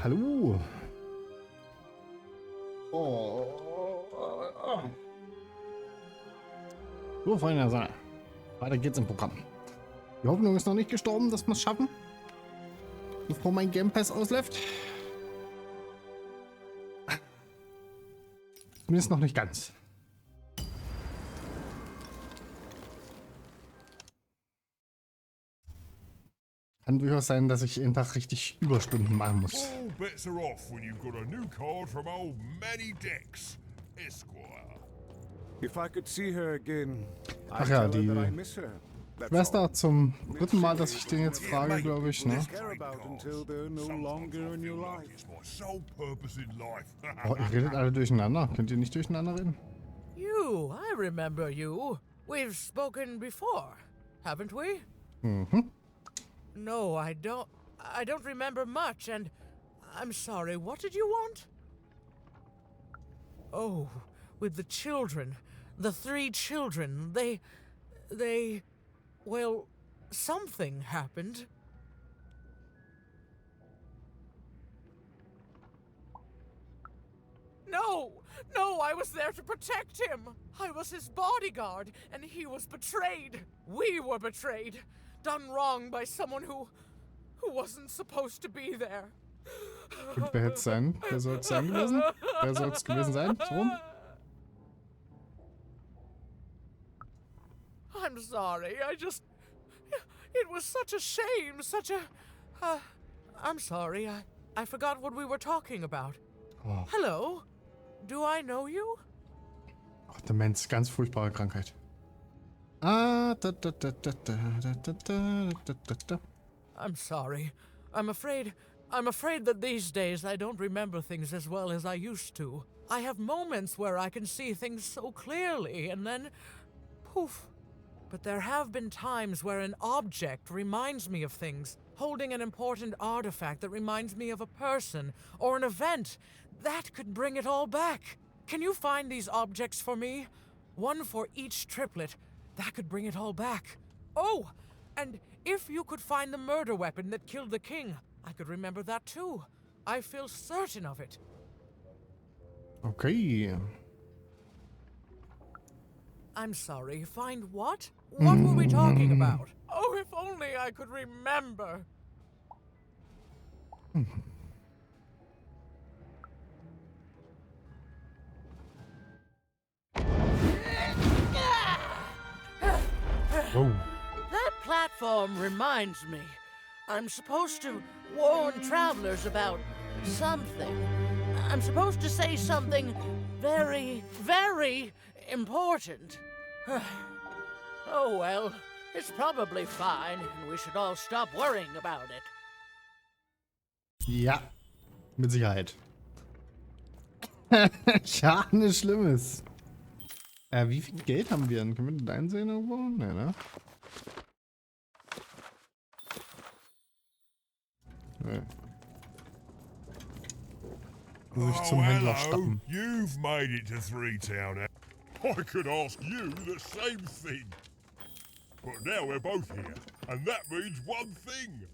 Hallo. So, Freunde der Sonne. Weiter geht's im Programm. Die Hoffnung ist noch nicht gestorben, dass wir es schaffen. Bevor mein Game Pass ausläuft. Zumindest noch nicht ganz. Kann durchaus sein, dass ich jeden Tag richtig Überstunden machen muss. All bets are off when you've got a new card from old Manny Dex, Esquire. If I could see her again, Ach I'd ja, tell her die that I miss her. That's Schwester all. zum dritten Mal, dass ich den jetzt frage, glaube ich, ne? Care about until they're no longer in your life. It's my sole purpose in life. Oh, ihr redet alle durcheinander. Könnt ihr nicht durcheinander reden? You, I remember you. We've spoken before, haven't we? Mhm. No, I don't remember much, and I'm sorry. What did you want? Oh, with the children. The 3 children. Well, something happened. No, I was there to protect him. I was his bodyguard, and he was betrayed. We were betrayed. Done wrong by someone who wasn't supposed to be there. Und wer hätte es sein? Wer soll es sein gewesen? Wer soll es gewesen sein? So rum? I'm sorry, it was such a shame, I'm sorry, I forgot what we were talking about. Oh. Hello? Do I know you? Ach, Demenz, ganz furchtbare Krankheit. Ah, I'm sorry. I'm afraid that these days I don't remember things as well as I used to. I have moments where I can see things so clearly, and then poof. But there have been times where an object reminds me of things, holding an important artifact that reminds me of a person or an event. That could bring it all back. Can you find these objects for me? One for each triplet. That could bring it all back. Oh, and if you could find the murder weapon that killed the king, I could remember that too. I feel certain of it. Okay. I'm sorry, find what? What were we talking about? Oh, if only I could remember. Oh. That platform reminds me. I'm supposed to warn travelers about something. I'm supposed to say something very, very important. Oh well, it's probably fine, and we should all stop worrying about it. Ja, mit Sicherheit. Ja, nichts Schlimmes. Wie viel Geld haben wir denn? Können wir das einsehen irgendwo? Nee, ne? Nee. Muss ich zum Händler stappen. You've made it to Three Town. I could ask you the same thing. But now we're both here, and that means one thing.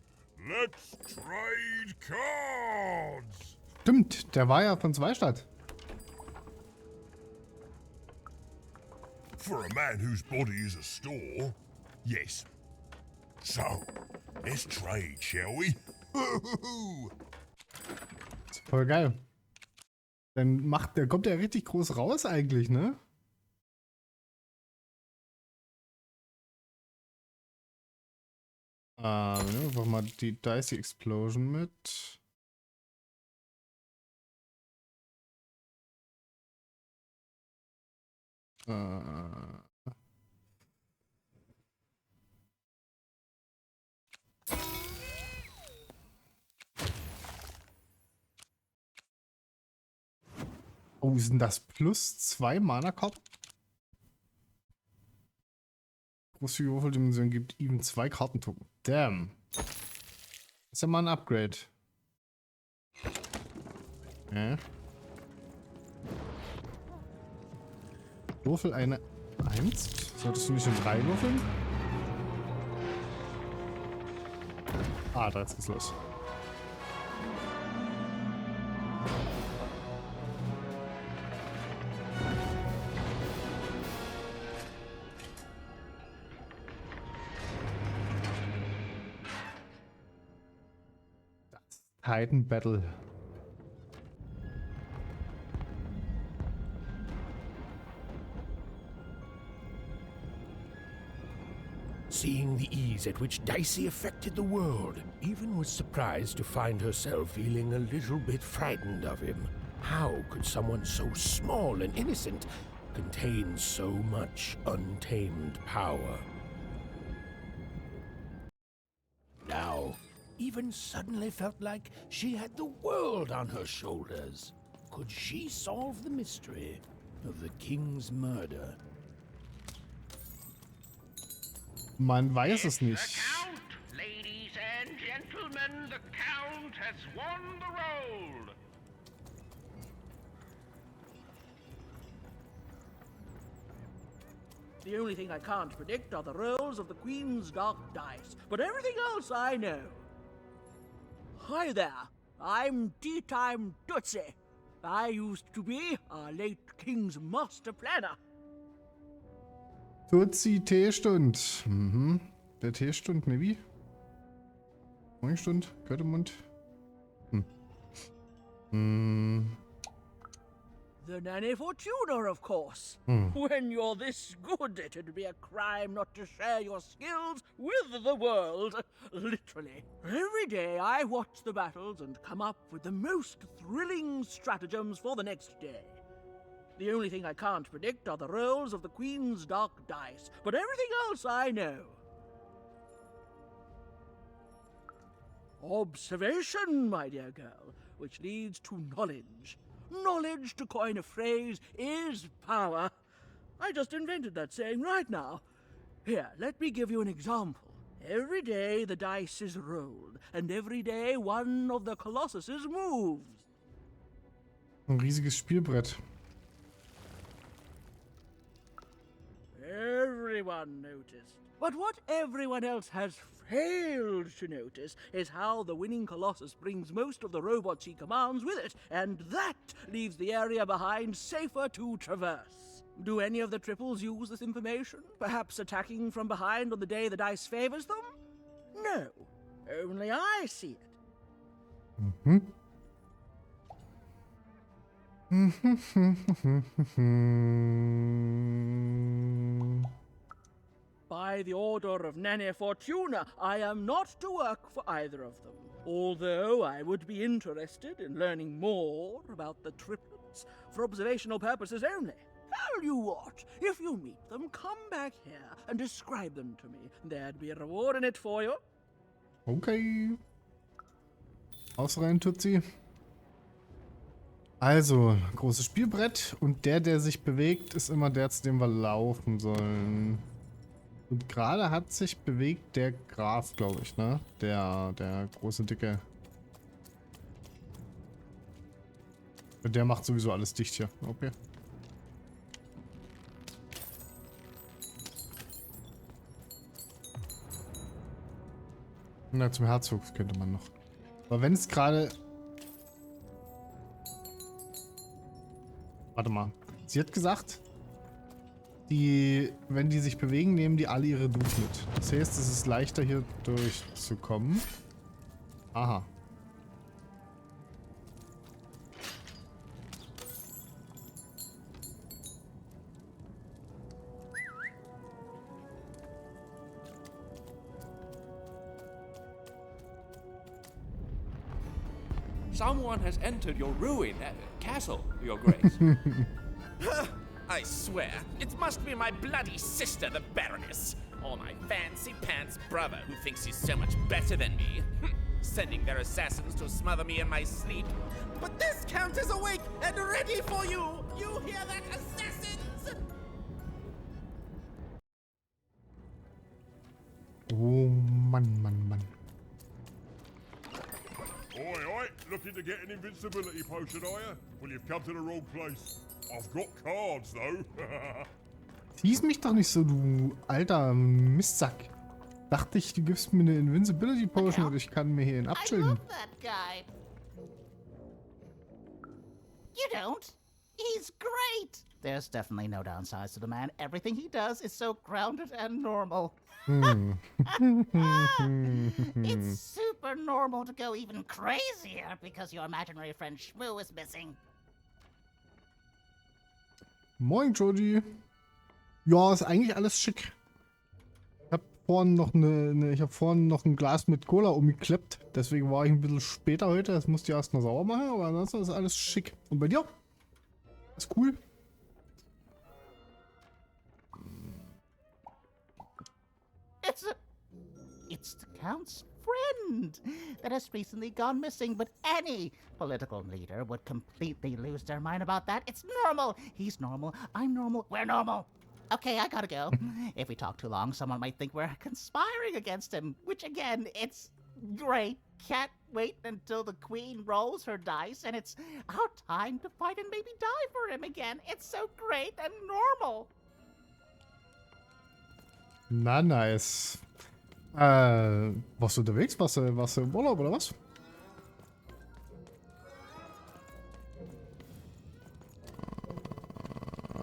Let's trade cards! Stimmt, der war ja von Zweistadt. For a man whose body is a store, yes. So, let's trade, shall we? Ist voll geil. Dann der kommt ja richtig groß raus eigentlich, ne? Wir nehmen einfach mal die Dicey Explosion mit. Oh, sind das plus 2 Mana-Karten? Großzügige Würfeldimension gibt even 2 Kartentoken. Damn. Das ist ja mal ein Upgrade. Würfel eine 1. Solltest du nicht in 3 würfeln? Ah, da jetzt geht's los. Titan Battle. Seeing the ease at which Dicey affected the world, even was surprised to find herself feeling a little bit frightened of him. How could someone so small and innocent contain so much untamed power? Now, even suddenly felt like she had the world on her shoulders. Could she solve the mystery of the king's murder? Man weiß es The nicht. Count, ladies and gentlemen, the Count has won the roll. The only thing I can't predict are the rolls of the Queen's dark dice, but everything else I know. Hi there, I'm Tea Time Tootsie. I used to be our late King's master planner. Tutsi Teestund. Mhm. Der Teestund, ne wie? Morgenstund? Göttermund? The Nanny Fortuna, of course. When you're this good, it'd be a crime not to share your skills with the world. Literally. Every day I watch the battles and come up with the most thrilling stratagems for the next day. The only thing I can't predict are the rolls of the Queen's dark dice, but everything else I know. Observation, my dear girl, which leads to knowledge. Knowledge, to coin a phrase, is power. I just invented that saying right now. Here, let me give you an example. Every day the dice is rolled, and every day one of the Colossuses moves. Ein riesiges Spielbrett. Everyone noticed. But what everyone else has failed to notice is how the winning Colossus brings most of the robots he commands with it, and that leaves the area behind safer to traverse. Do any of the triples use this information? Perhaps attacking from behind on the day the dice favors them? No. Only I see it. By the order of Nanny Fortuna, I am not to work for either of them. Although I would be interested in learning more about the triplets for observational purposes only. Tell you what, if you meet them, come back here and describe them to me. There'd be a reward in it for you. Okay. Ausreihen, Tutsi. Also, großes Spielbrett. Und der sich bewegt, ist immer der, zu dem wir laufen sollen. Und gerade hat sich bewegt der Graf, glaube ich, ne? Der große, dicke. Der macht sowieso alles dicht hier. Okay. Na, zum Herzog könnte man noch. Aber wenn es gerade... Warte mal. Sie hat gesagt, wenn die sich bewegen, nehmen die alle ihre Loot mit. Das heißt, es ist leichter hier durchzukommen. Aha. Someone has entered your castle, Your Grace. I swear, it must be my bloody sister, the Baroness, or my fancy-pants brother who thinks he's so much better than me, sending their assassins to smother me in my sleep. But this Count is awake and ready for you! You hear that, assassins? Oh, Mann. Oi, looking to get an invincibility potion, are you? Well, you've come to the wrong place. I've got cards, though. Siehst mich doch nicht so, du alter Mistsack. Dachte ich, du gibst mir eine Invincibility Potion und ich kann mir hier ihn I abchillen. love that guy. You don't. He's great. There's definitely no downsides to the man. Everything he does is so grounded and normal. It's super super normal to go even crazier because your imaginary friend Shmoo is missing. Moin, Joji. Ja, ist eigentlich alles schick. Ich habe vorhin noch ein Glas mit Cola umgeklappt. Deswegen war ich ein bisschen später heute. Das musste ich erst noch sauber machen, aber ansonsten ist alles schick. Und bei dir? Ist cool. It's the Count's friend that has recently gone missing, but any political leader would completely lose their mind about that. It's normal. He's normal. I'm normal. We're normal. Okay, I gotta go. If we talk too long, someone might think we're conspiring against him, which again, it's great. Can't wait until the queen rolls her dice and it's our time to fight and maybe die for him again. It's so great and normal. Na, nice. Warst du unterwegs? Warst du im Urlaub oder was?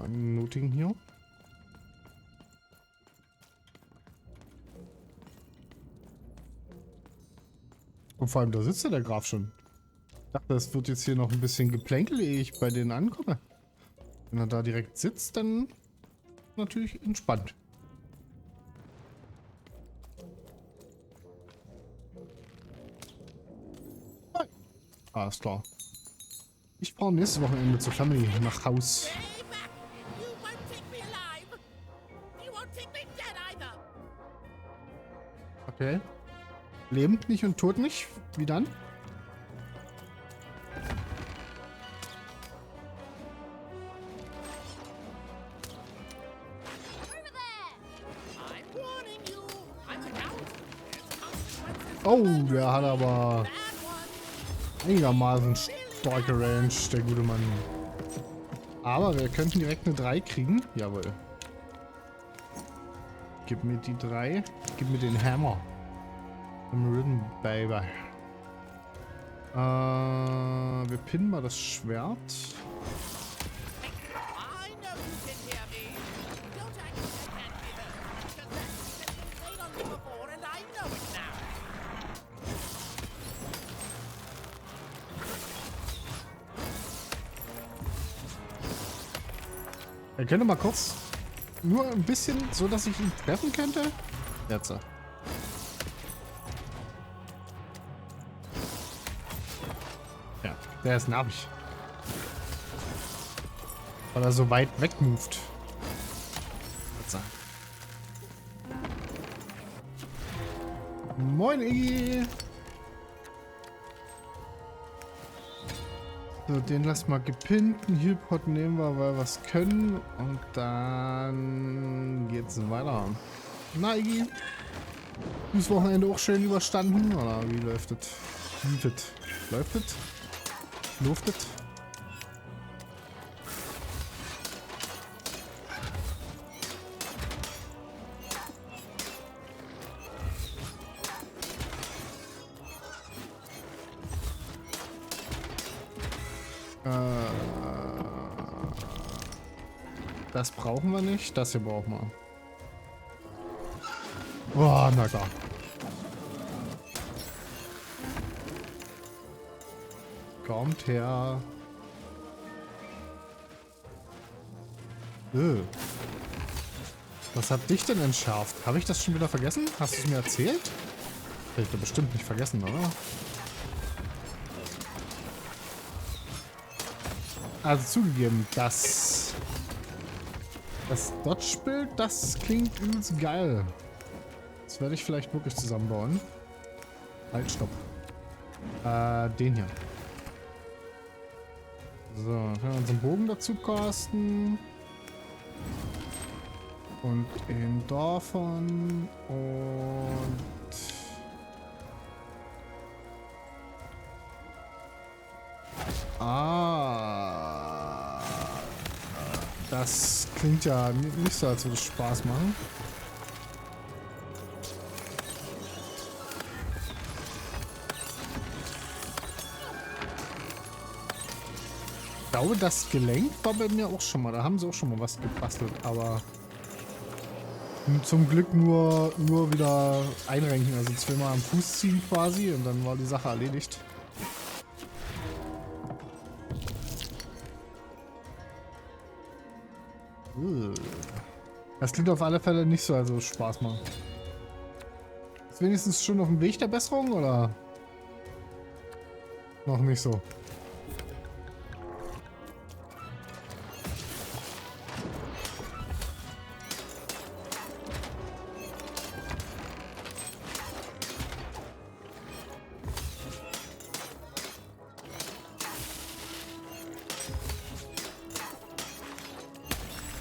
Noting hier. Und vor allem, da sitzt ja der Graf schon. Ich dachte, es wird jetzt hier noch ein bisschen Geplänkel, ehe ich bei denen ankomme. Wenn er da direkt sitzt, dann natürlich entspannt. Alles klar. Ich fahre nächstes Wochenende zur Family nach Haus. Okay. Lebend nicht und tot nicht? Wie dann? Oh, der hat aber einigermaßen starke Range, der gute Mann. Aber wir könnten direkt eine 3 kriegen. Jawohl. Gib mir die 3. Gib mir den Hammer. Im Riesen, Baby. Wir pinnen mal das Schwert. Er könnte mal kurz nur ein bisschen, so dass ich ihn treffen könnte. Jetzt. Ja, der ist nervig. Weil er so weit weg moved. Jetzt. Moin, Iggy. So, den lass mal gepinnt. Einen Healpot nehmen wir, weil wir es können. Und dann geht's weiter. Na, Iggy? Das Wochenende auch schön überstanden? Oder wie läuft es? Läuft es? Läuft es? Das brauchen wir nicht. Das hier brauchen wir. Boah, na klar. Kommt her. Was hat dich denn entschärft? Habe ich das schon wieder vergessen? Hast du es mir erzählt? Hätte ich doch bestimmt nicht vergessen, oder? Also zugegeben, das Dodge-Bild, das klingt übelst geil. Das werde ich vielleicht wirklich zusammenbauen. Halt, stopp. Den hier. So, können wir unseren Bogen dazu casten. Und den davon. Und... Das klingt ja nicht so, als würde es Spaß machen. Ich glaube, das Gelenk war bei mir auch schon mal. Da haben sie auch schon mal was gebastelt, aber... Und zum Glück nur wieder einrenken, also zweimal am Fuß ziehen quasi und dann war die Sache erledigt. Das klingt auf alle Fälle nicht so, also Spaß machen. Ist wenigstens schon auf dem Weg der Besserung oder noch nicht so?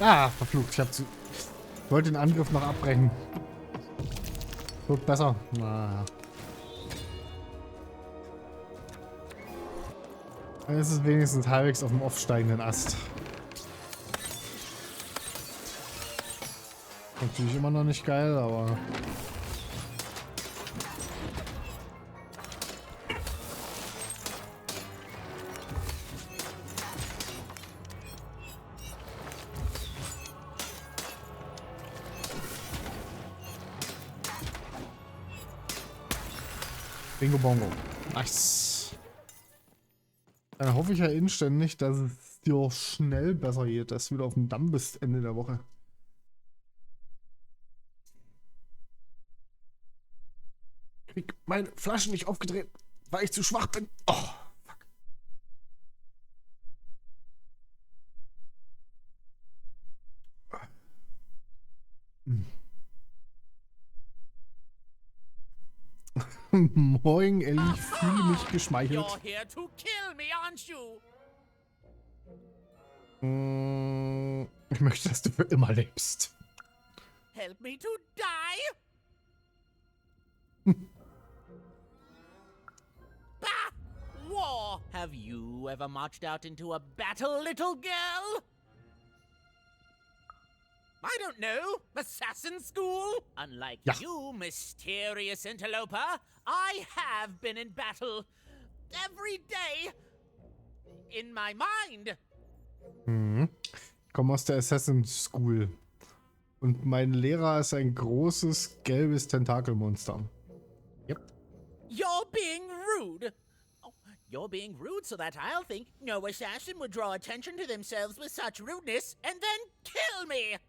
Ah, verflucht. Ich wollte den Angriff noch abbrechen. Wird besser. Naja. Dann ist es wenigstens halbwegs auf dem aufsteigenden Ast. Natürlich immer noch nicht geil, aber... Bingo Bongo. Nice. Dann hoffe ich ja inständig, dass es dir schnell besser geht, dass du wieder auf dem Damm bist Ende der Woche. Krieg meine Flasche nicht aufgedreht, weil ich zu schwach bin. Oh, fuck. Moin, Ellie, ich fühle mich geschmeichelt. You're here to kill me, aren't you? Ich möchte, dass du für immer lebst. Help me to die? Bah! War! Have you ever marched out into a battle, little girl? I don't know. Assassin school? Unlike you, mysterious interloper, I have been in battle. Every day. In my mind. Ich komme aus der Assassin School. Und mein Lehrer ist ein großes, gelbes Tentakelmonster. Yep. You're being rude. Oh, you're being rude so that I'll think no assassin would draw attention to themselves with such rudeness and then kill me.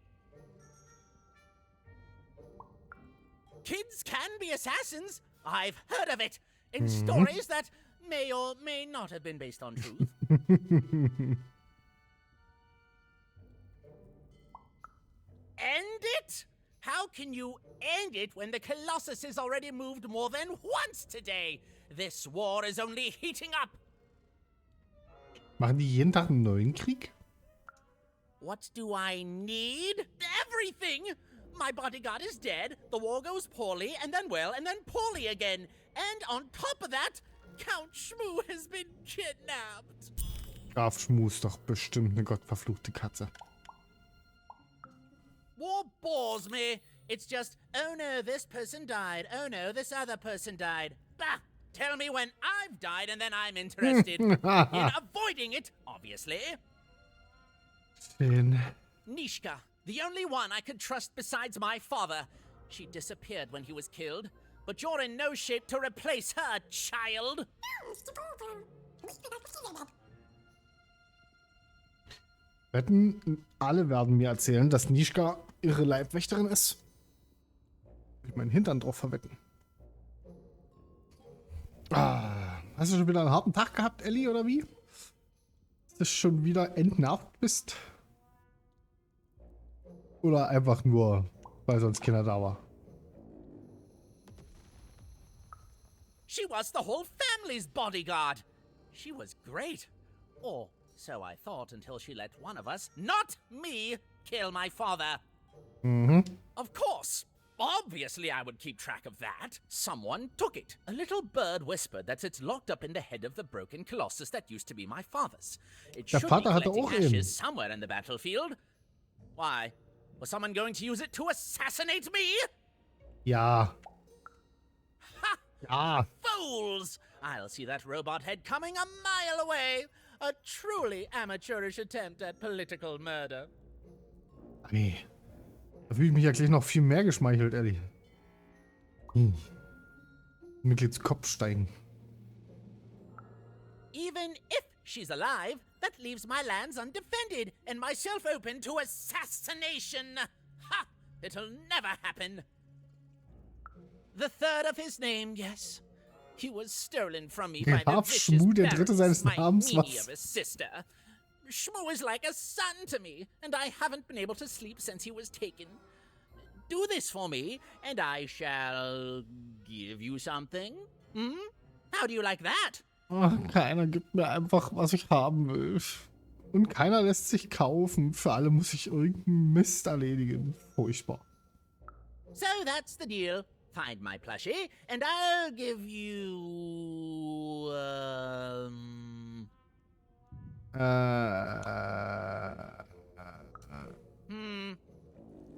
Kids can be assassins. I've heard of it. In stories that may or may not have been based on truth. End it? How can you end it when the Colossus has already moved more than once today? This war is only heating up. Machen die jeden Tag einen neuen Krieg? What do I need? Everything! My bodyguard is dead, the war goes poorly, and then well, and then poorly again. And on top of that, Count Shmoo has been kidnapped. Graf Shmoo ist doch bestimmt eine gottverfluchte Katze. War bores me. It's just, oh no, this person died. Oh no, this other person died. Bah! Tell me when I've died and then I'm interested. In avoiding it, obviously. Schön. Nishka, the only one I could trust besides my father. She disappeared when he was killed, but you're in no shape to replace her, child. Wetten, alle werden mir erzählen, dass Nishka ihre Leibwächterin ist. Will ich meinen Hintern drauf verwetten. Hast du schon wieder einen harten Tag gehabt, Ellie, oder wie? Dass du schon wieder entnervt bist? Oder einfach nur, weil sonst keiner da war? She was the whole family's bodyguard. She was great. Or so I thought until she let one of us, not me, kill my father. Of course. Obviously I would keep track of that. Someone took it. A little bird whispered that it's locked up in the head of the broken colossus that used to be my father's. It should be collecting ashes somewhere in the battlefield. Why? Was someone going to use it to assassinate me? Ja. Ha! Ja. Fools! I'll see that robot head coming a mile away. A truly amateurish attempt at political murder. Nee. Da fühle ich mich ja gleich noch viel mehr geschmeichelt, ehrlich. Mir geht's Kopf steigen. Even if she's alive, that leaves my lands undefended and myself open to assassination. Ha! It'll never happen. The third of his name, yes. He was stolen from me by the vicious Schmu, der dritte seines Baroness, my Namens, meanie was? of a sister. Shmoo is like a son to me, and I haven't been able to sleep since he was taken. Do this for me, and I shall give you something. Hmm? How do you like that? Oh, keiner gibt mir einfach, was ich haben will. Und keiner lässt sich kaufen. Für alle muss ich irgendeinen Mist erledigen. Furchtbar. So that's the deal. Find my plushie, and I'll give you,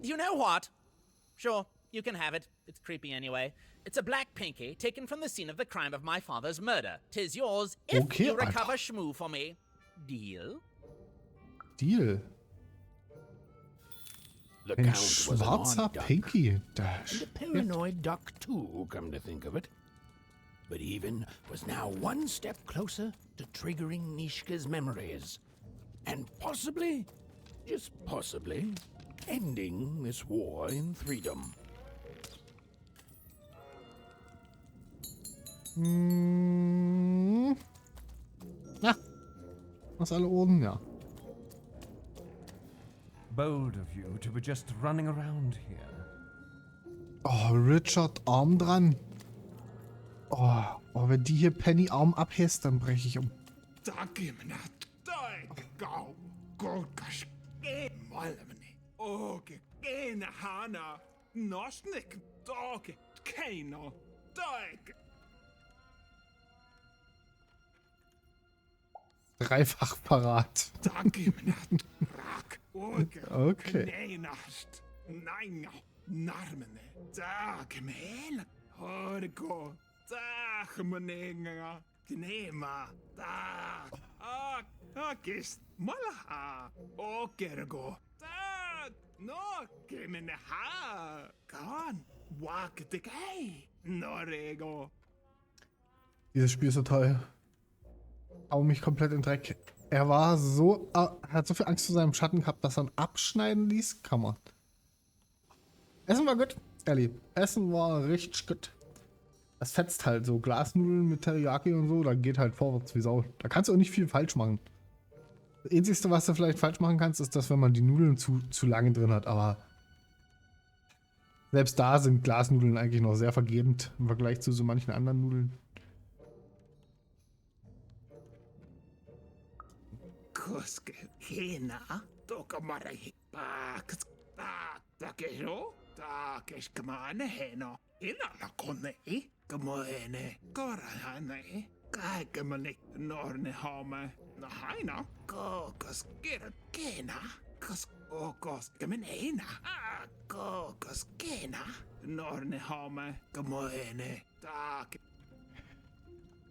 You know what? Sure, you can have it. It's creepy anyway. It's a black pinky taken from the scene of the crime of my father's murder. 'Tis yours if Okay, you recover Alter. Shmoo for me. Deal? Deal. The Ein Count was an schwarzer odd duck, Pinky. Dash. and a paranoid duck too, come to think of it. But Even was now one step closer to triggering Nishka's memories. And possibly, just possibly, ending this war in freedom. Ja. Was alle oben, ja. Bold of you to be just running around here. Oh, Richard, Arm dran. Oh, wenn die hier Penny Arm abhässt, dann breche ich um. Dreifach parat. Okay. Dieses Spiel ist so toll. Hau mich komplett in den Dreck. Er war so, hat so viel Angst vor seinem Schatten gehabt, dass er ihn abschneiden ließ. Kann man. Essen war gut, ehrlich. Essen war richtig gut. Das fetzt halt so. Glasnudeln mit Teriyaki und so, da geht halt vorwärts wie Sau. Da kannst du auch nicht viel falsch machen. Das Einzige, was du vielleicht falsch machen kannst, ist, dass wenn man die Nudeln zu lange drin hat. Aber selbst da sind Glasnudeln eigentlich noch sehr vergebend im Vergleich zu so manchen anderen Nudeln.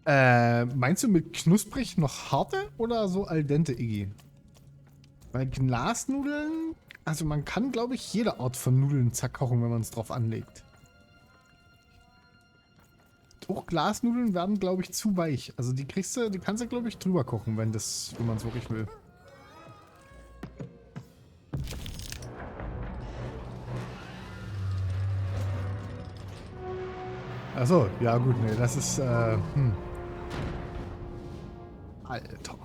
Meinst du mit knusprig noch harte oder so al dente, Iggy? Weil Glasnudeln, also man kann, glaube ich, jede Art von Nudeln zerkochen, wenn man es drauf anlegt. Auch Glasnudeln werden, glaube ich, zu weich. Also die kannst du, glaube ich, drüber kochen, wenn man es wirklich will. Achso, ja gut, nee, das ist, Alter.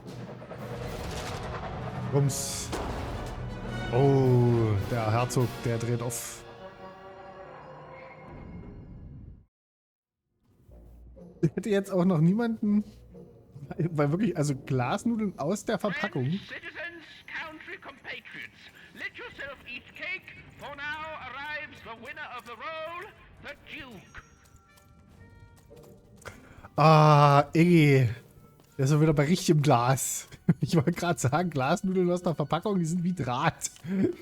Rums. Oh, der Herzog, der dreht auf. Ich hätte jetzt auch noch niemanden, weil wirklich, also Glasnudeln aus der Verpackung. Citizens, country compatriots, let yourself eat cake, for now arrives the winner of the role, the Duke. Ah, Iggy. Der ist doch wieder bei richtigem Glas. Ich wollte gerade sagen, Glasnudeln aus der Verpackung, die sind wie Draht.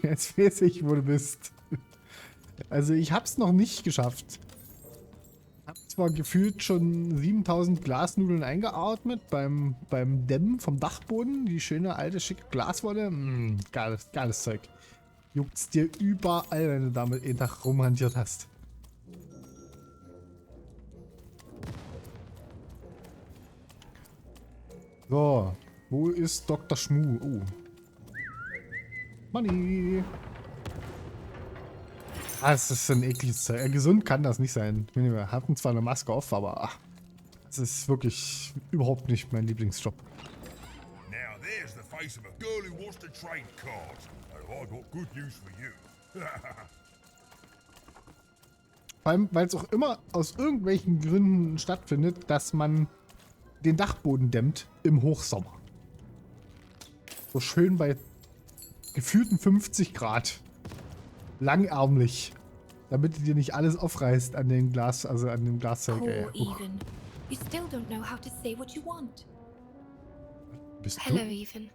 Jetzt weiß ich, wo du bist. Also ich hab's noch nicht geschafft. Ich hab zwar gefühlt schon 7000 Glasnudeln eingeatmet beim Dämmen vom Dachboden. Die schöne, alte, schicke Glaswolle. Geiles Zeug. juckt's dir überall, wenn du damit jeden Tag rumhantiert hast. So, wo ist Dr. Schmu? Oh. Money. Ah, es ist ein ekliges Zeug. Gesund kann das nicht sein. Wir hatten zwar eine Maske auf, aber es ist wirklich überhaupt nicht mein Lieblingsjob. Now there's the face of a girl who wants to trade cards. And I got good news for you. Vor allem, weil es auch immer aus irgendwelchen Gründen stattfindet, dass man den Dachboden dämmt im Hochsommer. So schön bei gefühlten 50 Grad. Langärmlich. Damit du dir nicht alles aufreißt an dem Glas, also an dem Glaszeug. Poor Ethan. You still don't know how to say what you want. Bist Hello, du? Ethan.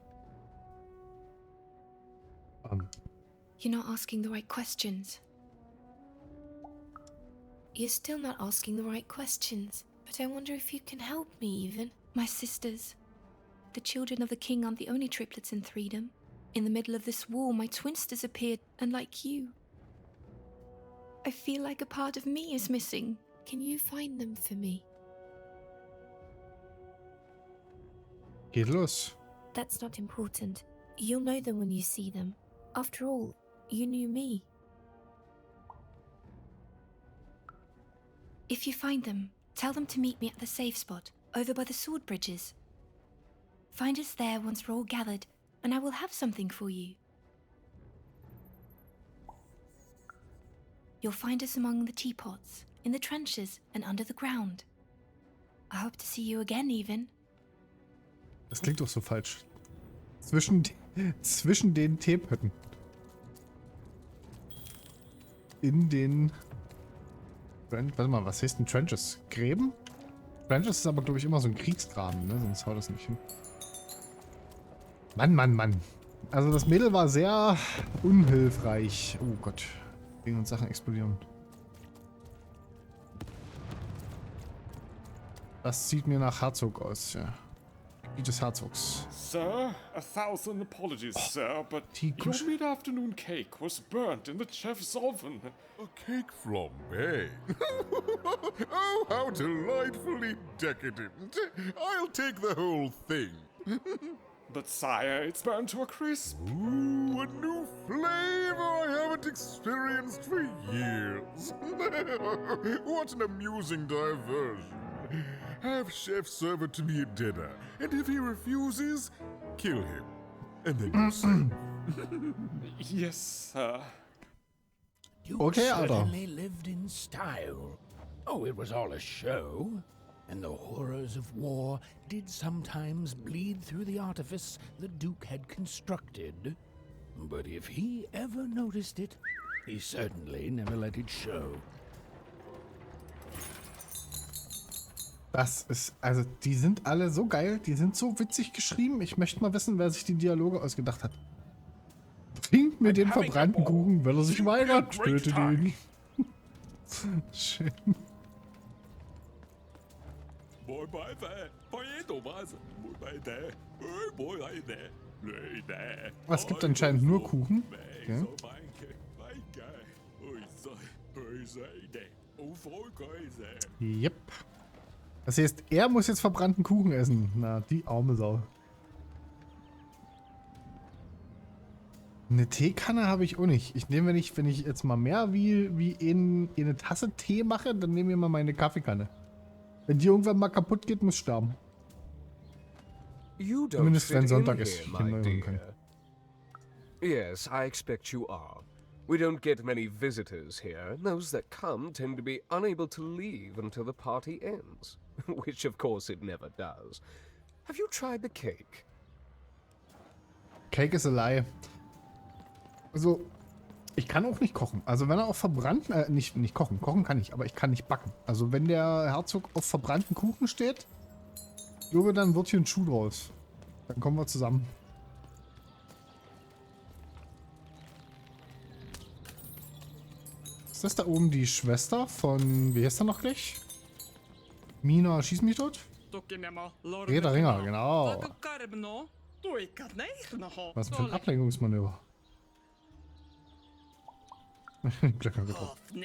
You're not asking the right questions. You're still not asking the right questions. But I wonder if you can help me, Ethan. My sisters. The children of the king aren't the only triplets in Threedom. In the middle of this war, my twins disappeared, and like you, I feel like a part of me is missing. Can you find them for me? Geht los. That's not important. You'll know them when you see them. After all, you knew me. If you find them, tell them to meet me at the safe spot, over by the sword bridges. Find us there once we're all gathered, and I will have something for you. You'll find us among the teapots, in the trenches, and under the ground. I hope to see you again, Ethan. Das klingt doch so falsch. Zwischen den Teepötten. In den... Warte mal, was heißt denn Trenches? Gräben? Trenches ist aber, glaube ich, immer so ein Kriegsgraben, ne? Sonst haut das nicht hin. Mann. Also das Mädel war sehr unhilfreich. Oh Gott. Dinge und Sachen explodieren. Das sieht mir nach Herzog aus, ja. Gebiet des Herzogs. Sir, 1000 apologies, sir, but your mid-afternoon cake was burnt in the chef's oven. A cake flambe? Oh, how delightfully decadent. I'll take the whole thing. But sire, it's burnt to a crisp. Ooh, a new flavor I haven't experienced for years. What an amusing diversion. Have chef serve it to me at dinner, and if he refuses, kill him. And then you say, Yes, sir. You Okay, Alter. certainly lived in style. Oh, it was all a show. And the horrors of war did sometimes bleed through the artifice the Duke had constructed. But if he ever noticed it, he certainly never let it show. Das ist, also die sind alle so geil, die sind so witzig geschrieben. Ich möchte mal wissen, wer sich die Dialoge ausgedacht hat. Bringt mir den verbrannten Kuchen, wenn er sich weigert, tötet ihn. Schön. Es gibt anscheinend nur Kuchen. Okay. Yep. Das heißt, er muss jetzt verbrannten Kuchen essen. Na, die arme Sau. Eine Teekanne habe ich auch nicht. Ich nehme, wenn ich jetzt mal mehr wie eine Tasse Tee mache, dann nehme ich mal meine Kaffeekanne. Wenn die irgendwann mal kaputt geht, muss ich sterben. Zumindest wenn Sonntag ist. Ich kann neu können. Yes, I expect you are. We don't get many visitors here. Those that come tend to be unable to leave until the party ends. Which, of course, it never does. Have you tried the cake? Cake is a lie. Also, ich kann auch nicht kochen. Also, wenn er auf verbrannten... nicht kochen. Kochen kann ich, aber ich kann nicht backen. Also, wenn der Herzog auf verbrannten Kuchen steht, ich glaube, dann wird hier ein Schuh draus. Dann kommen wir zusammen. Ist das da oben die Schwester von... Wie heißt er noch gleich? Mina, schieß mich tot? Reda Ringer, genau. Was für ein Ablenkungsmanöver. Glöckner getroffen.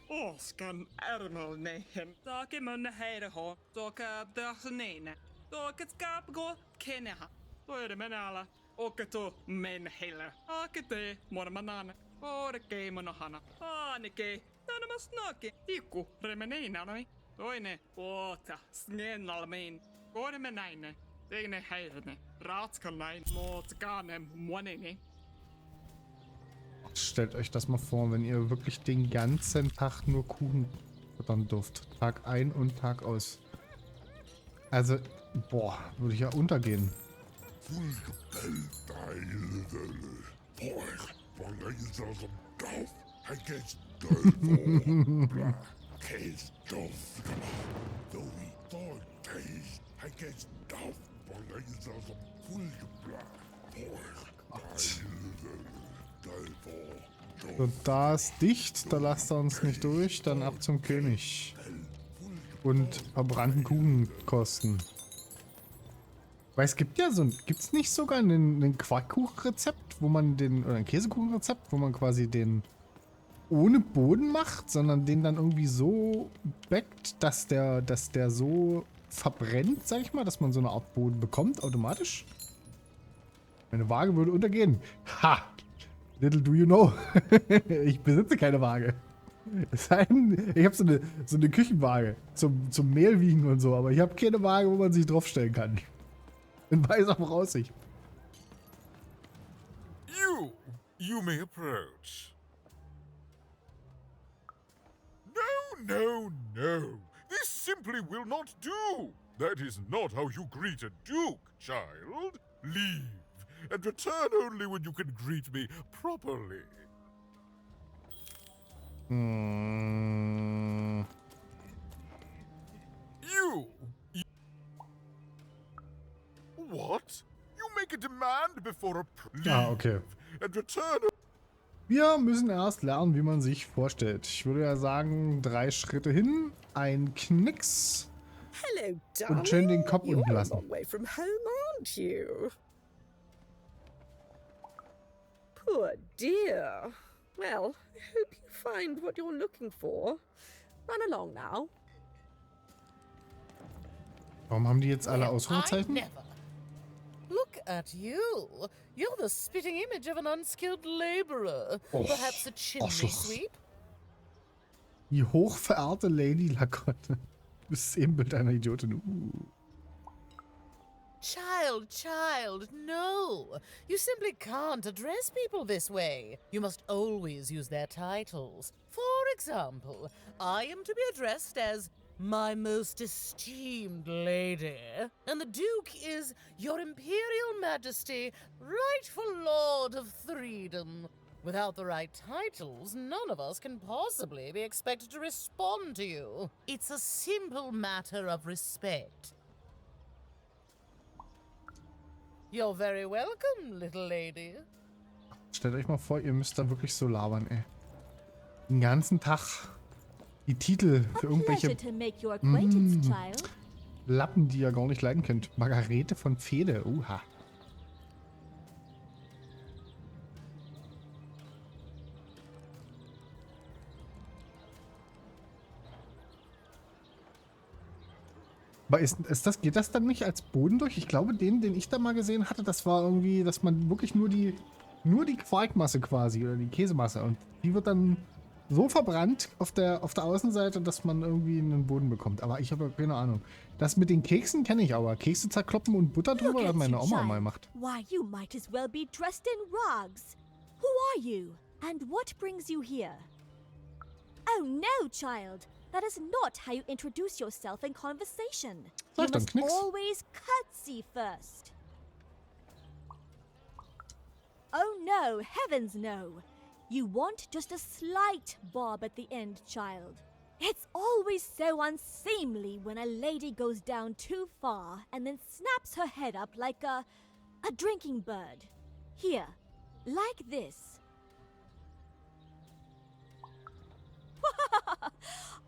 Oskan ärmel nehen. Taake mun heireho. Toka dahnene. Toka skapgo keneha. Toere menala. Oketo men heller. Akete mormanana. Orke monohana. Anike. Tanamas nake. Iku remeneinanoi. Toine. Oota. Snenalmein. Kormenaine. Teine heirene. Ratskalein. Motganem monene. Stellt euch das mal vor, wenn ihr wirklich den ganzen Tag nur Kuchen futtern dürft. Tag ein und Tag aus. Also, boah, würde ich ja untergehen. So, da ist dicht, da lasst er uns nicht durch, dann ab zum König. Und verbrannten Kuchen kosten. Weil es gibt ja so ein, gibt's nicht sogar ein Quarkkuchenrezept, wo man den, oder ein Käsekuchenrezept, wo man quasi den ohne Boden macht, sondern den dann irgendwie so backt, dass der so verbrennt, sag ich mal, dass man so eine Art Boden bekommt, automatisch? Meine Waage würde untergehen. Ha! Little do you know. Ich besitze keine Waage. Es sei denn, ich habe so eine Küchenwaage zum Mehlwiegen und so, aber ich habe keine Waage, wo man sich draufstellen kann. In weiser Voraussicht. You may approach. No. This simply will not do. That is not how you greet a duke, child. Leave. And return only when you can greet me properly. What? You make a demand before a Ah, okay. And return. Wir müssen erst lernen, wie man sich vorstellt. Ich würde ja sagen, 3 Schritte hin, ein Knicks. Hello, Und schön den Kopf unten You're a lassen. long way from home, aren't you? Poor dear. Well, I hope you find what you're looking for. Run along now. Warum haben die jetzt alle I Ausrufezeichen? never. Look at you. You're the spitting image of an unskilled laborer. Perhaps a chimney sweep? Die hochverehrte Lady Lacotte. Du bist das Ebenbild einer Idiotin. Child, no. You simply can't address people this way. You must always use their titles. For example, I am to be addressed as my most esteemed lady, and the Duke is your Imperial Majesty, rightful Lord of Freedom. Without the right titles, none of us can possibly be expected to respond to you. It's a simple matter of respect. You're very welcome, little lady. Stellt euch mal vor, ihr müsst da wirklich so labern, ey. Den ganzen Tag die Titel für irgendwelche Lappen, die ihr gar nicht leiden könnt. Margarete von Fehde, uha. Aber geht das dann nicht als Boden durch? Ich glaube, den ich da mal gesehen hatte, das war irgendwie, dass man wirklich nur die Quarkmasse quasi oder die Käsemasse und die wird dann so verbrannt auf der Außenseite, dass man irgendwie einen Boden bekommt. Aber ich habe keine Ahnung. Das mit den Keksen kenne ich aber. Kekse zerkloppen und Butter drüber, hat meine Oma mal gemacht. Why, you might as well be dressed in rags. Who are you? And what brings you here? Oh no, child. That is not how you introduce yourself in conversation. You must always curtsy first. Oh no, heavens no. You want just a slight bob at the end, child. It's always so unseemly when a lady goes down too far and then snaps her head up like a drinking bird. Here, like this.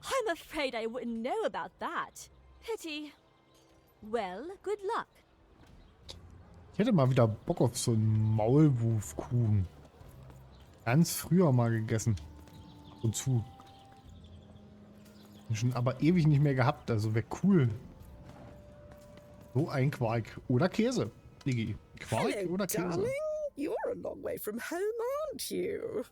I'm afraid I wouldn't know about that. Pity. Well, good luck. Ich hätte mal wieder Bock auf so einen Maulwurfkuchen. Ganz früher mal gegessen. Und zu. Schon aber ewig nicht mehr gehabt, also wäre cool. So ein Quark. Oder Käse. Iggy. Quark Hello, oder Käse? darling. You're a long way from home, aren't you?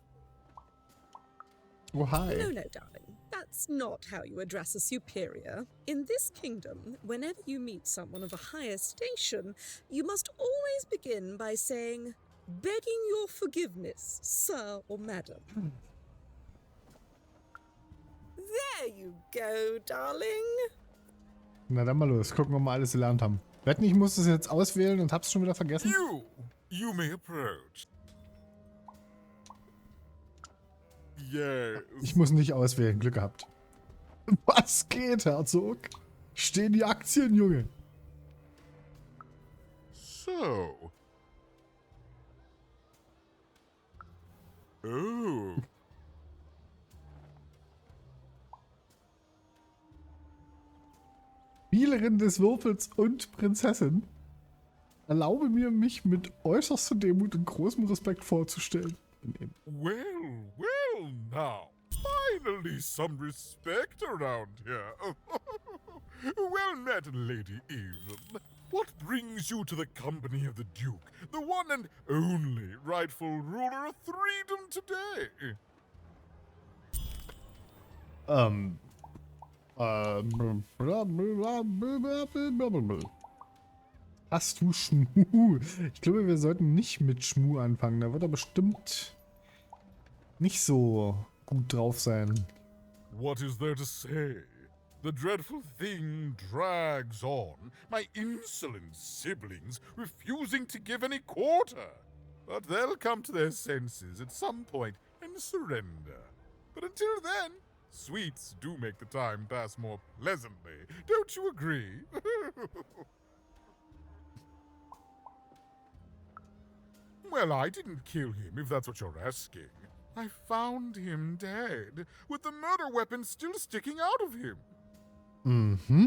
Oh, hi. No, no, darling. That's not how you address a superior. In this kingdom, whenever you meet someone of a higher station, you must always begin by saying, begging your forgiveness, sir or madam. There you go, darling. Na dann mal los. Gucken, ob wir alles gelernt haben. Wetten, ich muss das jetzt auswählen und hab's schon wieder vergessen. You may approach. Yes. Ich muss nicht auswählen. Glück gehabt. Was geht, Herzog? Stehen die Aktien, Junge? So. Oh. Spielerin des Würfels und Prinzessin. Erlaube mir, mich mit äußerster Demut und großem Respekt vorzustellen. Well, well now. Finally some respect around here. Well met, Lady Even. What brings you to the company of the Duke, the one and only rightful ruler of Freedom today? Hast du Schmu? Ich glaube, wir sollten nicht mit Schmu anfangen. Da wird er bestimmt nicht so gut drauf sein. What is there to say? The dreadful thing drags on, my insolent siblings refusing to give any quarter. But they'll come to their senses at some point and surrender. But until then, sweets do make the time pass more pleasantly. Don't you agree? Well, I didn't kill him, if that's what you're asking. I found him dead, with the murder weapon still sticking out of him. Mm-hmm.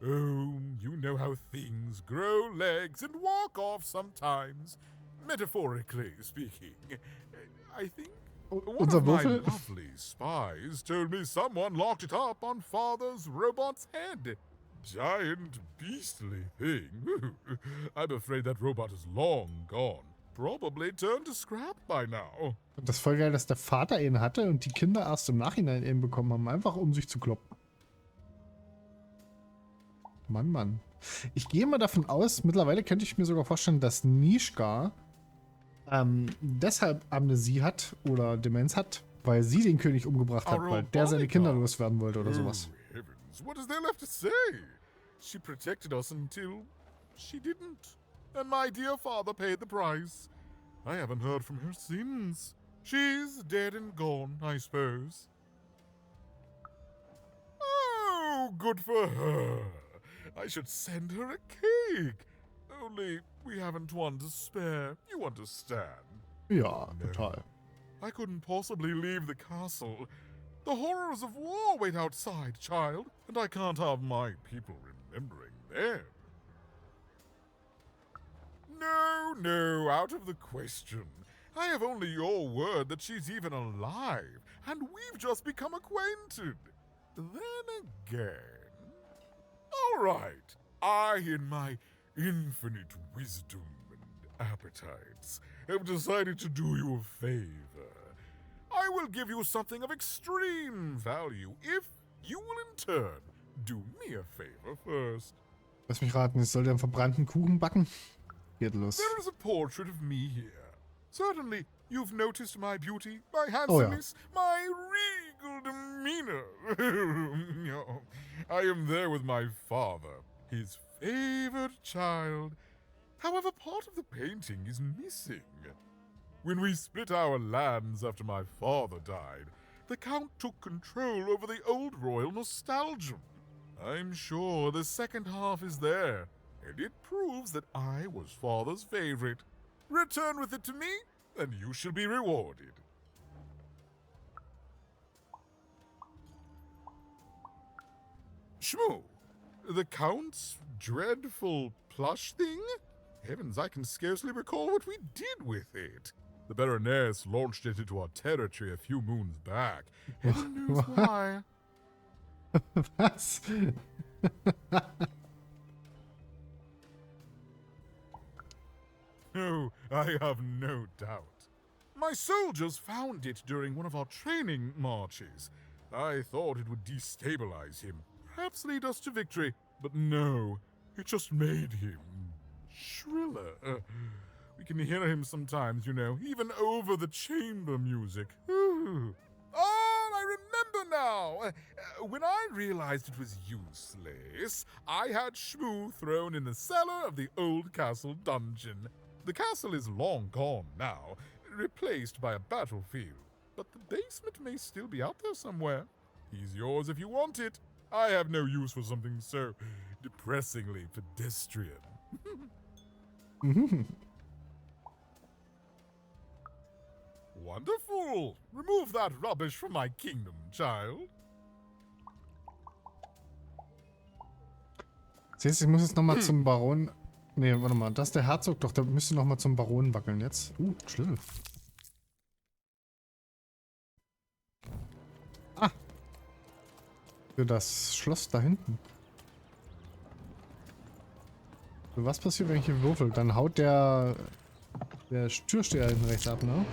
Oh, you know how things grow legs and walk off sometimes. Metaphorically speaking. I think one of my lovely spies told me someone locked it up on Father's robot's head. Giant, beastly thing. I'm afraid that robot is long gone. Probably turned to scrap by now. Das ist voll geil, dass der Vater ihn hatte und die Kinder erst im Nachhinein ihn bekommen haben, einfach um sich zu kloppen. Mann, Mann. Ich gehe mal davon aus, mittlerweile könnte ich mir sogar vorstellen, dass Nishka deshalb Amnesie hat oder Demenz hat, weil sie den König umgebracht hat, weil der seine Kinder loswerden wollte oder sowas. Heavens, what is there left to say? She protected us until she didn't. And my dear father paid the price. I haven't heard from her since. She's dead and gone, I suppose. Oh, good for her. I should send her a cake. Only we haven't one to spare. You understand? Ja, total. I couldn't possibly leave the castle. The horrors of war wait outside, child, and I can't have my people remembering them. No, no, out of the question. I have only your word that she's even alive, and we've just become acquainted. Then again... All right, I, in my infinite wisdom and appetites, have decided to do you a favor. I will give you something of extreme value if you will in turn do me a favor first. Lass mich raten, ich soll den verbrannten Kuchen backen? Geht los. There is a portrait of me here. Certainly, you've noticed my beauty, my handsomeness, my regal demeanor. I am there with my father, his favored child. However, part of the painting is missing. When we split our lands after my father died, the Count took control over the old royal nostalgia. I'm sure the second half is there, and it proves that I was father's favorite. Return with it to me, and you shall be rewarded. Shmoo, the Count's dreadful plush thing? Heavens, I can scarcely recall what we did with it. The Baroness launched it into our territory a few moons back. Heaven knows why. Was? Oh, I have no doubt. My soldiers found it during one of our training marches. I thought it would destabilize him, perhaps lead us to victory, but no, it just made him shriller. We can hear him sometimes, you know, even over the chamber music. Oh, I remember now! When I realized it was useless, I had Shmoo thrown in the cellar of the old castle dungeon. The castle is long gone now, replaced by a battlefield, but the basement may still be out there somewhere. He's yours if you want it. I have no use for something so depressingly pedestrian. Wonderful! Remove that rubbish from my kingdom, child. Siehst du, ich muss jetzt nochmal zum Baron... Nee, warte mal, das ist der Herzog, doch, der müsste nochmal zum Baron wackeln jetzt. Schlüssel. Ah! Für das Schloss da hinten. So, was passiert, wenn ich hier würfel? Dann haut der Türsteher hinten rechts ab, ne?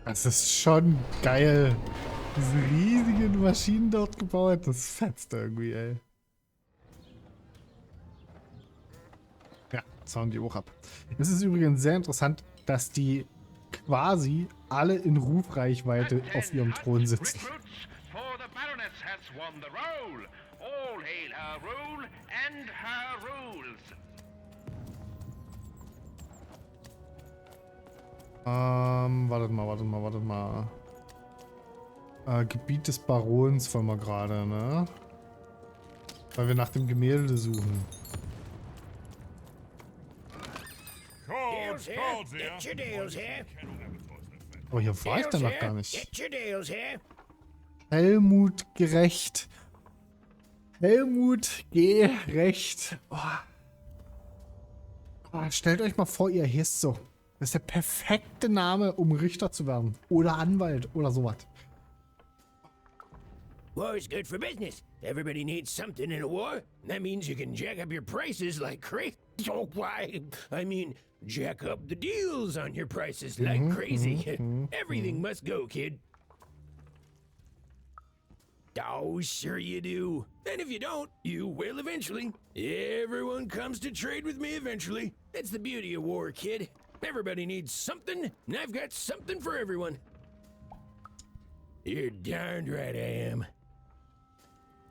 Das ist schon geil. Diese riesigen Maschinen dort gebaut. Das fetzt irgendwie, ey. Ja, zauen die auch ab. Es ist übrigens sehr interessant, dass die quasi alle in Rufreichweite auf ihrem Thron sitzen. Wartet mal. Gebiet des Barons wollen wir gerade, ne? Weil wir nach dem Gemälde suchen. Oh, hier war ich dann noch gar nicht. Helmut gerecht. Helmut gerecht. Oh. Oh, stellt euch mal vor, ihr hieß so. Das ist der perfekte Name, um Richter zu werden. Oder Anwalt oder sowas. War's good for business. Everybody needs something in a war. That means you can jack up your prices like crazy. Oh, why? I mean, jack up the deals on your prices like crazy. Everything must go, kid. Oh, sure you do. And if you don't, you will eventually. Everyone comes to trade with me eventually. That's the beauty of war, kid. Everybody needs something, and I've got something for everyone. You're darned right I am.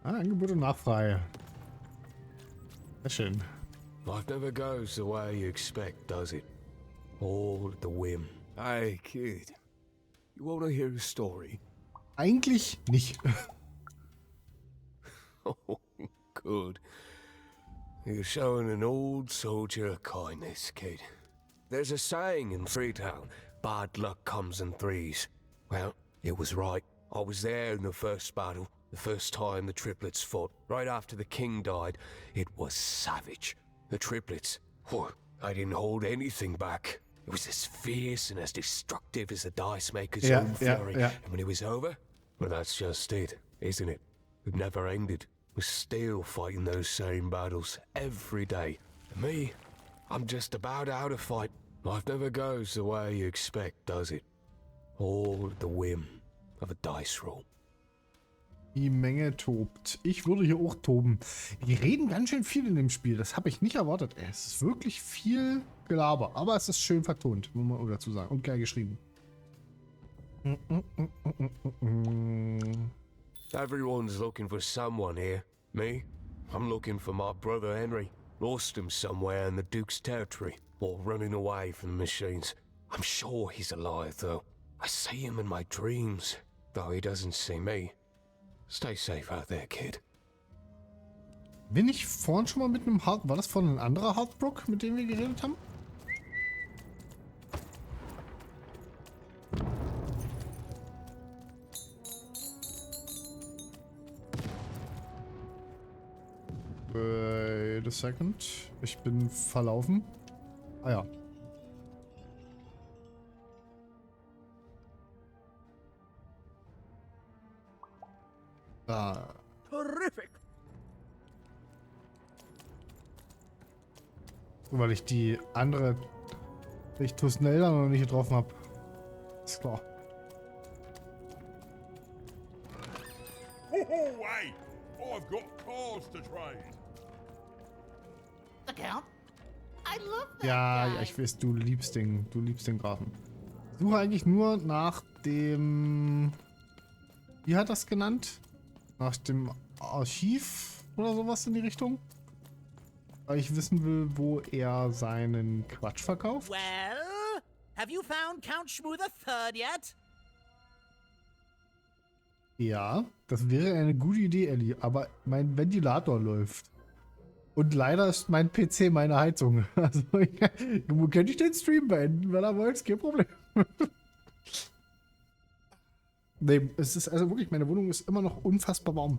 Angebot und Nachfrage. Sehr schön. Life never goes the way you expect, does it? All at the whim. Hey, kid. You want to hear a story? Eigentlich nicht. Oh, good. You're showing an old soldier a kindness, kid. There's a saying in Freetown, bad luck comes in threes. Well, it was right. I was there in the first battle, the first time the triplets fought. Right after the king died, it was savage. The triplets, I didn't hold anything back. It was as fierce and as destructive as the dice maker's own fury. And when it was over, well, that's just it, isn't it? It never ended. We're still fighting those same battles every day. And me, I'm just about out of fight. Life never goes the way you expect, does it? All at the whim of a dice roll. Die Menge tobt. Ich würde hier auch toben. Die reden ganz schön viel in dem Spiel. Das habe ich nicht erwartet. Es ist wirklich viel Gelaber. Aber es ist schön vertont, muss man dazu sagen. Und geil geschrieben. Everyone's looking for someone here. Me? I'm looking for my brother Henry. Lost him somewhere in the Duke's territory, or running away from the machines. I'm sure he's alive, though. I see him in my dreams, though he doesn't see me. Stay safe out there, kid. Bin ich vorhin schon mal mit einem War das vorhin ein anderer Hauptbrook, mit dem wir geredet haben? Wait a second. Ich bin verlaufen. Ah ja. Ah. Terrific. Weil ich die andere Tusnelda noch nicht getroffen habe. Ist klar. Ho, ho, hey! I've got cars to trade. The Count? I love that Ja, guy. ja, ich weiß, du liebst den Grafen. Ich suche eigentlich nur nach dem... Wie hat das genannt? Nach dem Archiv oder sowas in die Richtung? Weil ich wissen will, wo er seinen Quatsch verkauft. Well, have you found Count Shmoo III yet? Ja, das wäre eine gute Idee, Ellie, aber mein Ventilator läuft. Und leider ist mein PC meine Heizung. Also, könnte ich den Stream beenden, wenn er wollt, kein Problem. Nee, es ist also wirklich, meine Wohnung ist immer noch unfassbar warm.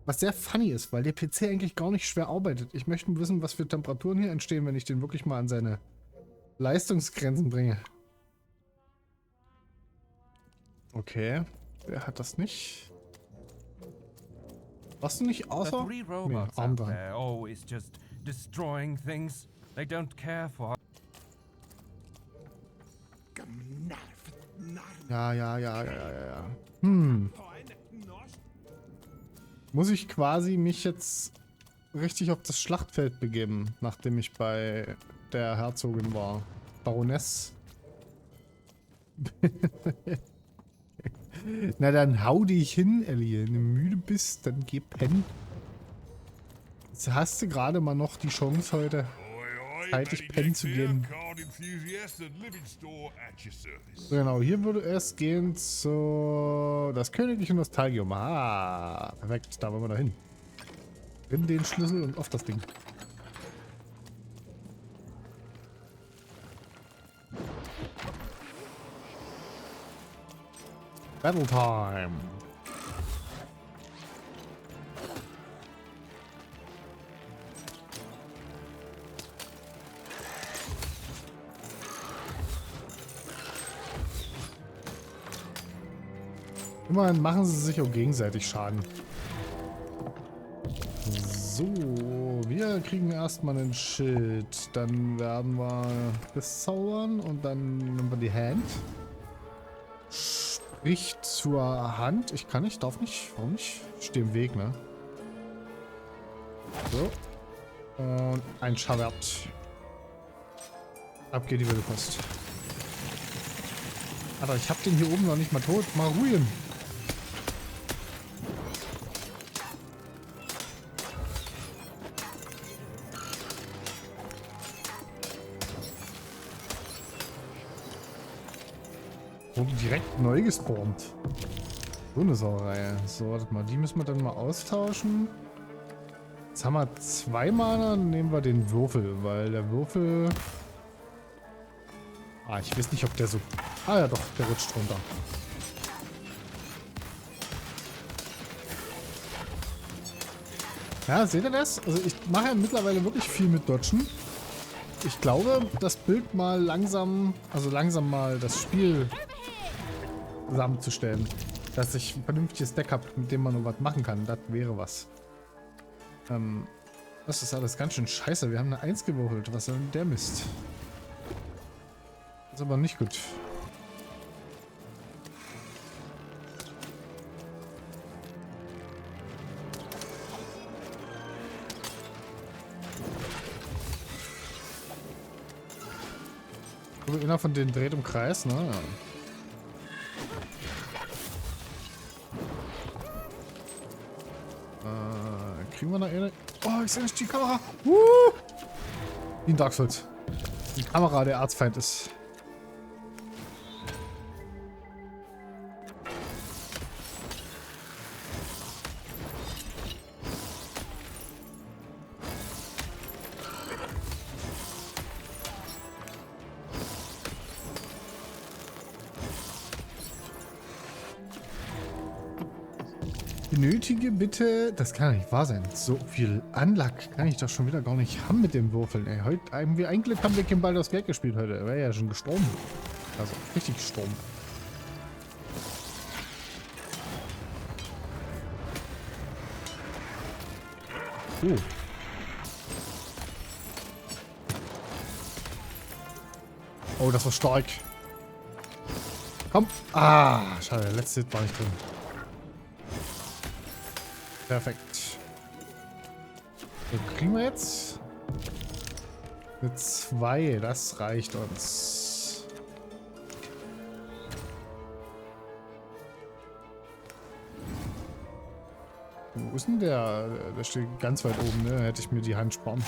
Was sehr funny ist, weil der PC eigentlich gar nicht schwer arbeitet. Ich möchte wissen, was für Temperaturen hier entstehen, wenn ich den wirklich mal an seine Leistungsgrenzen bringe. Okay, wer hat das nicht? Warst du nicht außer? The 3 robots out there always just destroying things. They don't care for. Ja. Muss ich quasi mich jetzt richtig auf das Schlachtfeld begeben, nachdem ich bei der Herzogin war? Baroness? Na dann hau dich hin, Ellie. Wenn du müde bist, dann geh pennen. Jetzt hast du gerade mal noch die Chance heute, zeitig pennen zu gehen. Genau, hier würde es gehen zu das königliche Nostalgium. Ah, perfekt, da wollen wir da hin. Nimm den Schlüssel und auf das Ding. Battle Time. Immerhin machen sie sich auch gegenseitig Schaden. So, wir kriegen erstmal ein Schild. Dann werden wir das zaubern und dann nehmen wir die Hand. Sprich zur Hand. Ich kann nicht, darf nicht. Warum nicht? Ich stehe im Weg, ne? So. Und ein Schavert. Ab geht die wilde Post. Alter, ich hab den hier oben noch nicht mal tot. Mal ruhen. Wurde direkt neu gespawnt. So eine Sauerei. So, wartet mal. Die müssen wir dann mal austauschen. Jetzt haben wir 2 Mana. Dann nehmen wir den Würfel, weil der Würfel... Ah, ich weiß nicht, ob der so... Ah ja, doch, der rutscht runter. Ja, seht ihr das? Also ich mache ja mittlerweile wirklich viel mit Dodgen. Ich glaube, das Bild mal langsam mal das Spiel zusammenzustellen. Dass ich ein vernünftiges Deck habe, mit dem man nur was machen kann. Das wäre was. Das ist alles ganz schön scheiße. Wir haben eine 1 gewürfelt. Was soll denn der Mist? Das ist aber nicht gut. Einer von denen dreht im Kreis, ne? Ja. Kriegen wir noch eine? Oh, ich sehe nicht die Kamera. Wie ein Dark Souls. Die Kamera der Erzfeind ist. Benötige bitte, das kann nicht wahr sein, so viel Anlack kann ich doch schon wieder gar nicht haben mit dem Würfeln, ey. Heute haben wir eigentlich kein Ball das Geld gespielt heute. Er wäre ja schon gestorben. Also richtig gestorben. Oh, das war stark. Komm. Ah, schade, der letzte Hit war nicht drin. Perfekt. So, kriegen wir jetzt eine 2. Das reicht uns. Wo ist denn der? Der steht ganz weit oben, ne? Hätte ich mir die Hand sparen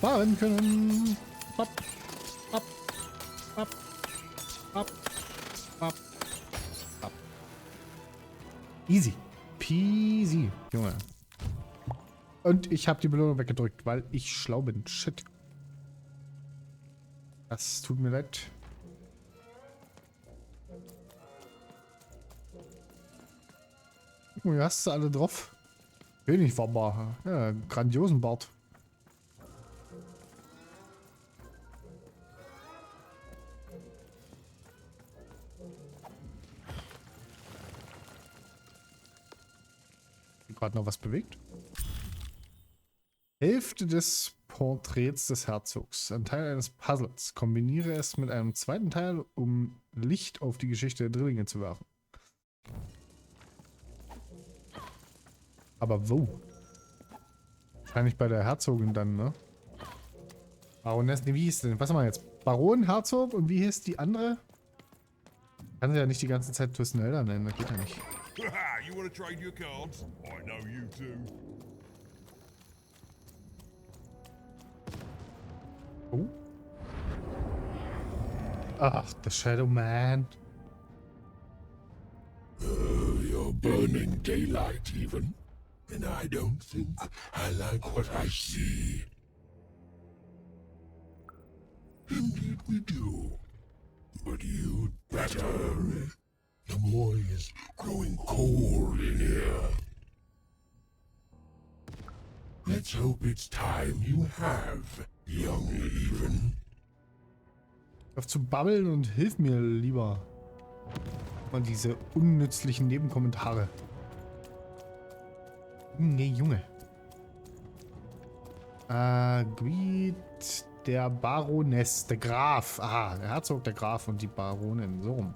können. Hopp, hopp, hopp, hopp, hopp, hopp. Easy. Peasy, Junge. Und ich habe die Belohnung weggedrückt, weil ich schlau bin. Shit. Das tut mir leid. Guck mal, wie hast du alle drauf? Wenig war ja, grandiosen Bart. Gerade noch was bewegt. Hälfte des Porträts des Herzogs. Ein Teil eines Puzzles. Kombiniere es mit einem zweiten Teil, um Licht auf die Geschichte der Drillinge zu werfen. Aber wo? Wahrscheinlich bei der Herzogin dann, ne? Baroness, wie hieß denn? Was haben wir jetzt? Baron, Herzog und wie hieß die andere? Kann sie ja nicht die ganze Zeit Twisnelda nennen, das geht ja nicht. You want to trade your cards? I know you do. Oh. Ach, the Shadow Man. You're burning daylight even. And I don't think I like what I see. Indeed we do. But you'd better. The boy is growing cold in here. Let's hope it's time you have, young even. Auf zu babbeln und hilf mir lieber. Und diese unnützlichen Nebenkommentare. Nee, Junge. Gebiet der Baroness, der Graf. Aha, der Herzog, der Graf und die Baronin. So rum.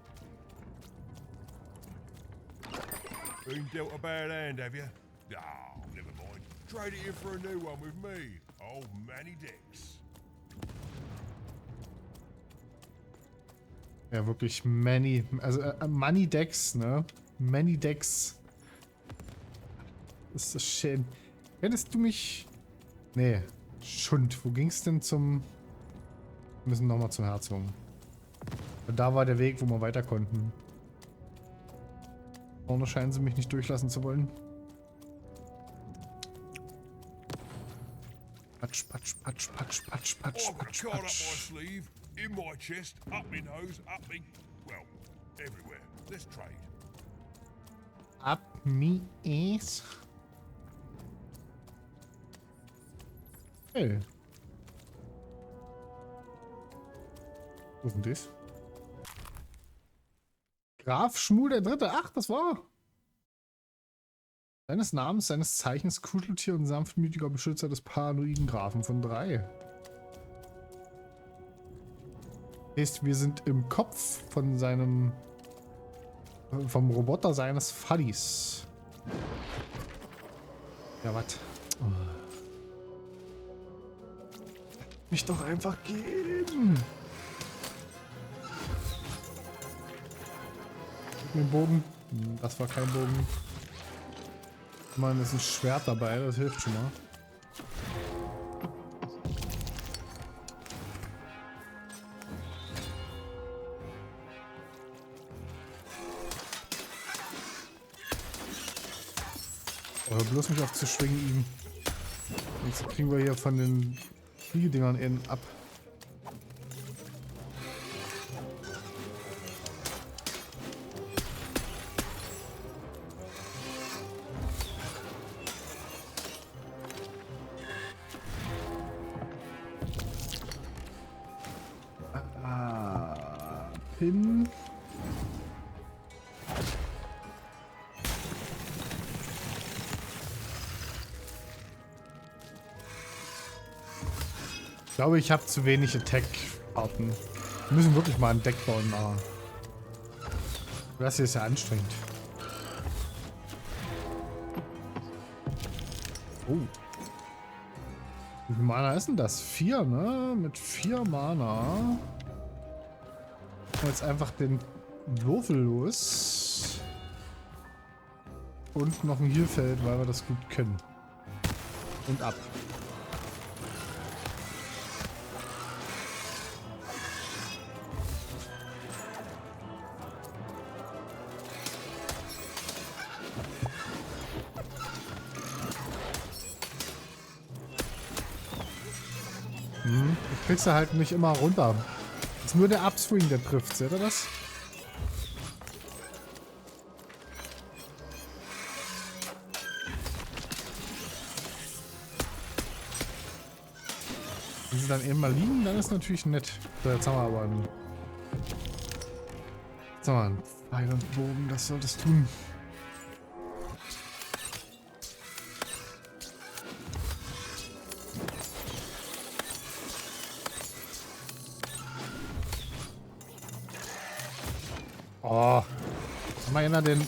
Been dealt a bad hand, have you? Oh, never mind. Trade it in for a new one with me. Old Manny Dex. Ja, wirklich Manny. Also Money Dex, ne? Manny Dex. Das ist schön. Hättest du mich. Nee. Schund. Wo ging's denn zum. Wir müssen nochmal zum Herzog. Und da war der Weg, wo wir weiter konnten. Vorne scheinen sie mich nicht durchlassen zu wollen. Patsch, patsch, patsch, patsch, patsch, patsch, patsch, patsch. In my chest, up my nose, up me. Well, everywhere. Let's trade. Up me ass. Hey. Wo ist denn das? Graf Schmuel der Dritte. Ach, das war. Seines Namens, seines Zeichens, Kuscheltier und sanftmütiger Beschützer des paranoiden Grafen von 3. Heißt, wir sind im Kopf von seinem. Vom Roboter seines Faddies. Ja, was? Oh. Mich doch einfach gehen. Gib mir einen Bogen. Das war kein Bogen. Man, ist ein Schwert dabei, das hilft schon mal. Aber bloß nicht aufzuschwingen ihm. Jetzt kriegen wir hier von den Fliegedingern innen ab. Pin. Ich glaube, ich habe zu wenig Attack-Arten. Wir müssen wirklich mal ein Deck bauen, aber das hier ist ja anstrengend. Oh. Wie viel Mana ist denn das? 4, ne? Mit 4 Mana. Jetzt einfach den Würfel los. Und noch ein Healfeld, weil wir das gut können. Und ab. Ich krieg's da halt nicht immer runter. Ist nur der Upswing, der trifft. Seht ihr das? Wenn sie dann eben mal liegen, dann ist natürlich nett. So, jetzt haben wir aber einen... Jetzt haben wir einen Pfeil und Bogen, das soll das tun. Oh, haben wir einer den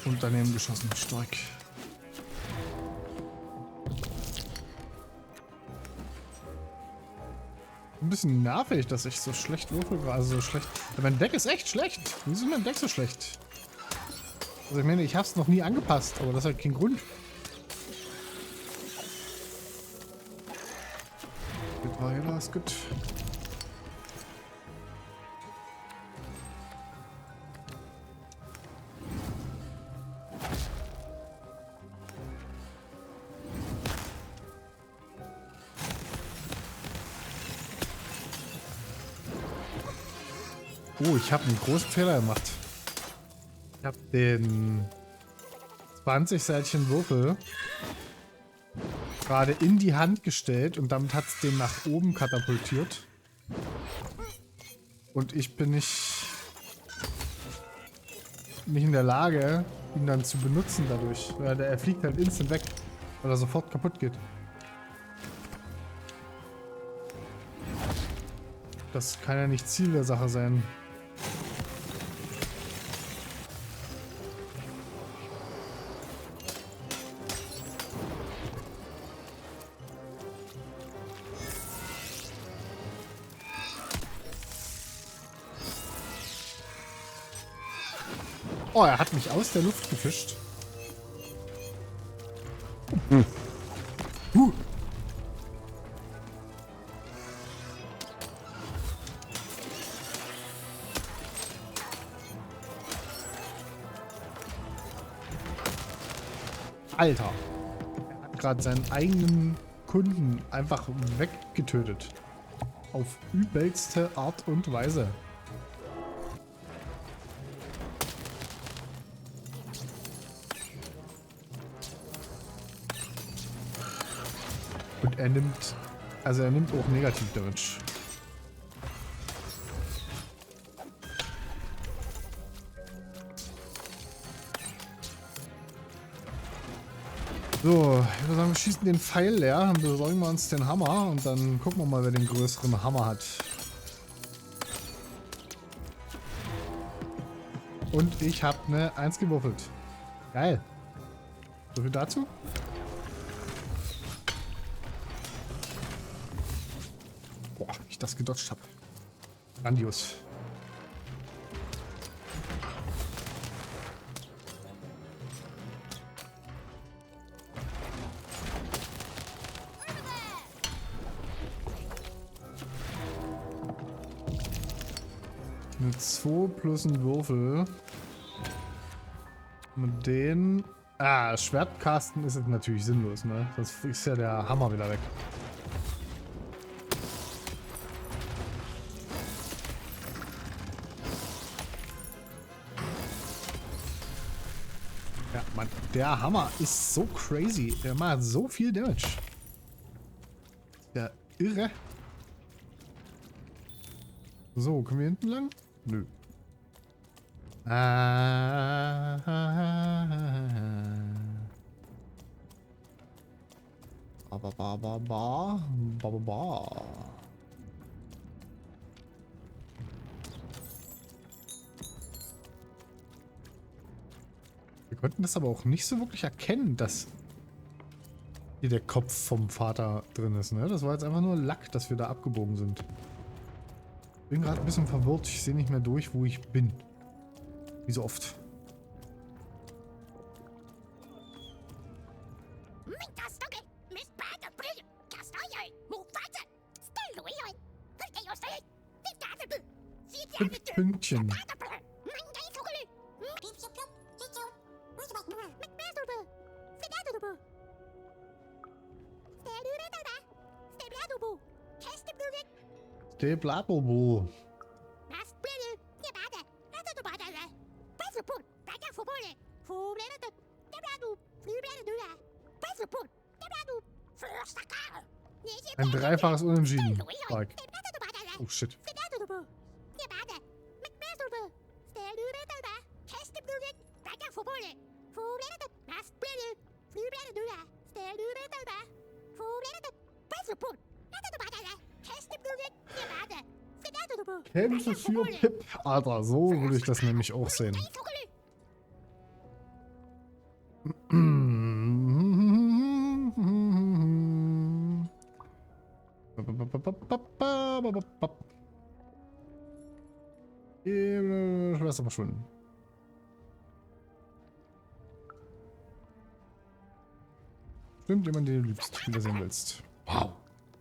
und daneben geschossen, stark. Ein bisschen nervig, dass ich so schlecht würfel, also so schlecht. Mein Deck ist echt schlecht. Wieso ist mein Deck so schlecht? Also ich meine, ich hab's noch nie angepasst, aber das hat keinen Grund. Gut, weiter, ist gut. Oh, ich habe einen großen Fehler gemacht. Ich habe den 20-seitigen Würfel gerade in die Hand gestellt und damit hat es den nach oben katapultiert. Und ich bin nicht in der Lage, ihn dann zu benutzen dadurch. Weil er fliegt halt instant weg, weil er sofort kaputt geht. Das kann ja nicht Ziel der Sache sein. Oh, er hat mich aus der Luft gefischt. Alter. Er hat gerade seinen eigenen Kunden einfach weggetötet. Auf übelste Art und Weise. Und er nimmt auch negativ Damage. So, ich würde sagen, wir schießen den Pfeil leer, dann besorgen wir uns den Hammer und dann gucken wir mal, wer den größeren Hammer hat. Und ich habe eine 1 gewürfelt. Geil. So viel dazu. Boah, wie ich das gedodged habe. Grandios. Eine 2 plus ein Würfel. Mit den... Ah, Schwertkasten ist jetzt natürlich sinnlos, ne? Sonst ist ja der Hammer wieder weg. Ja, Mann, der Hammer ist so crazy. Der macht so viel Damage. Ja, irre. So, können wir hinten lang? Nö. Wir konnten das aber auch nicht so wirklich erkennen, dass hier der Kopf vom Vater drin ist, ne? Das war jetzt einfach nur Lack, dass wir da abgebogen sind. Bin gerade ein bisschen verwirrt. Ich sehe nicht mehr durch, wo ich bin. Wie so oft. Pünktchen. Steblabobo. Ein dreifaches Unentschieden. Fuck. Oh shit. Kämpfe für Pip. Alter, so würde ich das nämlich auch sehen. Schwester verschwunden. Stimmt jemand, den du liebst, wiedersehen willst. Wow.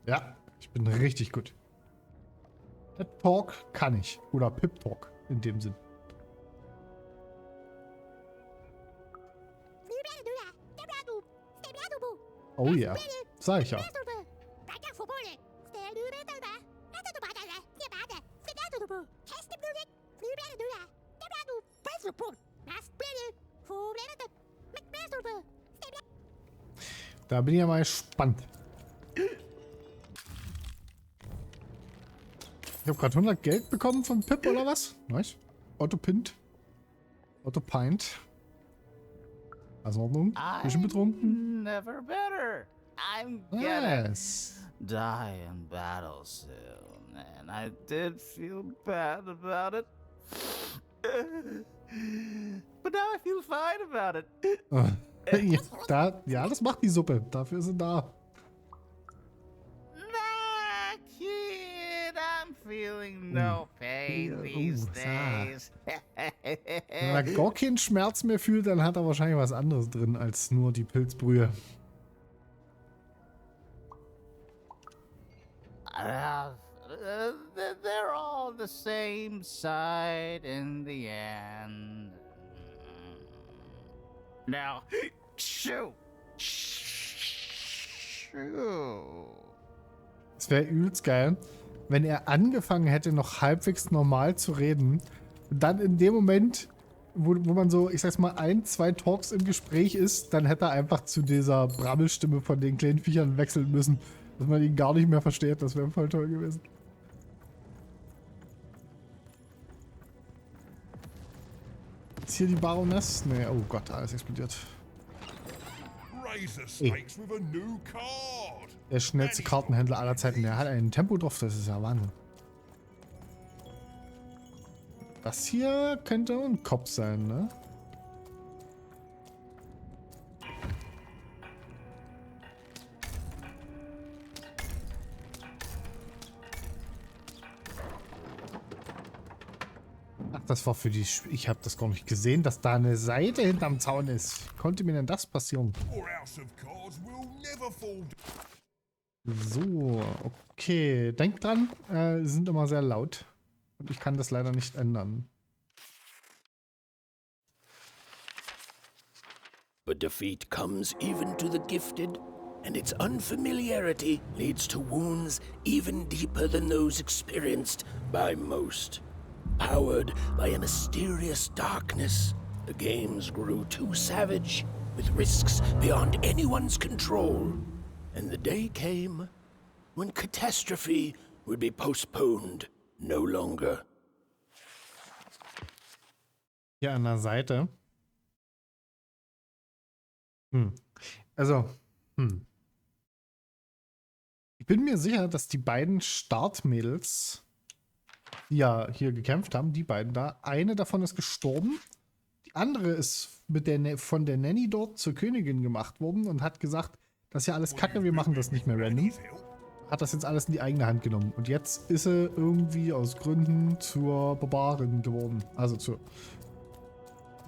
Ja, ich bin richtig gut. Pep Talk kann ich. Oder Pip Talk in dem Sinn. Oh ja, sag ich ja. Da bin ich ja mal gespannt. Ich habe gerade 100 Geld bekommen von Pip oder was? Nice. Otto Pint. Otto Pint. Also in Ordnung. Bisschen betrunken. Never better. I'm gonna die in battle soon. And I did feel bad about it. But now I feel fine about it. Ja, das macht die Suppe. Dafür ist sie da. Nah, kid, I'm feeling no pain these days. Wenn er gar keinen Schmerz mehr fühlt, dann hat er wahrscheinlich was anderes drin als nur die Pilzbrühe. They're all the same side in the end. Now, shoo! Es wäre übelst geil, wenn er angefangen hätte, noch halbwegs normal zu reden. Und dann in dem Moment, wo man so, ich sag's mal, 1, 2 Talks im Gespräch ist, dann hätte er einfach zu dieser Brabbelstimme von den kleinen Viechern wechseln müssen. Dass man ihn gar nicht mehr versteht. Das wäre voll toll gewesen. Ist hier die Baroness? Nee, oh Gott, alles explodiert. Der schnellste Kartenhändler aller Zeiten. Der hat ein Tempo drauf, das ist ja Wahnsinn. Das hier könnte ein Kopf sein, ne? Ach, das war für die... Ich habe das gar nicht gesehen, dass da eine Seite hinterm Zaun ist. Wie konnte mir denn das passieren? So, okay. Denkt dran, sie sind immer sehr laut. Und ich kann das leider nicht ändern. But defeat comes even to the gifted, and its unfamiliarity leads to wounds even deeper than those experienced by most. Powered by a mysterious darkness, the games grew too savage, with risks beyond anyone's control. And the day came when catastrophe would be postponed no longer. Hier an der Seite. Also, ich bin mir sicher, dass die beiden Startmädels, die ja hier gekämpft haben, die beiden da, eine davon ist gestorben, die andere ist von der Nanny dort zur Königin gemacht worden und hat gesagt, das ist ja alles Kacke, wir machen das nicht mehr random. Hat das jetzt alles in die eigene Hand genommen. Und jetzt ist sie irgendwie aus Gründen zur Barbarin geworden. Also zur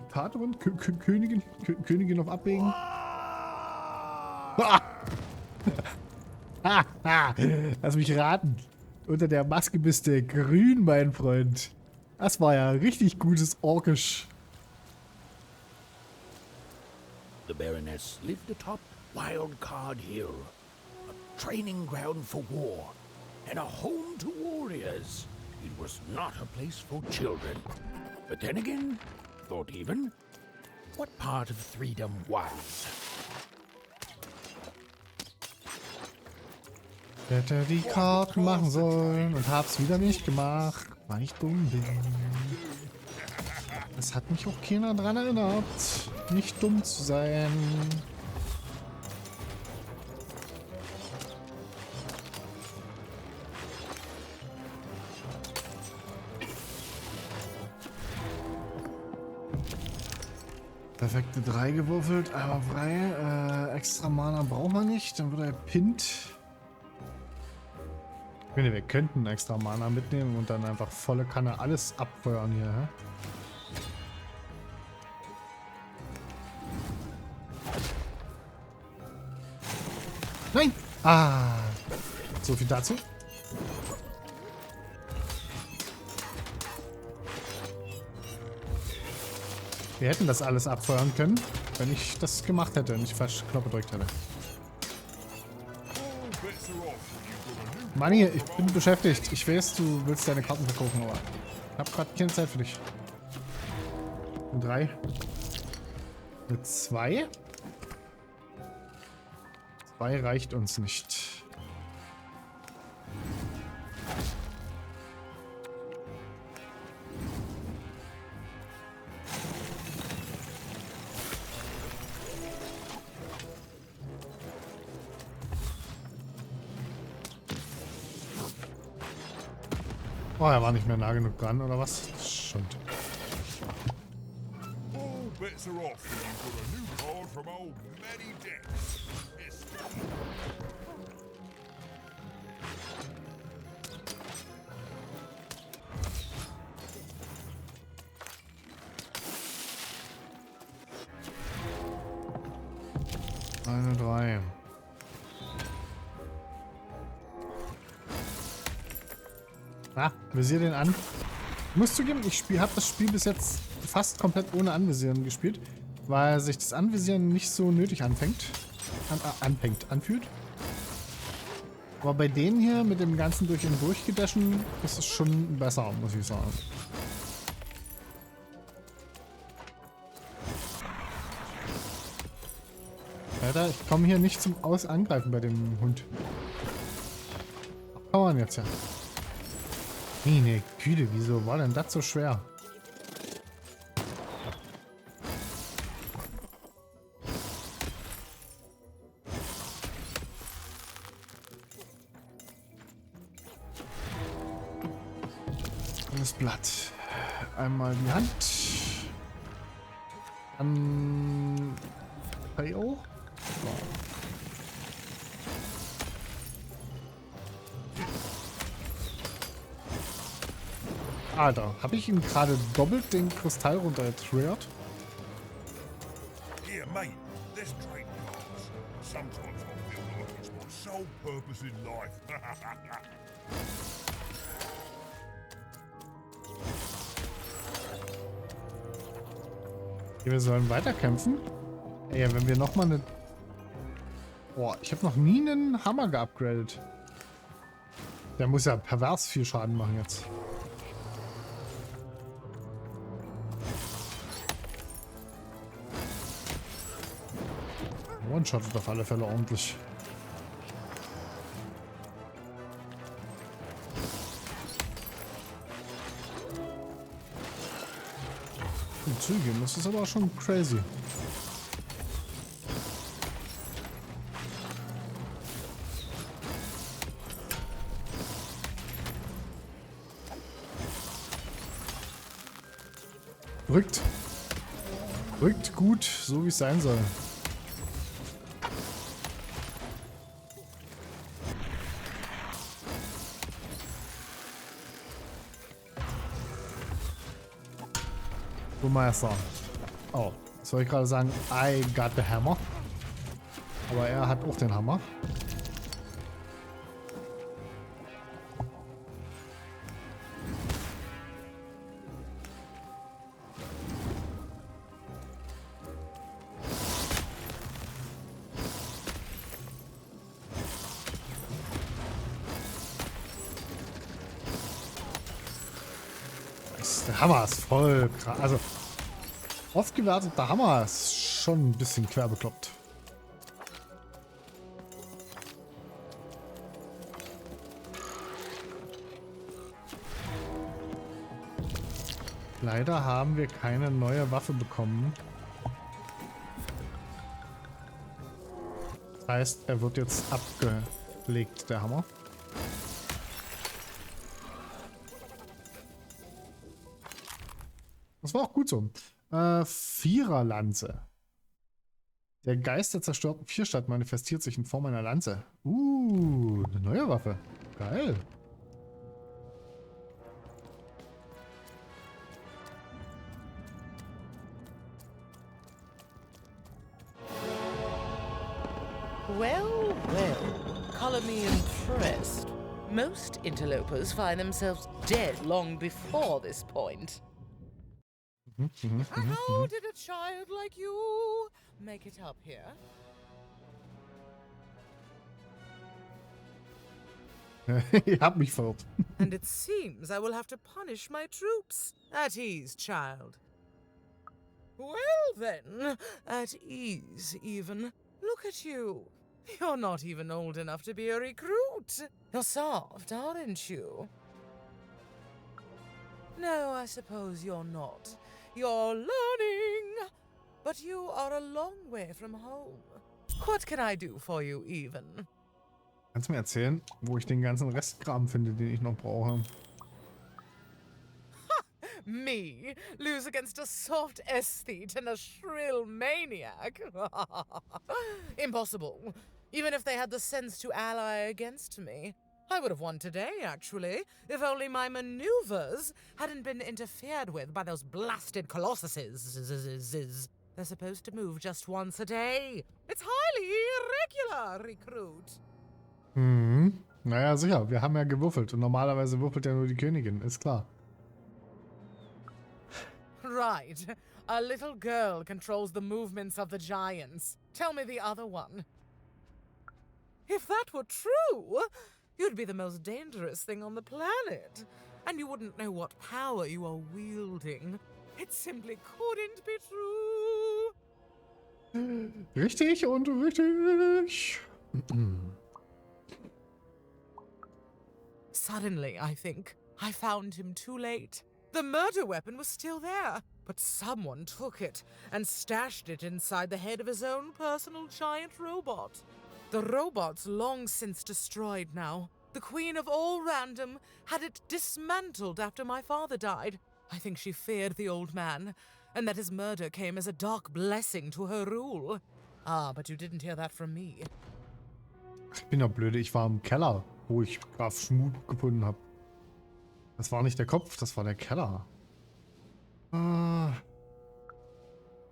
Diktatorin, Königin auf Abwägen. Lass mich raten. Unter der Maske bist du grün, mein Freund. Das war ja richtig gutes Orkisch. The Baroness lived atop Wildcard Hill, a training ground for war, and a home to warriors. It was not a place for children. But then again, thought even, what part of freedom was? Hätte die Karten machen sollen und hab's wieder nicht gemacht, weil ich dumm bin. Es hat mich auch keiner dran erinnert, nicht dumm zu sein. Perfekte 3 gewürfelt, einmal frei. Extra Mana braucht man nicht, dann wird er pinnt. Wir könnten extra Mana mitnehmen und dann einfach volle Kanne alles abfeuern hier. Hä? Nein! Ah! So viel dazu. Wir hätten das alles abfeuern können, wenn ich das gemacht hätte und nicht falsch Knopf gedrückt hätte. Manni, ich bin beschäftigt. Ich weiß, du willst deine Karten verkaufen, aber ich habe gerade keine Zeit für dich. Eine 3. Eine 2. 2 reicht uns nicht. Oh, er war nicht mehr nah genug dran, oder was? Schon. All bets are off. You've got a new card from old Manny Dex. Eine 3. Ah, visier den an. Ich muss zugeben, ich habe das Spiel bis jetzt fast komplett ohne Anvisieren gespielt, weil sich das Anvisieren nicht so nötig anfühlt. Aber bei denen hier mit dem ganzen durch und durch Gedaschen ist es schon besser, muss ich sagen. Alter, ich komme hier nicht zum Angreifen bei dem Hund. Powern jetzt ja. Meine Güte, wieso war denn das so schwer? Das Blatt. Einmal die Hand. Dann KO. Alter, habe ich ihm gerade doppelt den Kristall runtergetriggert? Here, mate, this trading cards. Sometimes I feel like it's my sole purpose in life. Wir sollen weiterkämpfen? Ey, wenn wir nochmal eine... Boah, ich habe noch nie einen Hammer geupgradet. Der muss ja pervers viel Schaden machen jetzt. One-shottet auf alle Fälle ordentlich. Und zugeben, das ist aber schon crazy. Rückt. Rückt gut, so wie es sein soll. Meister. Oh, soll ich gerade sagen, I got the hammer. Aber er hat auch den Hammer. Der Hammer ist voll krass. Also, oft gewerteter Hammer ist schon ein bisschen quer bekloppt. Leider haben wir keine neue Waffe bekommen. Das heißt, er wird jetzt abgelegt, der Hammer. Das war auch gut so. Viererlanze. Der Geist der zerstörten Vierstadt manifestiert sich in Form einer Lanze. Eine neue Waffe. Geil. Well, well, color me impressed. Most interlopers find themselves dead long before this point. How did a child like you make it up here? Ihr habt mich verirrt. And it seems I will have to punish my troops. At ease, child. Well then, at ease even. Look at you. You're not even old enough to be a recruit. You're soft, aren't you? No, I suppose you're not. You're learning, but you are a long way from home. What can I do for you, even? Kannst du mir erzählen, wo ich den ganzen Restkram finde, den ich noch brauche? Me lose against a soft aesthete and a shrill maniac? Impossible. Even if they had the sense to ally against me. I would have won today, actually, if only my maneuvers hadn't been interfered with by those blasted colossuses. They're supposed to move just once a day. It's highly irregular, recruit. Naja, sicher. Wir haben ja gewürfelt. Und normalerweise würfelt ja nur die Königin. Ist klar. Right. A little girl controls the movements of the giants. Tell me the other one. If that were true, you'd be the most dangerous thing on the planet. And you wouldn't know what power you are wielding. It simply couldn't be true. Richtig und richtig. Suddenly, I think, I found him too late. The murder weapon was still there, but someone took it and stashed it inside the head of his own personal giant robot. The robot's long since destroyed now. The queen of all random had it dismantled after my father died. I think she feared the old man, and that his murder came as a dark blessing to her rule. Ah, but you didn't hear that from me. Ich bin ja blöde, ich war im Keller, wo ich Graf Schmut gefunden habe. Das war nicht der Kopf, das war der Keller.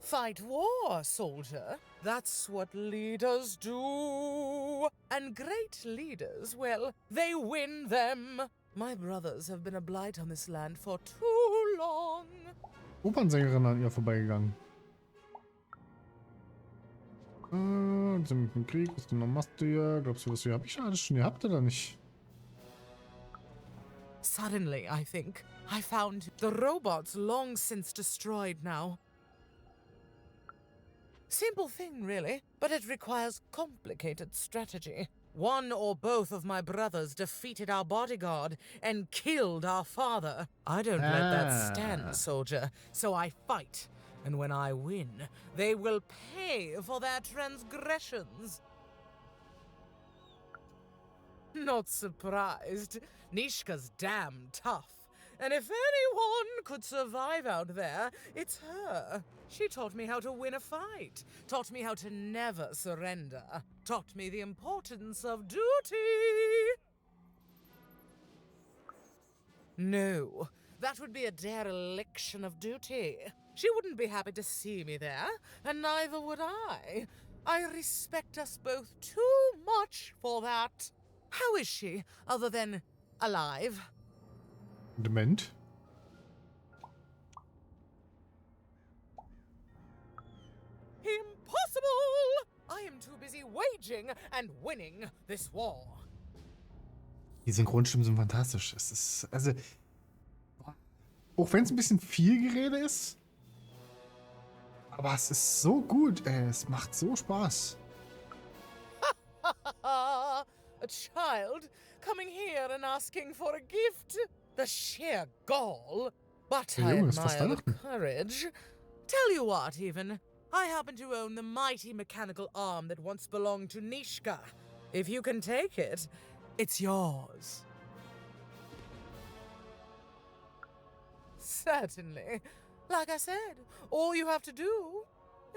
Fight war, soldier. That's what leaders do. And great leaders, well, they win them. My brothers have been a blight on this land for too long. Opernsängerin an ihr vorbeigegangen. Sind im Krieg, was genau machst du hier? Glaubst du, was hab ich alles schon gehabt oder nicht? Suddenly, I think, I found the robots long since destroyed now. Simple thing, really, but it requires complicated strategy. One or both of my brothers defeated our bodyguard and killed our father. I don't let that stand, soldier, so I fight. And when I win, they will pay for their transgressions. Not surprised. Nishka's damn tough. And if anyone could survive out there, it's her. She taught me how to win a fight. Taught me how to never surrender. Taught me the importance of duty. No, that would be a dereliction of duty. She wouldn't be happy to see me there, and neither would I. I respect us both too much for that. How is she, other than alive? Dement? Impossible! I am too busy waging and winning this war. Die Synchronstimmen sind fantastisch. Es ist, also, auch wenn es ein bisschen viel Gerede ist, aber es ist so gut, ey. Es macht so Spaß. A child coming here and asking for a gift. The sheer gall. But I admire the courage. Tell you what, even. I happen to own the mighty mechanical arm that once belonged to Nishka. If you can take it, it's yours. Certainly. Like I said, all you have to do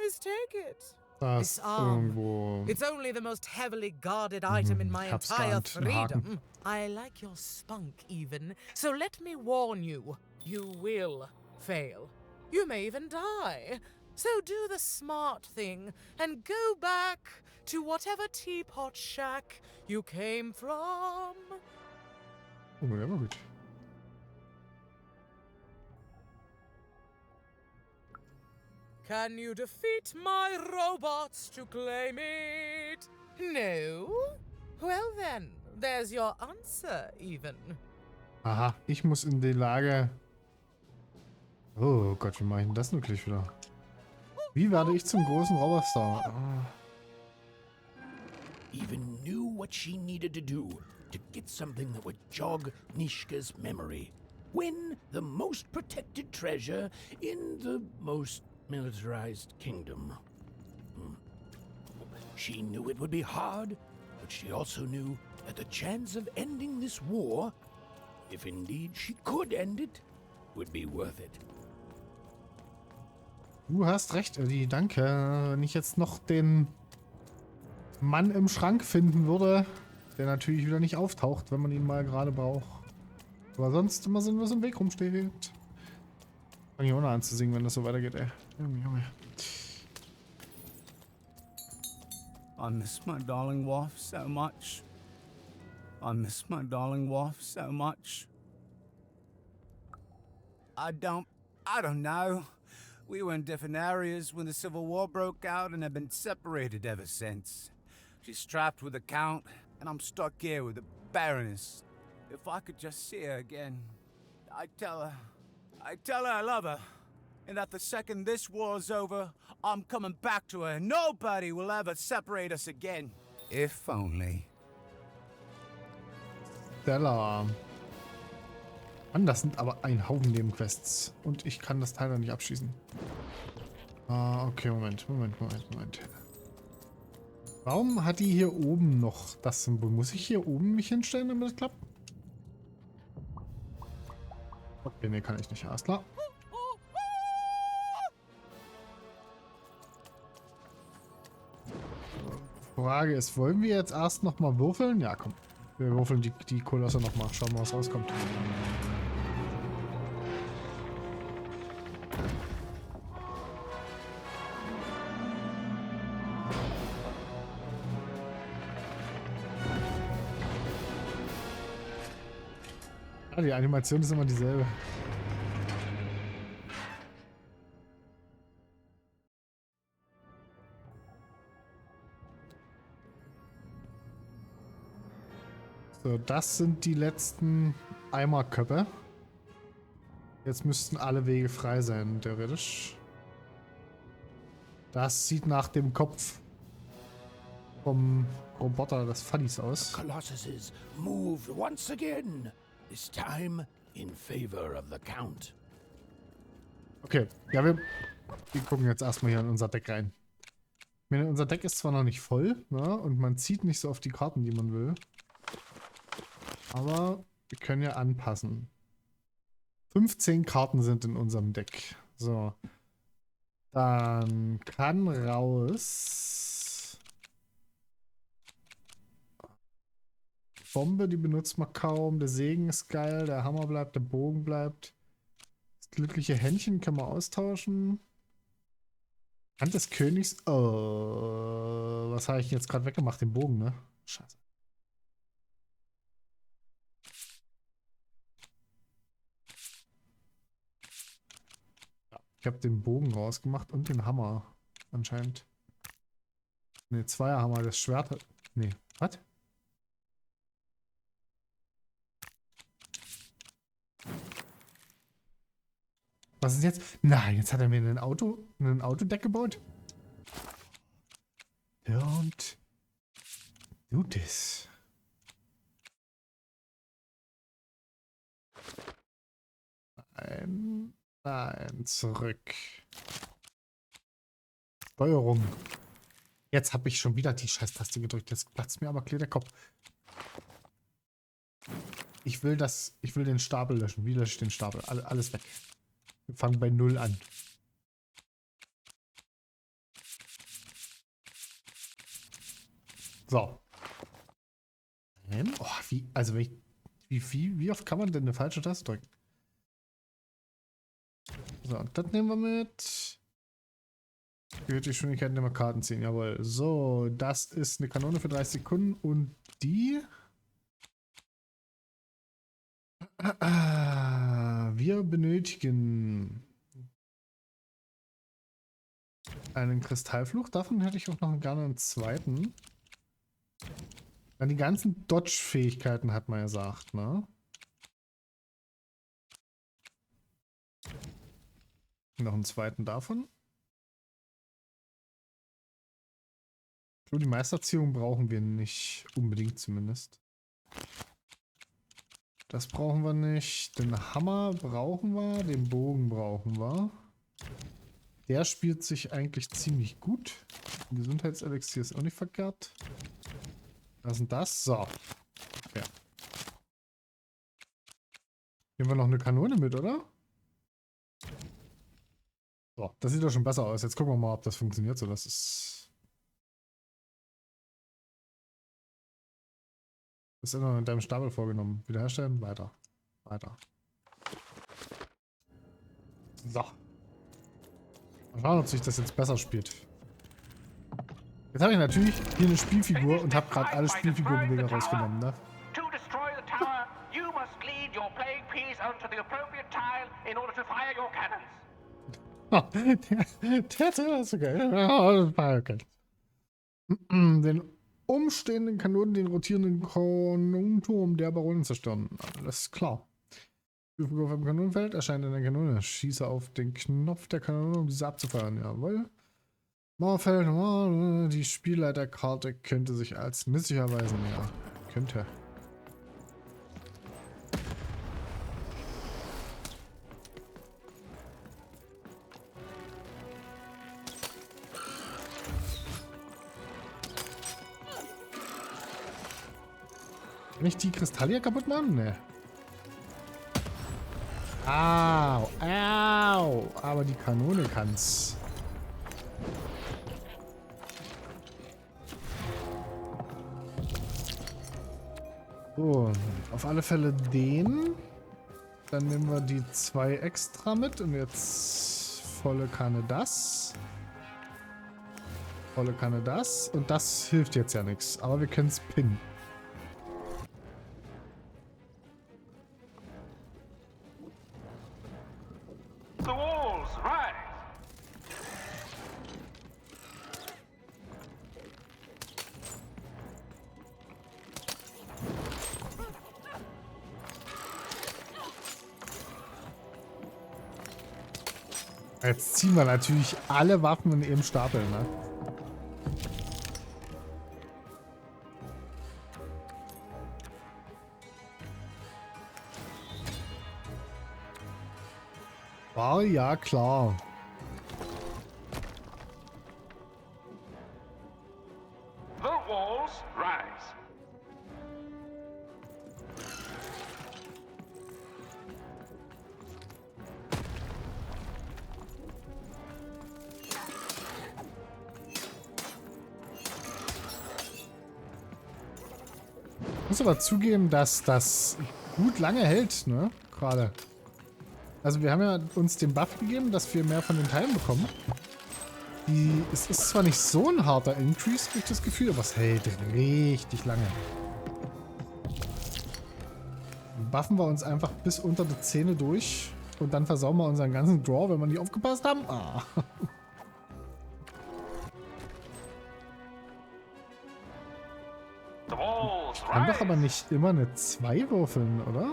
is take it. This arm. It's only the most heavily guarded item in my entire freedom. I like your spunk, even. So let me warn you. You will fail. You may even die. So do the smart thing and go back to whatever teapot shack you came from. Oh, der war gut. Can you defeat my robots to claim it? No? Well then, there's your answer, even. Aha, ich muss in die Lage... Oh Gott, wie mache ich denn das nun gleich wieder? Wie werde ich zum großen Robotstar? Even knew what she needed to do to get something that would jog Nishka's memory. Win the most protected treasure in the most militarized kingdom. She knew it would be hard, but she also knew that the chance of ending this war, if indeed she could end it, would be worth it. Du hast recht, Eddie, danke. Wenn ich jetzt noch den Mann im Schrank finden würde, der natürlich wieder nicht auftaucht, wenn man ihn mal gerade braucht. Aber sonst immer sinnlos im Weg rumsteht. Fang ich auch noch an zu singen, wenn das so weitergeht, ey. Junge, Junge. I miss my darling wife so much. I miss my darling wife so much. I don't know. We were in different areas when the Civil War broke out and have been separated ever since. She's trapped with the Count, and I'm stuck here with the Baroness. If I could just see her again, I'd tell her I love her, and that the second this war's over, I'm coming back to her. Nobody will ever separate us again. If only. Stella. Mann, das sind aber ein Haufen Nebenquests. Und ich kann das Teil noch nicht abschließen. Okay, Moment. Warum hat die hier oben noch das Symbol? Muss ich hier oben mich hinstellen, damit es klappt? Okay, nee, kann ich nicht. Alles klar. Frage ist, wollen wir jetzt erst nochmal würfeln? Ja, komm. Wir würfeln die Kolosse nochmal. Schauen wir, was rauskommt. Ja, die Animation ist immer dieselbe. So, das sind die letzten Eimerköpfe. Jetzt müssten alle Wege frei sein, theoretisch. Das sieht nach dem Kopf vom Roboter des Fuddies aus. The Colossuses moved once again. This time in favor of the Count. Okay, ja, wir gucken jetzt erstmal hier in unser Deck rein. Ich meine, unser Deck ist zwar noch nicht voll, ne? Und man zieht nicht so auf die Karten, die man will. Aber wir können ja anpassen. 15 Karten sind in unserem Deck. So. Dann kann raus. Bombe, die benutzt man kaum. Der Segen ist geil. Der Hammer bleibt. Der Bogen bleibt. Das glückliche Händchen können wir austauschen. Hand des Königs. Oh, was habe ich jetzt gerade weggemacht? Den Bogen, ne? Scheiße. Ich habe den Bogen rausgemacht und den Hammer. Anscheinend. Ne, Zweierhammer. Das Schwert. Ne, was? Was ist jetzt? Nein, jetzt hat er mir ein Autodeck gebaut. Don't do this. Nein, zurück. Steuerung. Jetzt habe ich schon wieder die Scheißtaste gedrückt. Jetzt platzt mir aber klar der Kopf. Ich will den Stapel löschen. Wie lösche ich den Stapel? Alles weg. Wir fangen bei 0 an. So. Oh, wie oft kann man denn eine falsche Taste drücken? So, und das nehmen wir mit. Die Geschwindigkeit nehmen wir Karten ziehen, jawohl. So, das ist eine Kanone für 30 Sekunden und die. Wir benötigen einen Kristallfluch. Davon hätte ich auch noch gerne einen zweiten. Dann die ganzen Dodge-Fähigkeiten hat man ja gesagt, ne? Noch einen zweiten davon. So, die Meisterziehung brauchen wir nicht unbedingt zumindest. Das brauchen wir nicht. Den Hammer brauchen wir. Den Bogen brauchen wir. Der spielt sich eigentlich ziemlich gut. Gesundheitselixier ist auch nicht verkehrt. Was ist das? So. Okay. Nehmen wir noch eine Kanone mit, oder? So, das sieht doch schon besser aus. Jetzt gucken wir mal, ob das funktioniert. So, das ist... Das ist immer in deinem Stapel vorgenommen. Wiederherstellen, weiter. Weiter. So. Mal schauen, ob sich das jetzt besser spielt. Jetzt habe ich natürlich hier eine Spielfigur und habe gerade alle Spielfigurenbilder rausgenommen, ne? To destroy the tower, you must lead your playing piece onto the appropriate tile in order to fire your cannons. Der ist so geil. Oh, das war okay. Den umstehenden Kanonen, den rotierenden Kanonenturm der Baronin zerstören. Alles ist klar. Spielfigur vom Kanonenfeld erscheint in der Kanone. Schieße auf den Knopf der Kanone, um diese abzufeuern. Jawohl. Mauerfeld, die Spielleiterkarte könnte sich als misslich erweisen. Ja, könnte. Kann ich die Kristalle kaputt machen? Ne. Au, au. Aber die Kanone kann's. So, auf alle Fälle den. Dann nehmen wir die 2 extra mit und jetzt volle Kanne das. Volle Kanne das. Und das hilft jetzt ja nichts. Aber wir können es pinnen. The walls, rise! Jetzt ziehen wir natürlich alle Waffen in eben Stapel, ne? War ja klar. The walls rise. Ich muss aber zugeben, dass das gut lange hält, ne? Gerade. Also wir haben ja uns den Buff gegeben, dass wir mehr von den Teilen bekommen. Es ist zwar nicht so ein harter Increase, habe ich das Gefühl, aber es hält richtig lange. Buffen wir uns einfach bis unter die Zähne durch und dann versauen wir unseren ganzen Draw, wenn wir nicht aufgepasst haben. Ah. Ich kann doch aber nicht immer eine 2 würfeln, oder?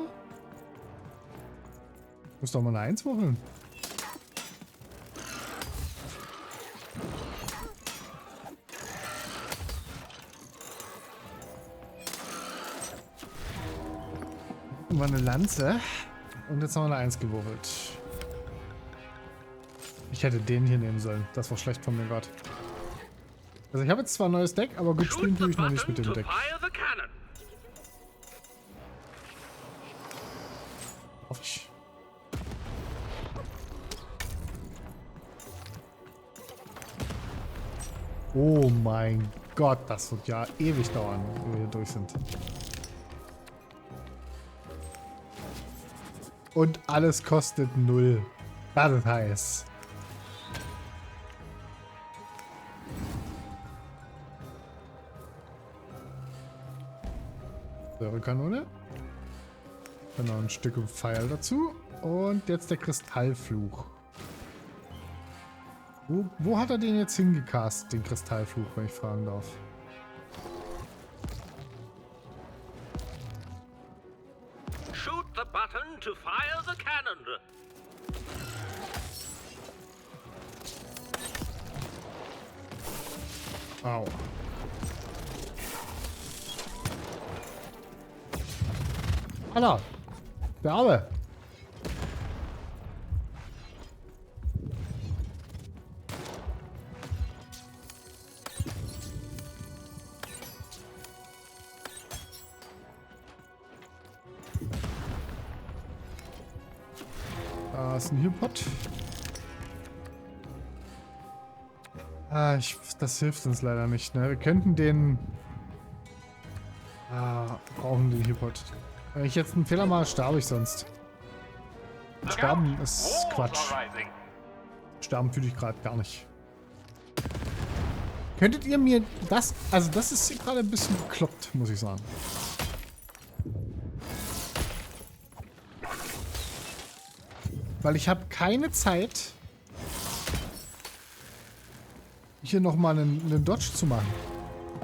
Ich muss doch mal eine 1 würfeln. War eine Lanze. Und jetzt haben wir eine 1 gewürfelt. Ich hätte den hier nehmen sollen. Das war schlecht von mir gerade. Also ich habe jetzt zwar ein neues Deck, aber gut spielen tue ich noch nicht mit dem Deck. Hoffe ich. Oh mein Gott, das wird ja ewig dauern, wenn wir hier durch sind. Und alles kostet 0. Das ist heiß. Kanone. Dann noch ein Stück Pfeil dazu. Und jetzt der Kristallfluch. Wo hat er den jetzt hingecast, den Kristallfluch, wenn ich fragen darf? Shoot the button to fire the cannon. Au. Alter, der Arme. Da ist ein Healpot. Das hilft uns leider nicht, ne? Wir könnten den... brauchen den Healpot. Wenn ich jetzt einen Fehler mache, sterbe ich sonst. Sterben ist Quatsch. Sterben fühle ich gerade gar nicht. Könntet ihr mir das... Also das ist hier gerade ein bisschen bekloppt, muss ich sagen. Weil ich habe keine Zeit, hier nochmal einen Dodge zu machen.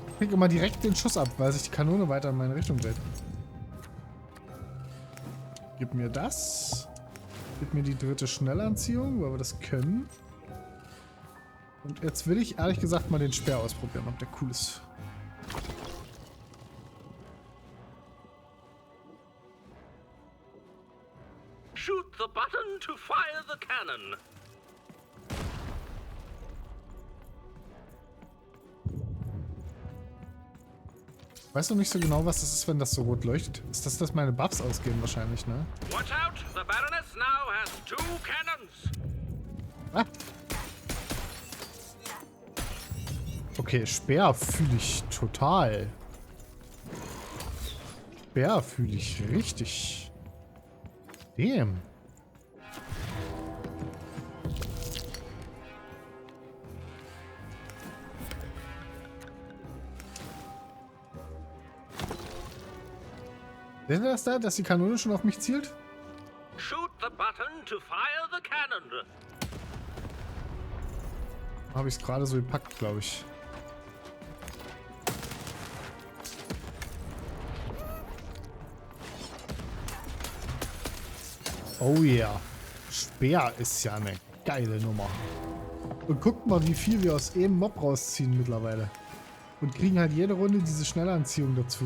Ich kriege immer direkt den Schuss ab, weil sich die Kanone weiter in meine Richtung dreht. Gib mir das. Gib mir die dritte Schnellanziehung, weil wir das können. Und jetzt will ich ehrlich gesagt mal den Speer ausprobieren, ob der cool ist. Shoot the button to fire the cannon. Weißt du nicht so genau, was das ist, wenn das so rot leuchtet? Ist das, dass meine Buffs ausgehen wahrscheinlich, ne? Watch out, the Baroness now has 2 cannons. Ah. Okay, Speer fühle ich total. Speer fühle ich richtig. Damn. Seht ihr das da, dass die Kanone schon auf mich zielt? Shoot the button to fire the cannon. Habe ich es gerade so gepackt, glaube ich. Oh yeah. Speer ist ja eine geile Nummer. Und guckt mal, wie viel wir aus einem Mob rausziehen mittlerweile. Und kriegen halt jede Runde diese Schnellanziehung dazu.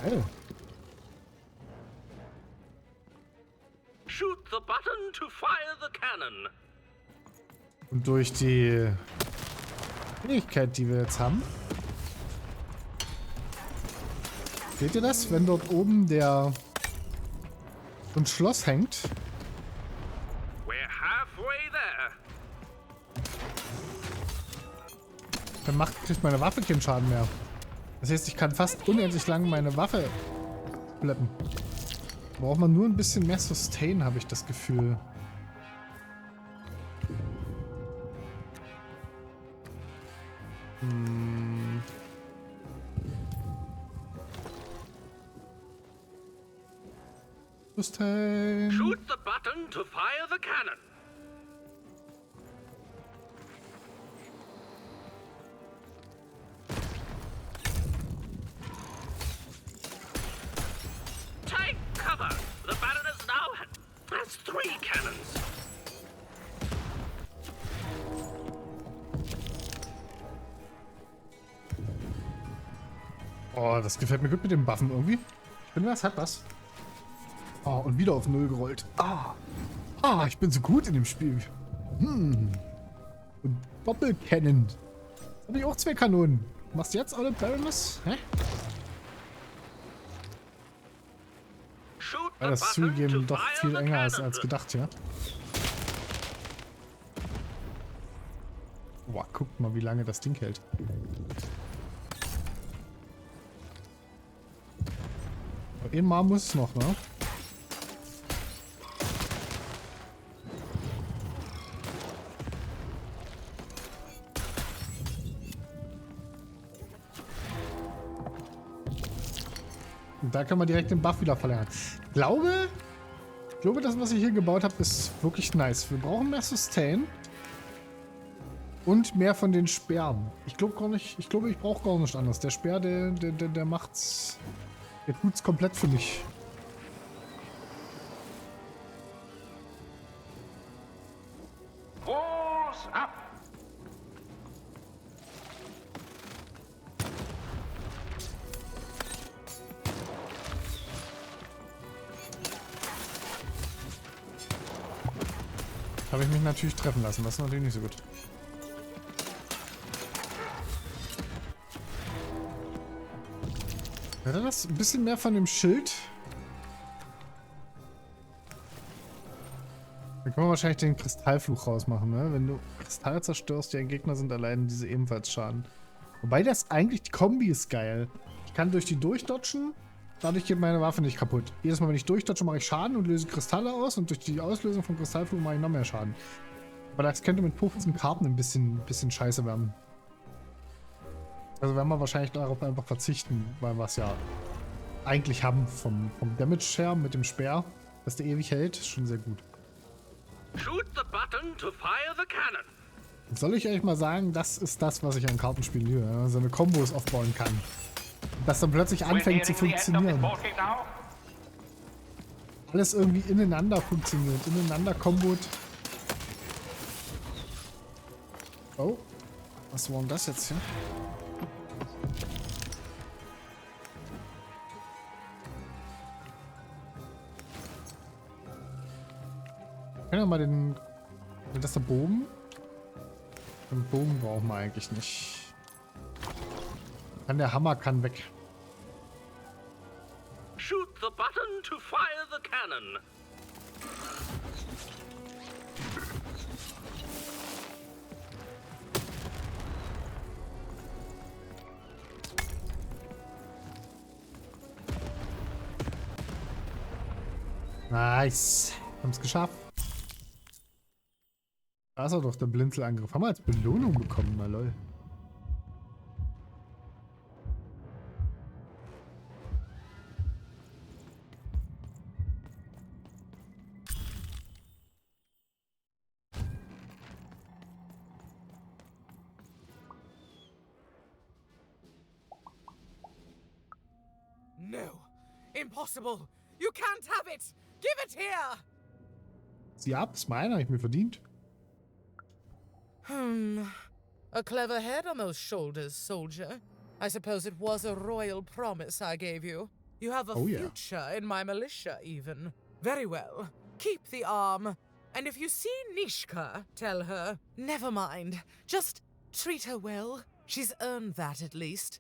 Geil. Shoot the button to fire the cannon. Und durch die Fähigkeit, die wir jetzt haben. Seht ihr das? Wenn dort oben so ein Schloss hängt. We're halfway there. Dann kriegt meine Waffe keinen Schaden mehr. Das heißt, ich kann fast unendlich lang meine Waffe schleppen. Braucht man nur ein bisschen mehr Sustain, habe ich das Gefühl. Sustain. Shoot the button to fire the cannon. Take cover. The Baroness now has 3 cannons. Oh, das gefällt mir gut mit dem Buffen irgendwie. Ich bin was, hat was. Oh, und wieder auf 0 gerollt. Ich bin so gut in dem Spiel. Und Doppelcannon. Jetzt habe ich auch 2 Kanonen. Machst du jetzt alle Baroness? Hä? Ja, das ist zugegeben doch viel enger als gedacht, ja. Boah, guckt mal, wie lange das Ding hält. Aber einmal muss es noch, ne? Und da kann man direkt den Buff wieder verlängern. Ich glaube, das, was ich hier gebaut habe, ist wirklich nice. Wir brauchen mehr Sustain. Und mehr von den Speeren. Ich glaube, ich brauche gar nicht anders. Der Speer, der macht's. Der tut's komplett für mich. Balls up. Habe ich mich natürlich treffen lassen. Das ist natürlich nicht so gut. Wäre das ein bisschen mehr von dem Schild? Dann können wir wahrscheinlich den Kristallfluch rausmachen, ne? Wenn du Kristalle zerstörst, die ein Gegner sind, erleiden diese ebenfalls Schaden. Wobei das eigentlich, die Kombi ist geil. Ich kann durch die durchdodgen, dadurch geht meine Waffe nicht kaputt. Jedes Mal, wenn ich durchdodge, mache ich Schaden und löse Kristalle aus und durch die Auslösung von Kristallfluch mache ich noch mehr Schaden. Aber das könnte mit 15 Karten ein bisschen scheiße werden. Also werden wir wahrscheinlich darauf einfach verzichten, weil wir es ja eigentlich haben vom Damage her mit dem Speer, dass der ewig hält, ist schon sehr gut. Shoot the button to fire the cannon. Soll ich euch mal sagen, das ist das, was ich an Kartenspielen liebe, ja? So eine Kombos aufbauen kann. Und das dann plötzlich anfängt zu funktionieren. Alles irgendwie ineinander funktioniert, ineinander kombot. Oh, was war denn das jetzt hier? Ich kann ja mal den... Ist das der Bogen? Den Bogen brauchen wir eigentlich nicht. Der Hammer kann weg. Shoot the button to fire the cannon. Nice. Haben es geschafft. Da ist er doch, der Blinzelangriff. Haben wir als Belohnung bekommen, na lol. No. Impossible. You can't have it. Give it here. Sie ab, ist meiner, hab ich mir verdient. A clever head on those shoulders, soldier. I suppose it was a royal promise I gave you. You have a future in my militia, even. Very well. Keep the arm. And if you see Nishka, tell her. Never mind. Just treat her well. She's earned that, at least.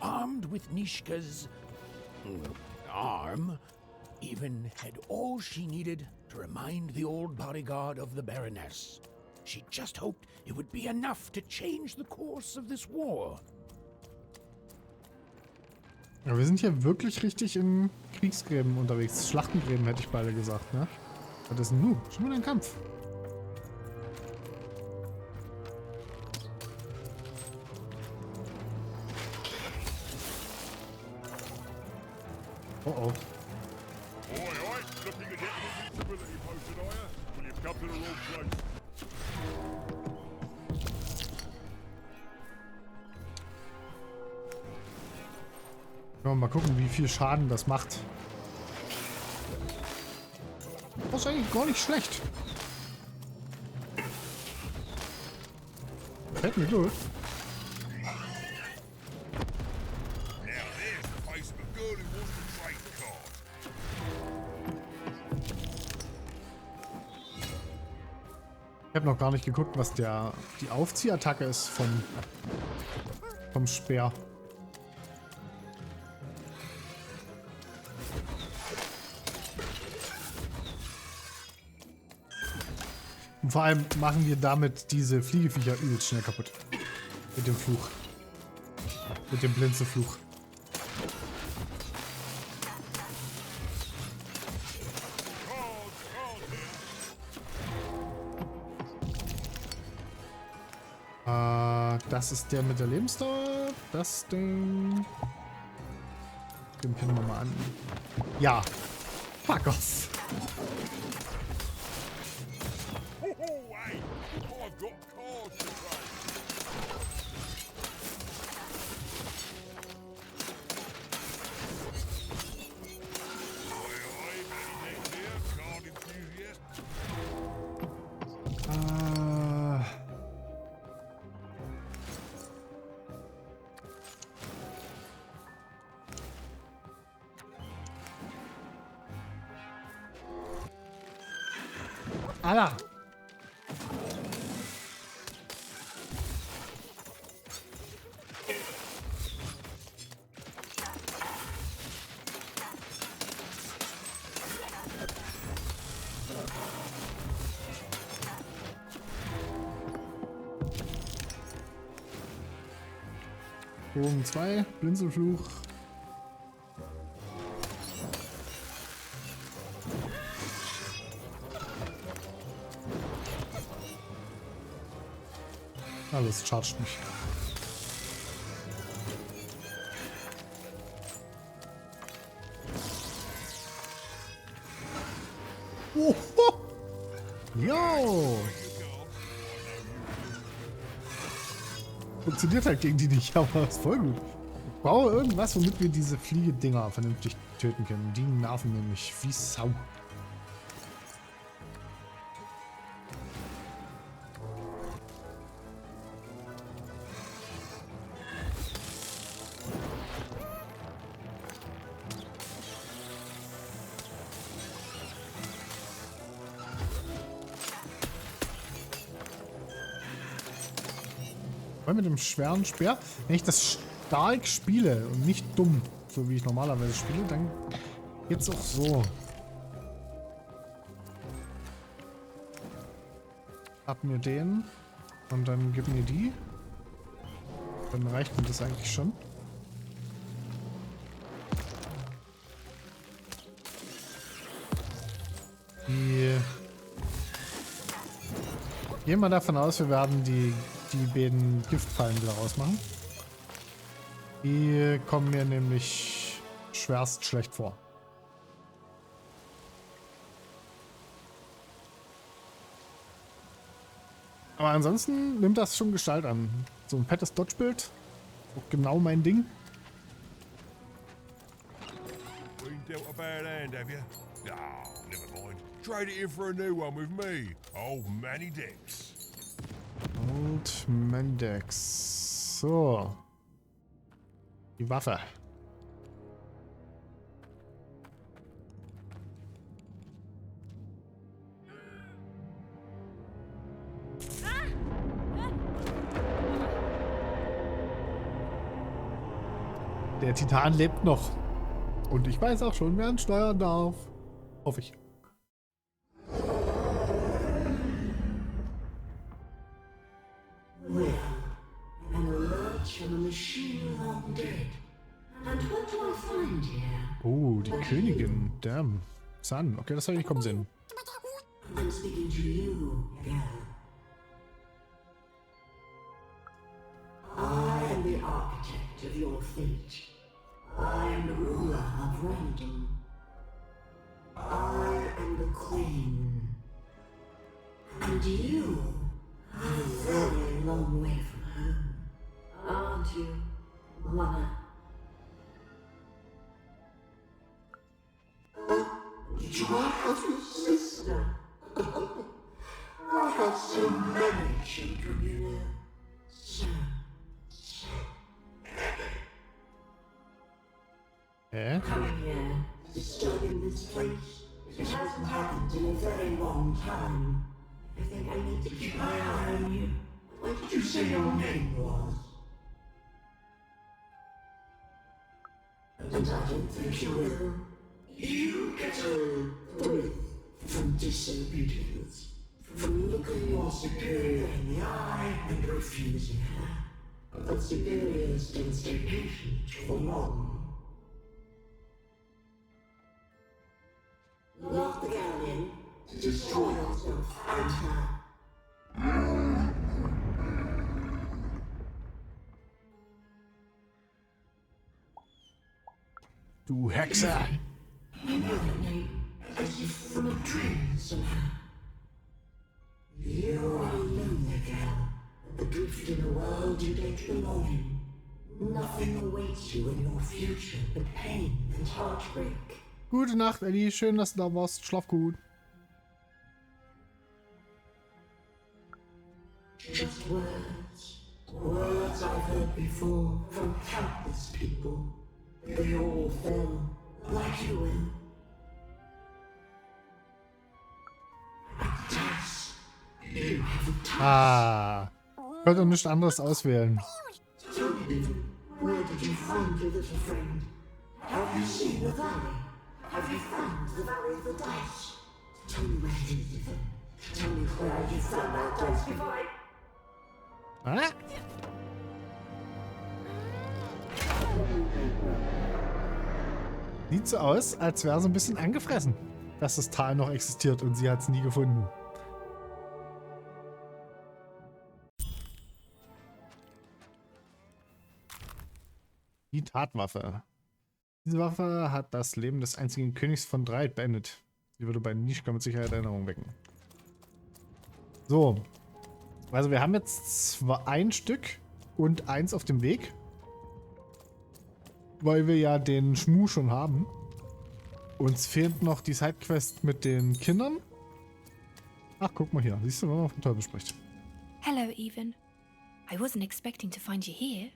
Armed with Nishka's arm, Even had all she needed to remind the old bodyguard of the Baroness. She just hoped it would be enough to change the course of this war. Ja, wir sind hier wirklich richtig in Kriegsgräben unterwegs. Schlachtengräben hätte ich beide gesagt, ne? Was ist denn nun? Schon wieder ein Kampf. Oh oh. Oi, oi, looking at getting invincibility potion, are ya? Well, you've come to the wrong place. Ja, mal gucken, wie viel Schaden das macht. Das ist eigentlich gar nicht schlecht. Fällt mir gut. Ich habe noch gar nicht geguckt, was die Aufziehattacke ist vom Speer. Und vor allem machen wir damit diese Fliegeviecher übelst schnell kaputt. Mit dem Fluch. Mit dem Blinzefluch. Das ist der mit der Lebensdauer. Das Ding. Den pinnen wir mal an. Ja. Fuck off. Alter. Bogen 2, Blinzelfluch. Das chargt mich. Oh, oh. Yo! Funktioniert halt gegen die nicht, aber ist voll gut. Ich brauche irgendwas, womit wir diese Fliegedinger vernünftig töten können. Die nerven nämlich wie Sau. Mit dem schweren Speer. Wenn ich das stark spiele und nicht dumm, so wie ich normalerweise spiele, dann geht's auch so. Ab mir den und dann gib mir die. Dann reicht mir das eigentlich schon. Gehen wir davon aus, wir werden die beiden Giftfallen wieder rausmachen. Die kommen mir nämlich schwerst schlecht vor. Aber ansonsten nimmt das schon Gestalt an. So ein fettes Dodge-Bild. Auch genau mein Ding. Been dealt a bad hand, have you? Ah, never mind. Trade it in for a new one with me. Old Manny Dex. Old Mendex. So. Die Waffe. Der Titan lebt noch. Und ich weiß auch schon, wer ihn steuern darf. Hoffe ich. Well, an alert from a machine long dead. And what do I find here? Oh, die Königin. Damn. Sun. Okay, das habe ich nicht kommen sehen. I'm speaking to you, girl. I am the architect of your fate. I am the ruler of random. I am the queen. And you are a very long way from home, aren't you, Mother? Did I have your sister? I have so many children, you know. So Hä? coming here, disturbing this place. It hasn't happened in a very long time. I think I need to keep my eye on you. What did you say your name was? And I don't think you will. You get a thrill from disobedience, from looking your superior in the eye and refusing her. But superiors don't stay patient for long. Lock the girl in to destroy yourself and her. Du Hexe! I know your name as if from a dream somehow. You are a lonely girl, adrift in a world you don't belong in. Nothing awaits you in your future but pain and heartbreak. Gute Nacht, Ellie. Schön, dass du da warst. Schlaf gut. Just words. Words I've heard before from countless people. They all fell like you will. Tess, you have a task. Ah. Ich konnte nichts anderes auswählen. Tell me, where did you find your little friend? Have you seen the valley? Have you found the valley of the dice? Tell me where it is, Ethan. Tell me where you found that dice before I... Ah? Sieht so aus, als wäre sie ein bisschen angefressen, dass das Tal noch existiert und sie hat es nie gefunden. Die Tatwaffe. Diese Waffe hat das Leben des einzigen Königs von Dreit beendet. Sie würde bei Nischka mit Sicherheit Erinnerungen wecken. So. Also wir haben jetzt ein Stück und eins auf dem Weg. Weil wir ja den Schmuh schon haben. Uns fehlt noch die Sidequest mit den Kindern. Ach, guck mal hier. Siehst du, wenn man vom Teufel spricht. Hello, Even. I wasn't expecting to find you here.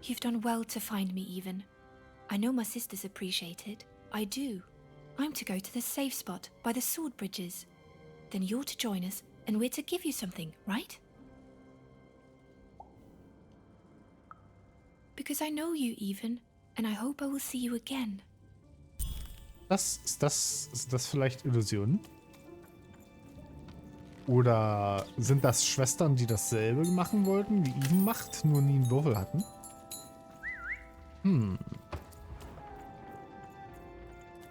You've done well to find me, Even. I know my sisters appreciate it. I do. I'm to go to the safe spot by the sword bridges. Then you're to join us, and we're to give you something, right? Because I know you, Even, and I hope I will see you again. Ist das vielleicht Illusionen? Oder sind das Schwestern, die dasselbe machen wollten, wie Even macht, nur nie einen Würfel hatten?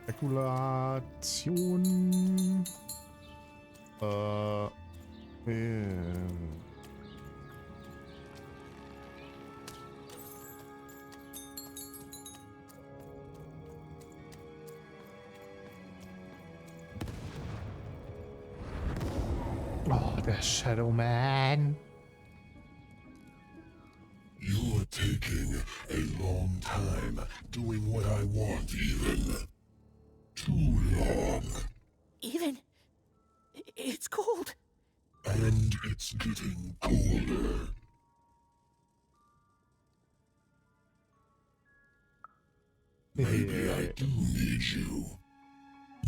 Spekulation. Oh. Shadow Man. You're taking a long time doing what I want, even. Too long. Even? It's cold. And it's getting colder. Maybe I do need you.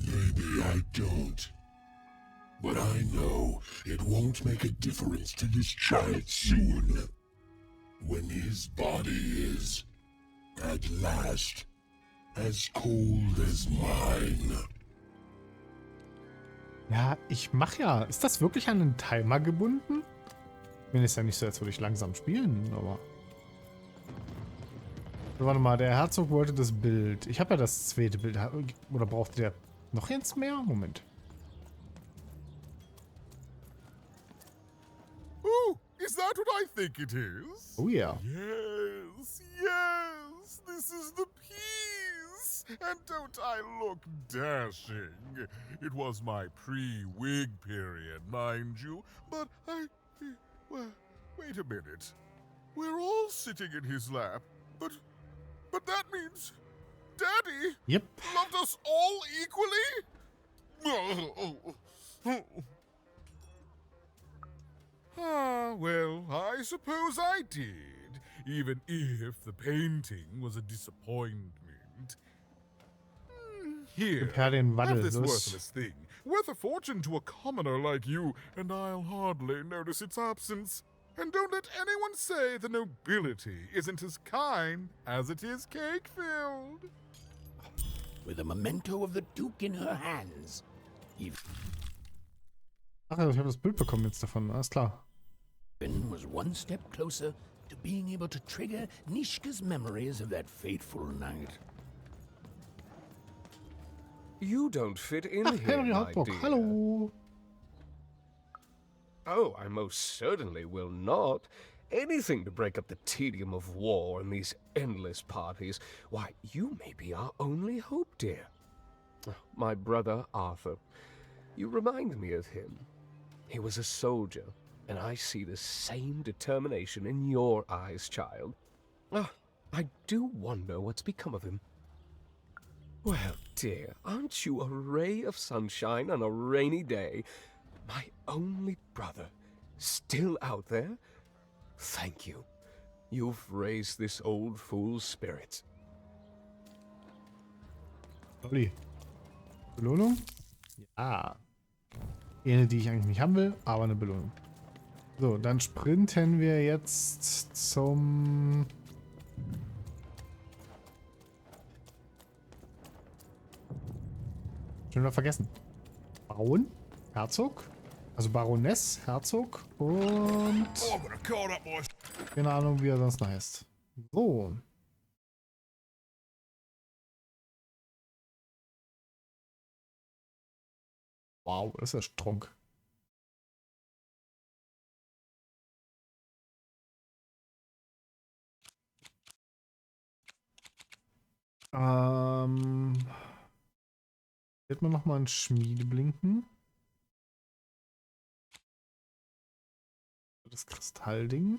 Maybe I don't. But I know it won't make a difference to this child soon. When his body is, at last, as cold as mine. Ja, ich mach ja. Ist das wirklich an einen Timer gebunden? Ich meine, ist ja nicht so, als würde ich langsam spielen, aber... So, warte mal, der Herzog wollte das Bild. Ich habe ja das zweite Bild. Oder braucht der noch jetzt mehr? Moment. Oh, is that what I think it is? Oh yeah. Yes, yes, this is the piece. And don't I look dashing? It was my pre-wig period, mind you, but well, wait a minute. We're all sitting in his lap, but that means Daddy loved us all equally? Well, I suppose I did, even if the painting was a disappointment. Here, have this worthless thing, worth a fortune to a commoner like you, and I'll hardly notice its absence. And don't let anyone say the nobility isn't as kind as it is cake-filled. With a memento of the Duke in her hands. Ach ja, ich habe das Bild bekommen jetzt davon, alles klar. Ben was one step closer to being able to trigger Nishka's memories of that fateful night. You don't fit in Ach, here, Henry my Hartbock, dear. hallo. Oh, I most certainly will not. Anything to break up the tedium of war and these endless parties. Why, you may be our only hope, dear. My brother Arthur. You remind me of him. He was a soldier, and I see the same determination in your eyes, child. Ah, I do wonder what's become of him. Well, dear, aren't you a ray of sunshine on a rainy day? My only brother, still out there? Thank you. You've raised this old fool's spirits. Olli. Belohnung? Ja. Eine, die ich eigentlich nicht haben will, aber eine Belohnung. So, dann sprinten wir jetzt zum... Schon wieder vergessen. Baron, Herzog, also Baroness, Herzog und... Keine Ahnung, wie er sonst noch heißt. So. Wow, das ist ja strong. Wird man noch mal ein Schmiede blinken? Das Kristallding.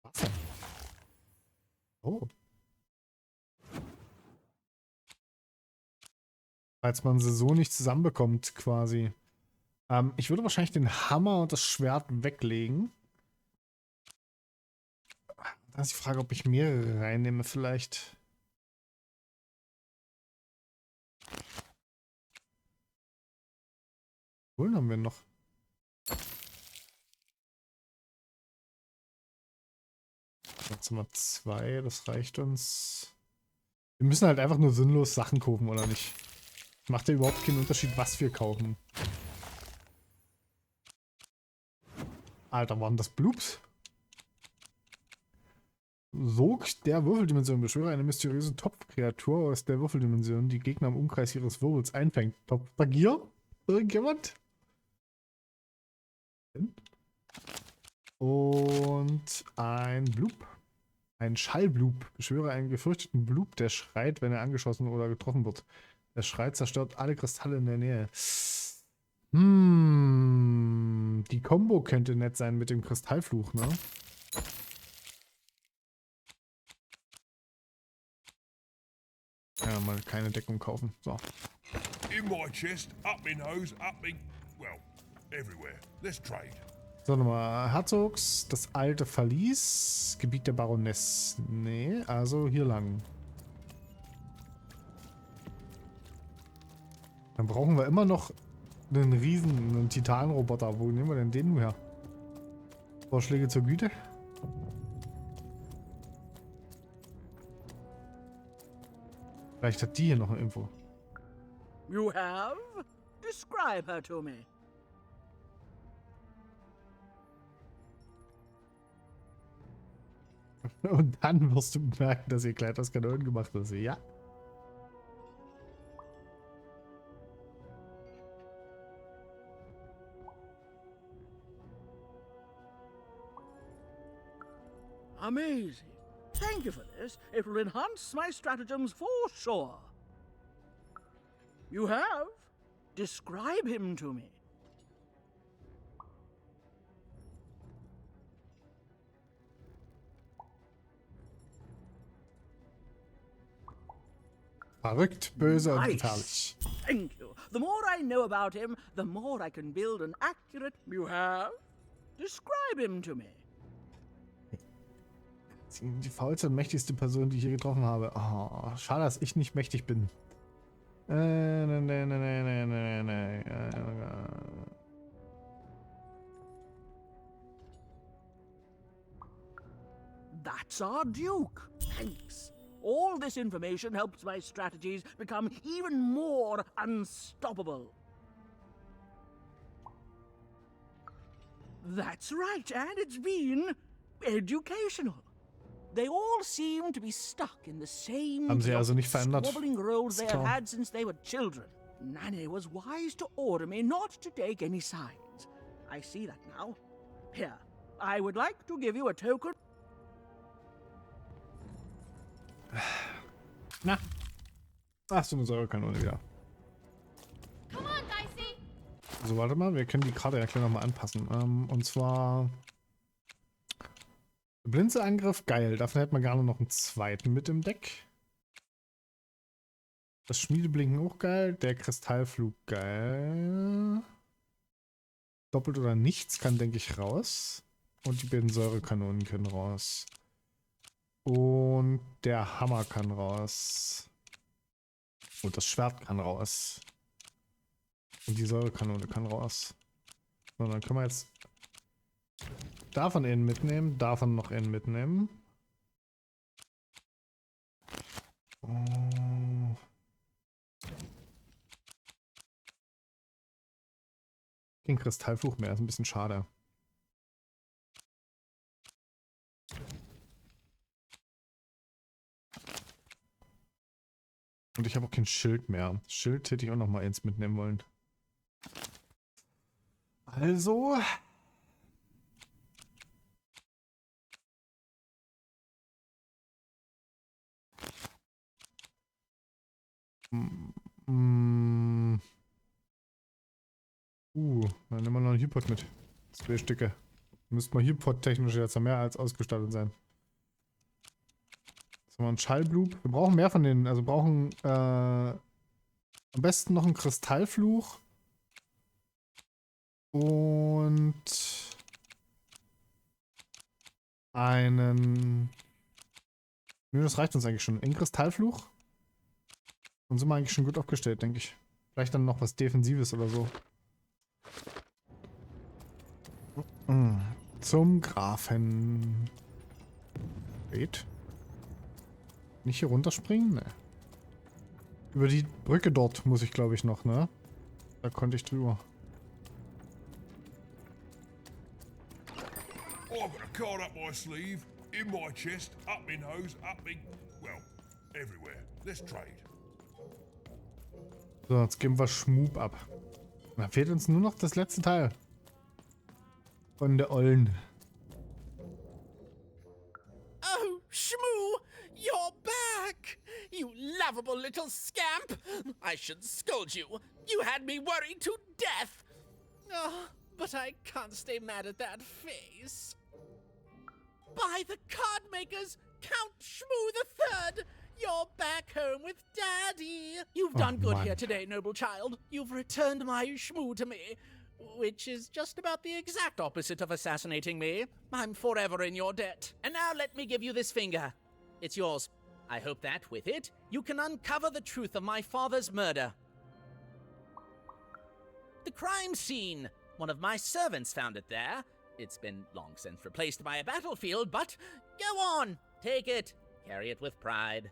Wasser. Oh. Falls man sie so nicht zusammenbekommt, quasi. Ich würde wahrscheinlich den Hammer und das Schwert weglegen. Da ist die Frage, ob ich mehrere reinnehme, vielleicht. Holen haben wir noch. Jetzt haben wir 2, das reicht uns. Wir müssen halt einfach nur sinnlos Sachen kaufen, oder nicht? Macht ja überhaupt keinen Unterschied, was wir kaufen. Alter, waren das Bloops? Sog der Würfeldimension. Beschwöre eine mysteriöse Topfkreatur aus der Würfeldimension, die Gegner im Umkreis ihres Wirbels einfängt. Topfmagier? Irgendjemand? Und ein Bloop. Ein Schallblub. Beschwöre einen gefürchteten Blub, der schreit, wenn er angeschossen oder getroffen wird. Der Schrei zerstört alle Kristalle in der Nähe. Die Kombo könnte nett sein mit dem Kristallfluch, ne? Ja, mal keine Deckung kaufen. So. In my chest, up my nose, up me... well, everywhere. Let's trade. So, nochmal. Herzogs, das alte Verlies. Gebiet der Baroness. Nee, also hier lang. Dann brauchen wir immer noch einen riesen, einen Titanroboter. Wo nehmen wir denn den nur her? Vorschläge zur Güte? Vielleicht hat die hier noch eine Info. You have? Describe her to me. Und dann wirst du merken, dass ihr Kleid aus Kanonen gemacht ist. Ja. Amazing. Thank you for this. It will enhance my stratagems for sure. You have? Describe him to me. Verrückt, böse und gefährlich. Thank you. The more I know about him, the more I can build an accurate... You have? Describe him to me. Die faulste und mächtigste Person, die ich hier getroffen habe. Oh, schade, dass ich nicht mächtig bin. That's our Duke. Thanks. All this information helps my strategies become even more unstoppable. That's right, and it's been educational. They all seem to be stuck in the same Haben sie also nicht verändert. squabbling roles they have had since they were children. Nanny was wise to order me not to take any sides. I see that now. Here, I would like to give you a token. Na. Ach, so eine Säurekanone wieder. Come on, Dicey! So, warte mal, wir können die Karte ja gleich nochmal anpassen. Und zwar... Blinzelangriff, geil. Davon hätten wir gerne noch einen zweiten mit im Deck. Das Schmiedeblinken auch geil. Der Kristallflug geil. Doppelt oder nichts kann, denke ich, raus. Und die beiden Säurekanonen können raus. Und der Hammer kann raus. Und das Schwert kann raus. Und die Säurekanone kann raus. So, dann können wir jetzt davon einen mitnehmen, davon noch einen mitnehmen. Oh. Den Kristallfluch mehr, ist ein bisschen schade. Und ich habe auch kein Schild mehr. Schild hätte ich auch noch mal eins mitnehmen wollen. Also... Dann nehmen wir noch einen Hypod mit. 2 Stücke. Müsste mal Hypod-technisch jetzt mehr als ausgestattet sein. Jetzt haben wir einen Schallblub. Wir brauchen mehr von denen. Also brauchen am besten noch einen Kristallfluch. Und einen... Nö, das reicht uns eigentlich schon. Einen Kristallfluch. Und sind wir eigentlich schon gut aufgestellt, denke ich. Vielleicht dann noch was Defensives oder so. Zum Grafen. Wait. Nicht hier runterspringen? Ne. Über die Brücke dort muss ich, glaube ich, noch, ne? Da konnte ich drüber. I've got a card up my sleeve, in my chest, up my nose, up me... well, everywhere. Let's trade. So, jetzt geben wir Schmub ab. Da fehlt uns nur noch das letzte Teil. Von der Ollen. Oh, Schmub! little scamp! I should scold you. You had me worried to death. Oh, but I can't stay mad at that face. By the card makers, Count Shmoo the III! You're back home with Daddy! You've done good Mann. here today, noble child. You've returned my Shmoo to me, which is just about the exact opposite of assassinating me. I'm forever in your debt. And now let me give you this finger. It's yours. I hope that, with it, you can uncover the truth of my father's murder. The crime scene. One of my servants found it there. It's been long since replaced by a battlefield, but go on, take it. Carry it with pride.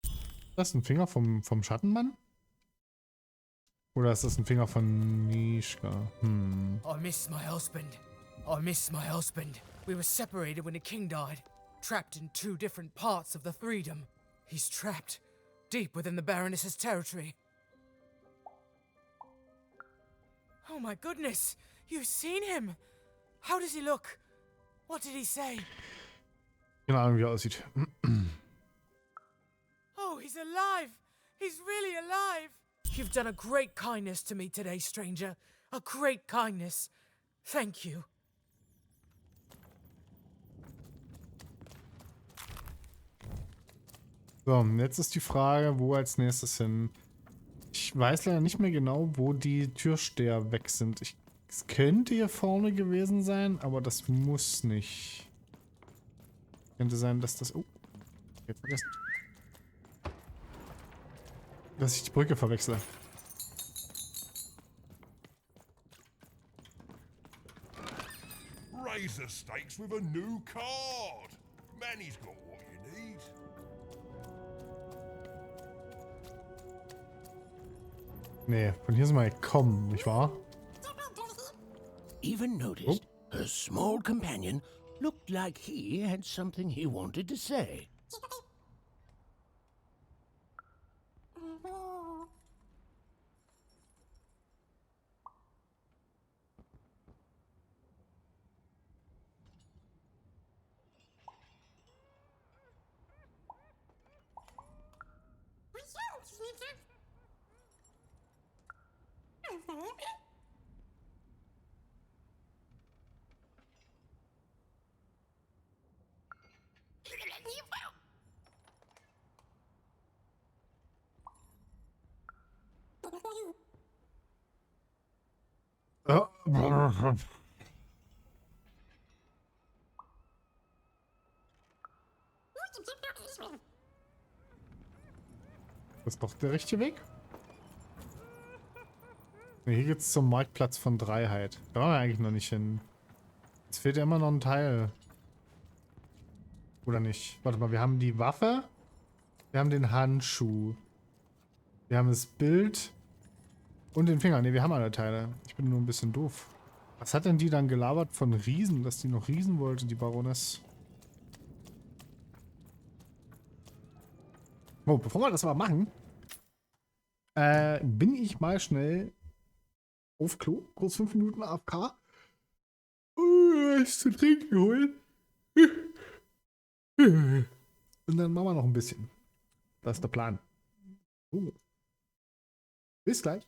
Ist das ein Finger vom Schattenmann? Oder ist das ein Finger von Nishka? I miss my husband. I miss my husband. We were separated when the king died, trapped in 2 different parts of the Freedom. He's trapped deep within the Baroness's territory. Oh my goodness! You've seen him! How does he look? What did he say? Keine Ahnung, wie er aussieht. Oh, he's alive! He's really alive! You've done a great kindness to me today, stranger. A great kindness. Thank you. So, und jetzt ist die Frage, wo als nächstes hin. Ich weiß leider nicht mehr genau, wo die Türsteher weg sind. Es könnte hier vorne gewesen sein, aber das muss nicht. Könnte sein, dass das... Oh, jetzt vergessen. Dass ich die Brücke verwechsle. Razor stakes with a new card. Manny's got what you need. Nee, von hier sind wir gekommen, nicht wahr? Even noticed her small companion looked like he had something he wanted to say. Das ist doch der richtige Weg. Nee, hier geht's zum Marktplatz von Dreiheit. Da waren wir eigentlich noch nicht hin. Jetzt fehlt ja immer noch ein Teil. Oder nicht? Warte mal, wir haben die Waffe. Wir haben den Handschuh. Wir haben das Bild. Und den Finger. Ne, wir haben alle Teile. Ich bin nur ein bisschen doof. Was hat denn die dann gelabert von Riesen? Dass die noch Riesen wollte, die Baroness. Oh, bevor wir das aber machen, bin ich mal schnell auf Klo. Kurz 5 Minuten AFK. Was zu trinken holen. Und dann machen wir noch ein bisschen. Das ist der Plan. Bis gleich.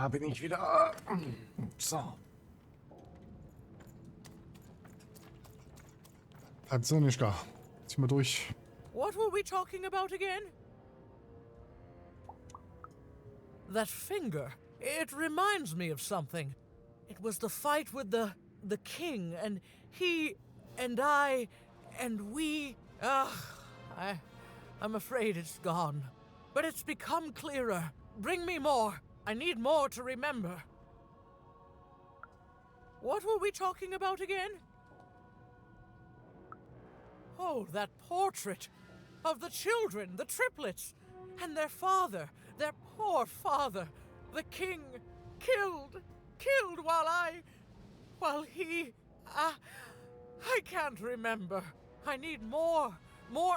Da bin ich wieder. So. Also, Nischka. Zieh mal durch. What were we talking about again? That finger. It reminds me of something. It was the fight with the king, and he, and I, and we. I'm afraid it's gone. But it's become clearer. Bring me more. I need more to remember. What were we talking about again? Oh, that portrait of the children, the triplets, and their father, their poor father, the king, killed while he, I can't remember. I need more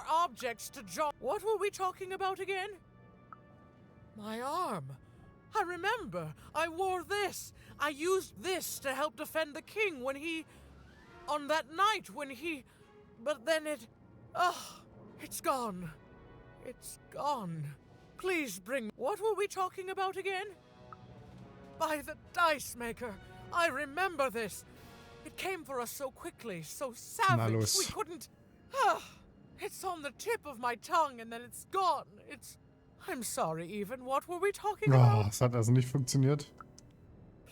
objects to draw. What were we talking about again? My arm. I remember. I wore this. I used this to help defend the king when he, on that night when he, but then it's gone. It's gone. Please bring. What were we talking about again? By the dice maker. I remember this. It came for us so quickly, so savage. We couldn't. It's on the tip of my tongue and then it's gone. I'm sorry, Even. What were we talking about? Es hat also nicht funktioniert.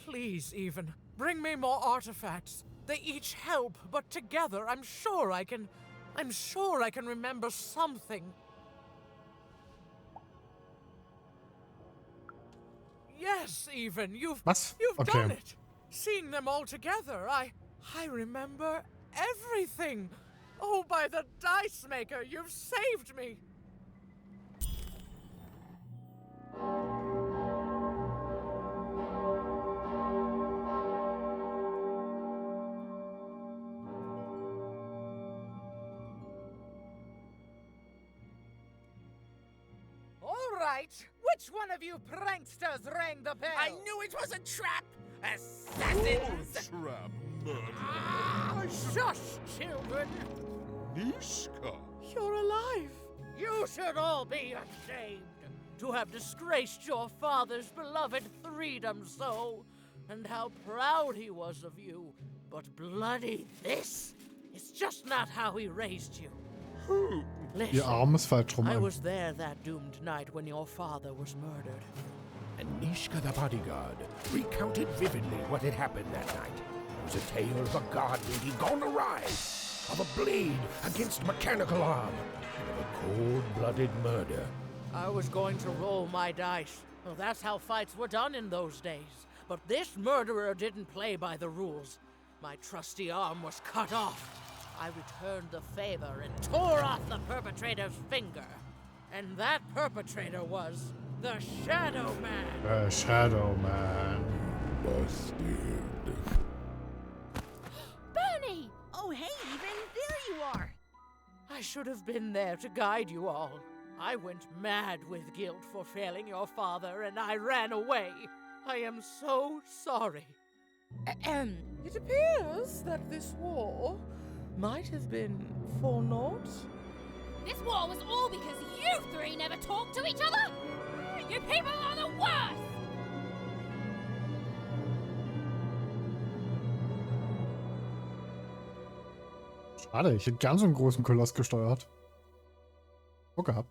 Please, Even. Bring me more artifacts. They each help, but together I'm sure I can remember something. Yes, Even. You've done it. Seeing them all together, I remember everything. Oh, by the dice maker, you've saved me. All right. Which one of you pranksters rang the bell? I knew it was a trap! Assassins! Trap, murder. Shush, children. Nishka. You're alive. You should all be ashamed to have disgraced your father's beloved freedom so, and how proud he was of you. But bloody this is just not how he raised you. Listen, Ihr Arm ist falsch rum. I was there that doomed night when your father was murdered. And Nishka the bodyguard recounted vividly what had happened that night. It was a tale of a guard duty gone awry, of a blade against mechanical arm, and of a cold-blooded murder. I was going to roll my dice. Well, that's how fights were done in those days. But this murderer didn't play by the rules. My trusty arm was cut off. I returned the favor and tore off the perpetrator's finger. And that perpetrator was the Shadow Man. The Shadow Man. Busted. Bernie! Oh, hey, Even, there you are. I should have been there to guide you all. I went mad with guilt for failing your father, and I ran away. I am so sorry. It appears that this war might have been for naught. This war was all because you three never talked to each other! You people are the worst! Schade, ich hätte gern so einen großen Koloss gesteuert. Bock gehabt.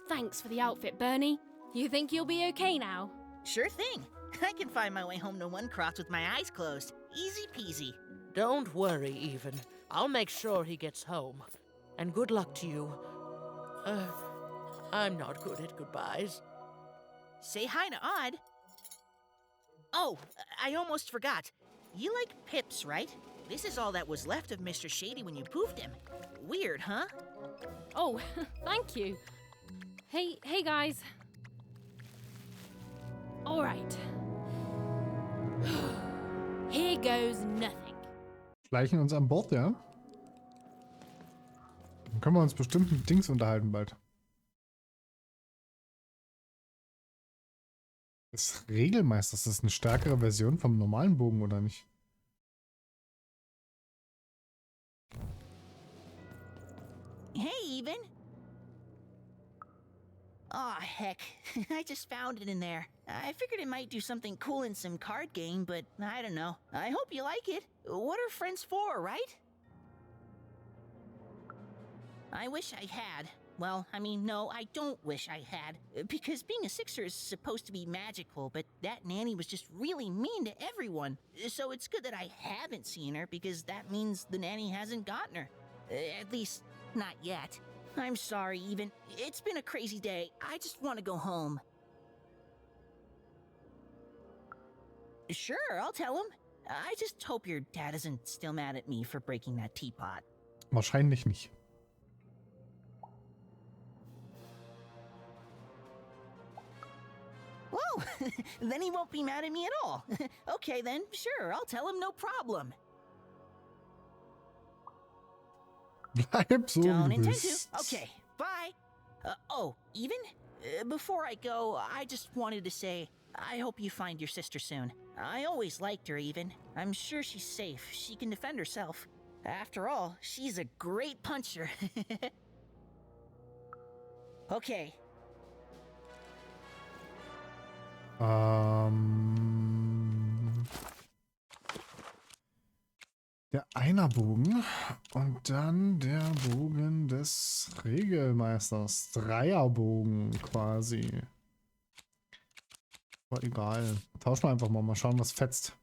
Thanks for the outfit, Bernie. You think you'll be okay now? Sure thing. I can find my way home to one cross with my eyes closed. Easy peasy. Don't worry, Even. I'll make sure he gets home. And good luck to you. I'm not good at goodbyes. Say hi to Odd. Oh, I almost forgot. You like pips, right? This is all that was left of Mr. Shady when you poofed him. Weird, huh? Oh, thank you. Hey guys. All right. Here goes nothing. Schleichen uns an Bord, ja? Dann können wir uns bestimmt mit Dings unterhalten bald. Das Regelmeister, das ist eine stärkere Version vom normalen Bogen, oder nicht? Hey, Even. Aw, heck. I just found it in there. I figured it might do something cool in some card game, but I don't know. I hope you like it. What are friends for, right? I wish I had. Well, I mean, no, I don't wish I had. Because being a Sixer is supposed to be magical, but that nanny was just really mean to everyone. So it's good that I haven't seen her, because that means the nanny hasn't gotten her. At least, not yet. I'm sorry, Even. It's been a crazy day. I just want to go home. Sure, I'll tell him. I just hope your dad isn't still mad at me for breaking that teapot. Wahrscheinlich nicht. Whoa, then he won't be mad at me at all. Okay then, sure, I'll tell him, no problem. Bleib so, Don't wie du intend to. bist. Okay, bye. Oh, Even? Before I go, I just wanted to say, I hope you find your sister soon. I always liked her, Even. I'm sure she's safe. She can defend herself. After all, she's a great puncher. Okay. Der Einerbogen und dann der Bogen des Regelmeisters. Dreierbogen quasi. Aber egal. Tauschen wir einfach mal schauen, was fetzt.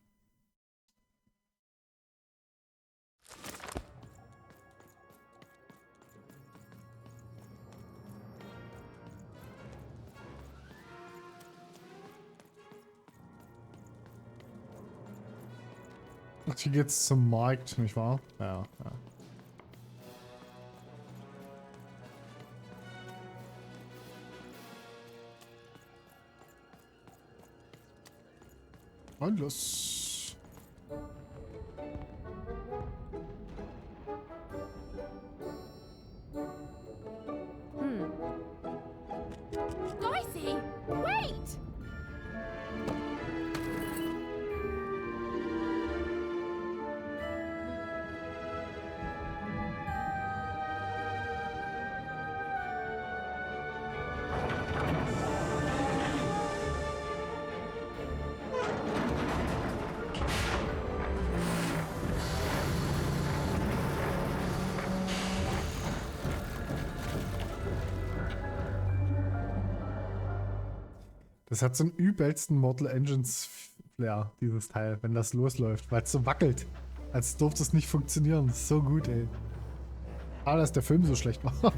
Ach, hier geht's zum Markt, nicht wahr? Ja, ja. Und los. Dicey, wait! Das hat so einen übelsten Mortal Engines Flair, dieses Teil, wenn das losläuft, weil es so wackelt. Als durfte es nicht funktionieren. Das ist so gut, ey. Schade, dass der Film so schlecht war.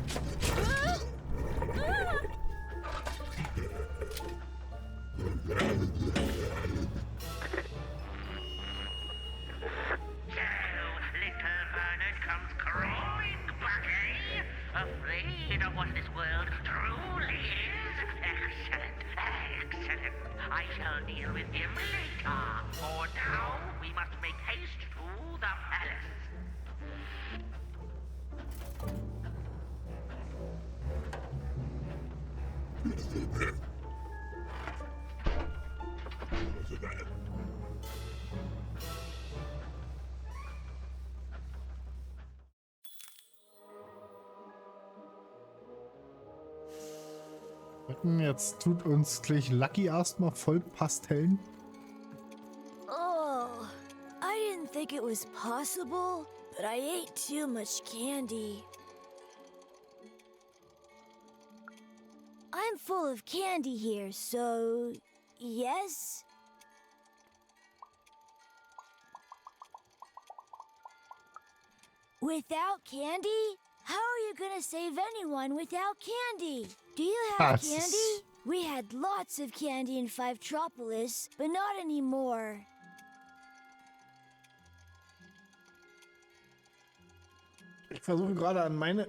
Jetzt tut uns gleich Lucky erstmal voll Pastellen. Oh, I didn't think it was possible, but I ate too much candy. I'm full of candy here, so yes? Without candy? How are you gonna save anyone without candy? Do you have candy? We had lots of candy in Fivetropolis, but not anymore. Ich versuche gerade an meine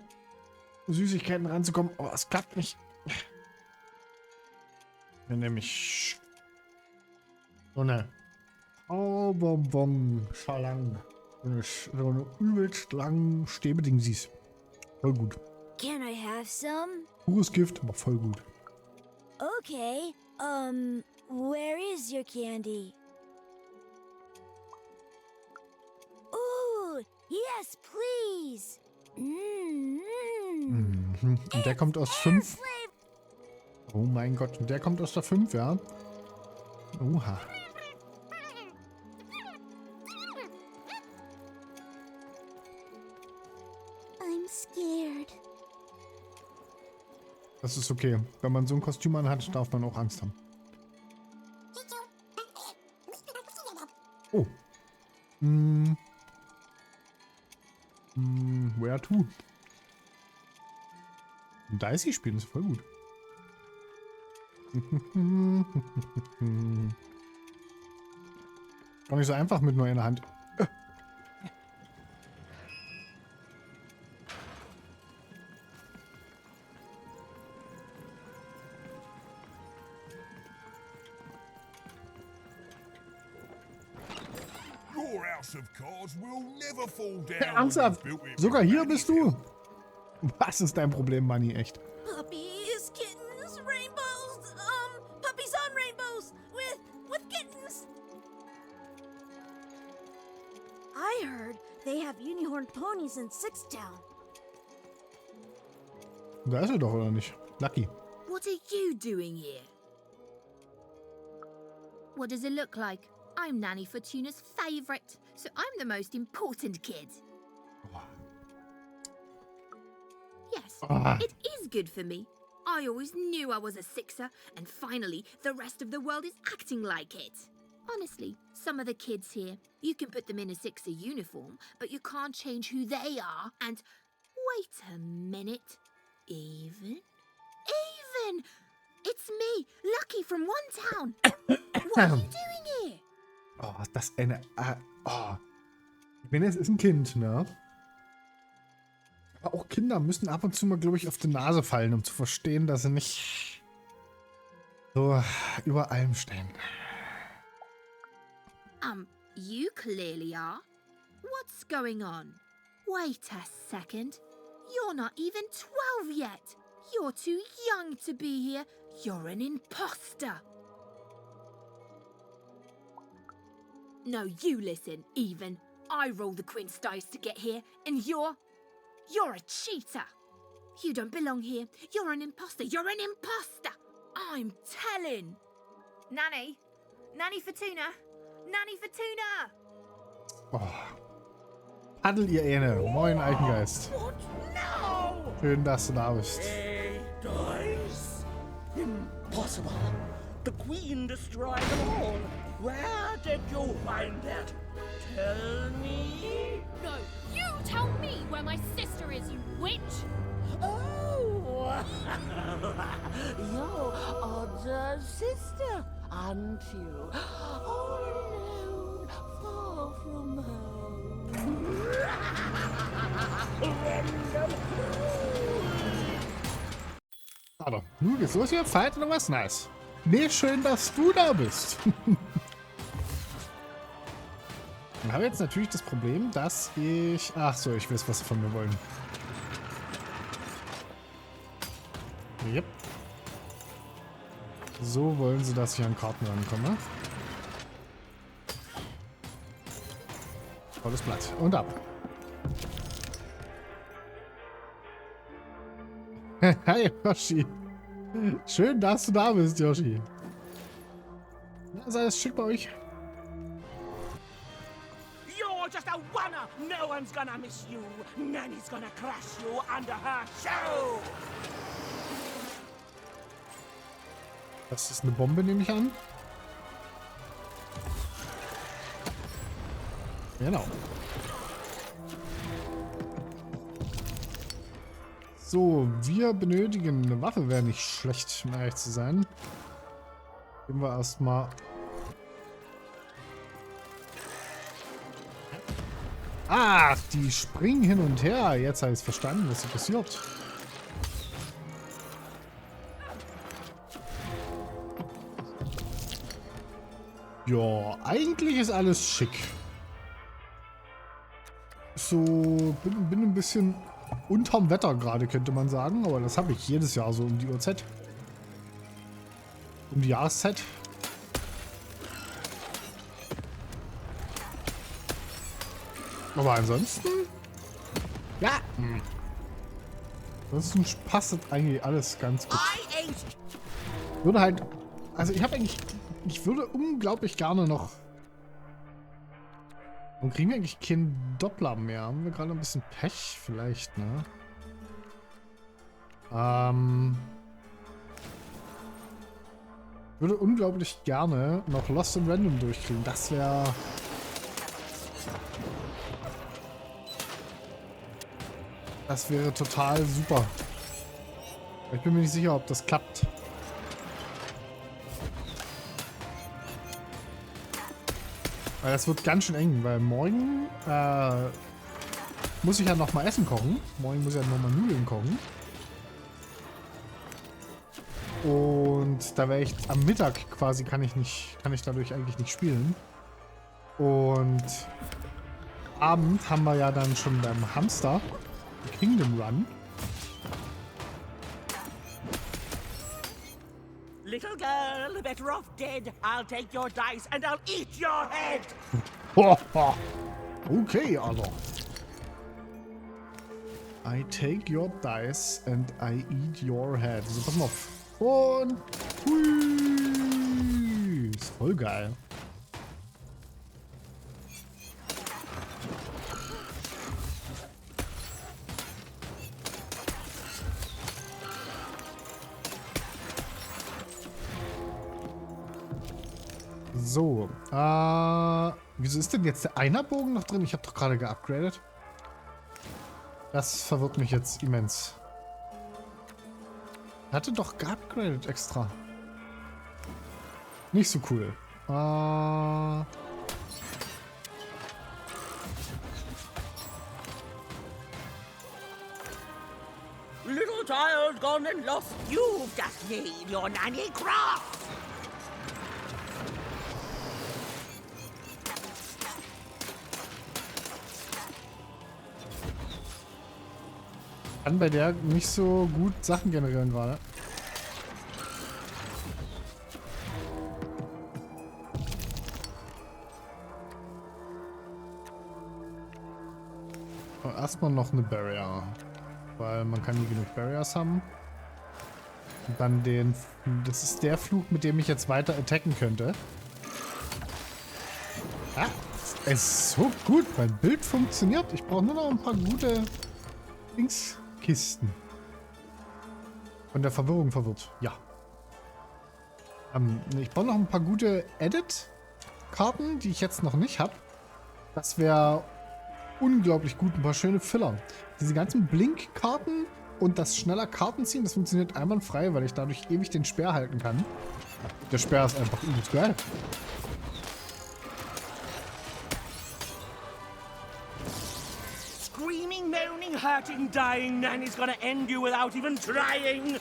Süßigkeiten ranzukommen, aber es klappt nicht. Wenn nämlich so eine Bonbon-Schalang. So eine übelst langen Stäbe-Ding siehst. Voll gut. Can I have some? Pures Gift, aber voll gut. Okay, where is your candy? Ooh, yes, please. Mhm. Und der kommt aus 5 Oh mein Gott, und der kommt aus der 5, ja? Oha. I'm scared. Das ist okay. Wenn man so ein Kostüm anhat, darf man auch Angst haben. Oh. Where to? Dicey spielen ist voll gut. Gar nicht so einfach mit nur einer Hand. Your house of cards will never fall down. Ernsthaft? Sogar hier bist du? Was ist dein Problem, Manni? Echt? Puppies, kittens, rainbows, puppies on rainbows with kittens. I heard they have unicorn ponies in Sixtown. Da ist er doch, oder nicht? Lucky. What are you doing here? What does it look like? I'm Nanny Fortuna's favourite, so I'm the most important kid. Yes, it is good for me. I always knew I was a sixer, and finally, the rest of the world is acting like it. Honestly, some of the kids here, you can put them in a sixer uniform, but you can't change who they are, and... Wait a minute. Even? It's me, Lucky from one town. What are you doing here? Oh, das eine... oh. Ich meine, es ist ein Kind, ne? Aber auch Kinder müssen ab und zu mal, glaube ich, auf die Nase fallen, um zu verstehen, dass sie nicht so über allem stehen. You clearly are. What's going on? Wait a second. You're not even 12 yet. You're too young to be here. You're an imposter. No, you listen, Even. I rolled the queen's dice to get here, and you're a cheater. You don't belong here. You're an imposter. You're an imposter. I'm telling. Nanny. Nanny Fortuna. Nanny Fortuna. Oh. Paddel, ihr Ähne. Moin, Altengeist. No! Schön, dass du da bist. Dice? Impossible. The Queen destroyed them all. Where did you find that? Tell me. No, you tell me where my sister is, you witch! Oh! Your older sister, aren't you? All alone, far from home. Aber, nun geht's los hier. Fight oder was? Nice. Nee, schön, dass du da bist. Ich habe jetzt natürlich das Problem, dass ich... Ach so, ich weiß, was sie von mir wollen. Yep. So wollen sie, dass ich an Karten rankomme. Volles Blatt. Und ab. Hi, Yoshi. Schön, dass du da bist, Yoshi. Ist alles schick bei euch? You're just a winner. No one's gonna miss you. Nanny's gonna crush you under her show. Das ist eine Bombe, nehme ich an. Genau. So, wir benötigen eine Waffe, wäre nicht schlecht, um ehrlich zu sein. Gehen wir erstmal. Ah, die springen hin und her. Jetzt habe ich es verstanden, was hier passiert. Ja, eigentlich ist alles schick. So, bin ein bisschen unterm Wetter gerade, könnte man sagen. Aber das habe ich jedes Jahr so um die Uhrzeit. Um die Jahreszeit. Aber ansonsten... Ja. Ansonsten passt das eigentlich alles ganz gut. Würde halt... Also ich habe eigentlich... Ich würde unglaublich gerne noch... Und kriegen wir eigentlich keinen Doppler mehr? Haben wir gerade ein bisschen Pech vielleicht, ne? Würde unglaublich gerne noch Lost and Random durchkriegen. Das wäre... Das wäre total super. Ich bin mir nicht sicher, ob das klappt. Weil das wird ganz schön eng, weil morgen muss ich ja nochmal Essen kochen. Morgen muss ich ja nochmal Nudeln kochen. Und da wäre ich am Mittag quasi, kann ich dadurch eigentlich nicht spielen. Und Abend haben wir ja dann schon beim Hamster Kingdom Run. Little girl, better off dead. I'll take your dice and I'll eat your head. Okay, Alter. I take your dice and I eat your head. So, pass mal auf. Und hui, ist voll geil. So, wieso ist denn jetzt der Einerbogen noch drin? Ich habe doch gerade geupgradet. Das verwirrt mich jetzt immens. Hatte doch geupgradet extra. Nicht so cool. Little child gone and lost. You've just made your nanny cross. Kann bei der nicht so gut Sachen generieren gerade. Erstmal noch eine Barrier. Weil man kann nie genug Barriers haben. Und dann den... Das ist der Fluch, mit dem ich jetzt weiter attacken könnte. Ah, es ist so gut. Mein Bild funktioniert. Ich brauche nur noch ein paar gute Kisten. Von der Verwirrung verwirrt. Ja. Ich brauche noch ein paar gute Edit-Karten, die ich jetzt noch nicht habe. Das wäre unglaublich gut. Ein paar schöne Filler. Diese ganzen Blink-Karten und das schneller Kartenziehen, das funktioniert einwandfrei, weil ich dadurch ewig den Speer halten kann. Der Speer ist einfach übelst geil. Screaming, moaning, hurting, dying. Nanny's gonna end you without even trying.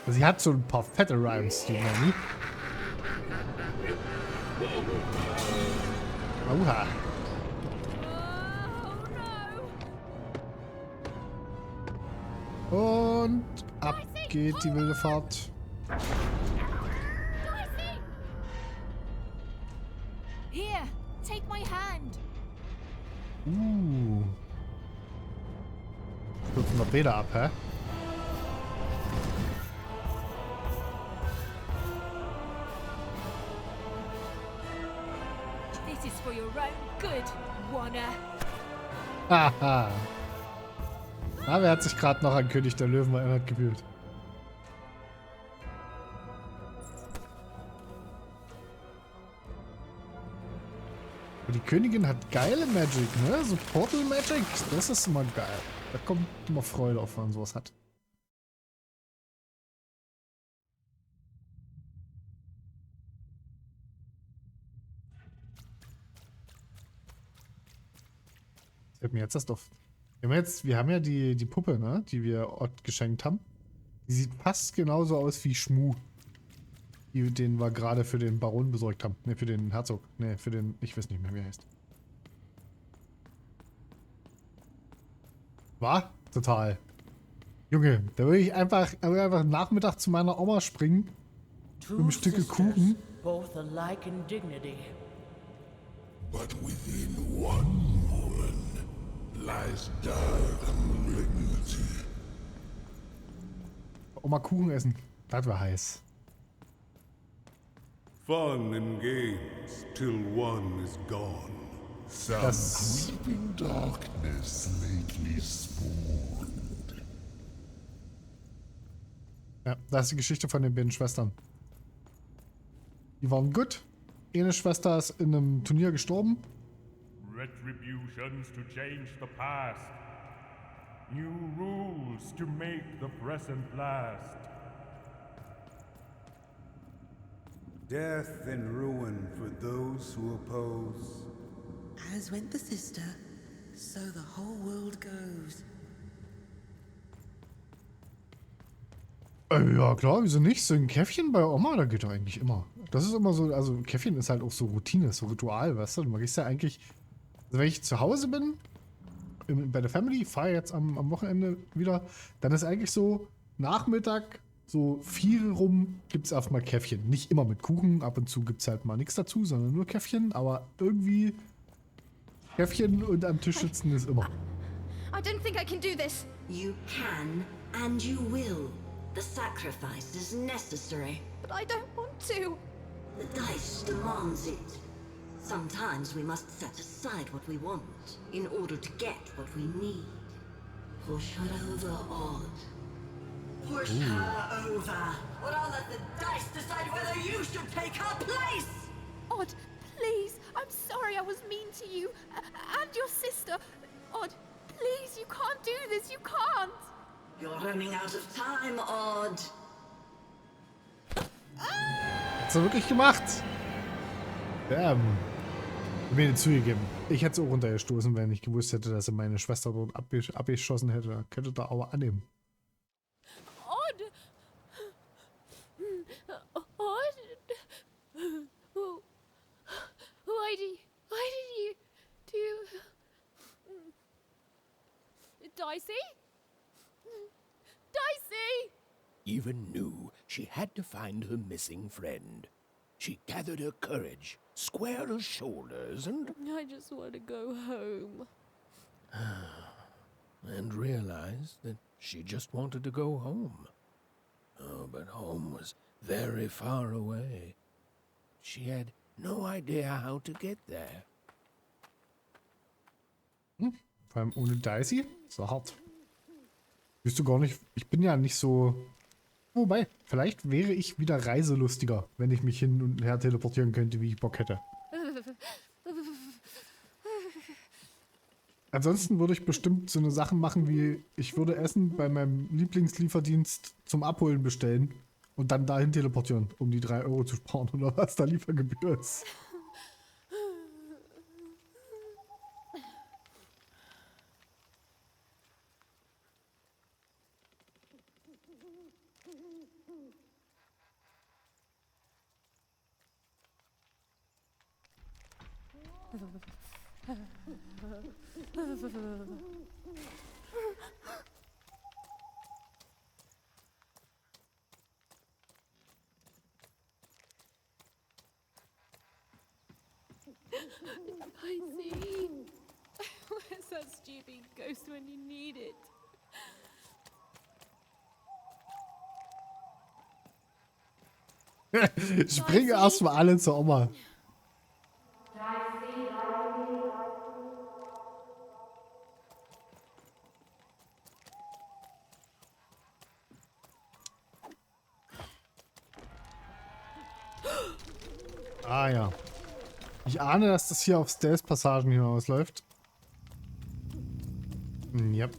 Sie hat so ein paar fette Rhymes, die Nanny. Oha. Und ab geht die wilde Fahrt. Here, take my hand. Stürzen wir Bäder ab, hä? This is for your own good, Warner. Haha. Na, wer hat sich gerade noch an König der Löwen erinnert gefühlt? Und die Königin hat geile Magic, ne? So Portal Magic, das ist immer geil. Da kommt immer Freude auf, wenn man sowas hat. Das fällt mir jetzt erst auf. Wir haben ja die Puppe, ne? Die wir Ott geschenkt haben. Die sieht fast genauso aus wie Schmu. Den wir gerade für den Baron besorgt haben. Ne, für den Herzog. Ne, für den... Ich weiß nicht mehr, wie er heißt. War? Total. Junge, da würde ich einfach Nachmittag zu meiner Oma springen. Mit einem Stück Kuchen. Both alike in dignity. But within one woman lies dark malignity. Oma Kuchen essen. Das war heiß. Fun and games till one is gone. Some Das- creeping darkness lately spawned. Ja, das ist die Geschichte von den beiden Schwestern. Die waren gut. Eine Schwester ist in einem Turnier gestorben. Retributions to change the past. New rules to make the present last. Death and ruin for those who oppose. As went the sister, so the whole world goes. Ja, klar, wieso nicht? So ein Käffchen bei Oma, da geht doch eigentlich immer. Das ist immer so, also ein Käffchen ist halt auch so Routine, so Ritual, weißt du? Du magst ja eigentlich, also wenn ich zu Hause bin, bei der Family, fahre jetzt am Wochenende wieder, dann ist eigentlich so Nachmittag, so 4 rum, gibt es erstmal Käffchen. Nicht immer mit Kuchen, ab und zu gibt es halt mal nichts dazu, sondern nur Käffchen, aber irgendwie Käffchen und am Tisch sitzen ist immer. I don't think I can do this. You can, and you will. The sacrifice is necessary. But I don't want to. The dice demands it. Sometimes we must set aside what we want in order to get what we need. Push her over, Odd. Push her over. Or I'll let the dice decide whether you should take her place. Odd, please. I'm sorry I was mean to you. And your sister. Odd, please, you can't do this. You can't. You're running out of time, Odd. Hat's er wirklich gemacht? Damn. Ich mir nicht zugegeben. Ich hätte es auch runtergestoßen, wenn ich gewusst hätte, dass er meine Schwester dort abgeschossen hätte. Könnte da aber annehmen. Odd. Odd. Why did you do... Dicey? Dicey! Even knew she had to find her missing friend. She gathered her courage, squared her shoulders, and I just want to go home. and realized that she just wanted to go home. Oh, but home was very far away. She had no idea how to get there. Vor allem ohne Dicey? So hart. Bist du gar nicht. Ich bin ja nicht so. Wobei, vielleicht wäre ich wieder reiselustiger, wenn ich mich hin und her teleportieren könnte, wie ich Bock hätte. Ansonsten würde ich bestimmt so eine Sachen machen wie, ich würde Essen bei meinem Lieblingslieferdienst zum Abholen bestellen und dann dahin teleportieren, um die 3 Euro zu sparen oder was da Liefergebühr ist. Dicey. Where's that stupid ghost when you need it? Springe erstmal alle zur Oma. Ah ja. Ich ahne, dass das hier auf Stealth-Passagen hinausläuft. Yep.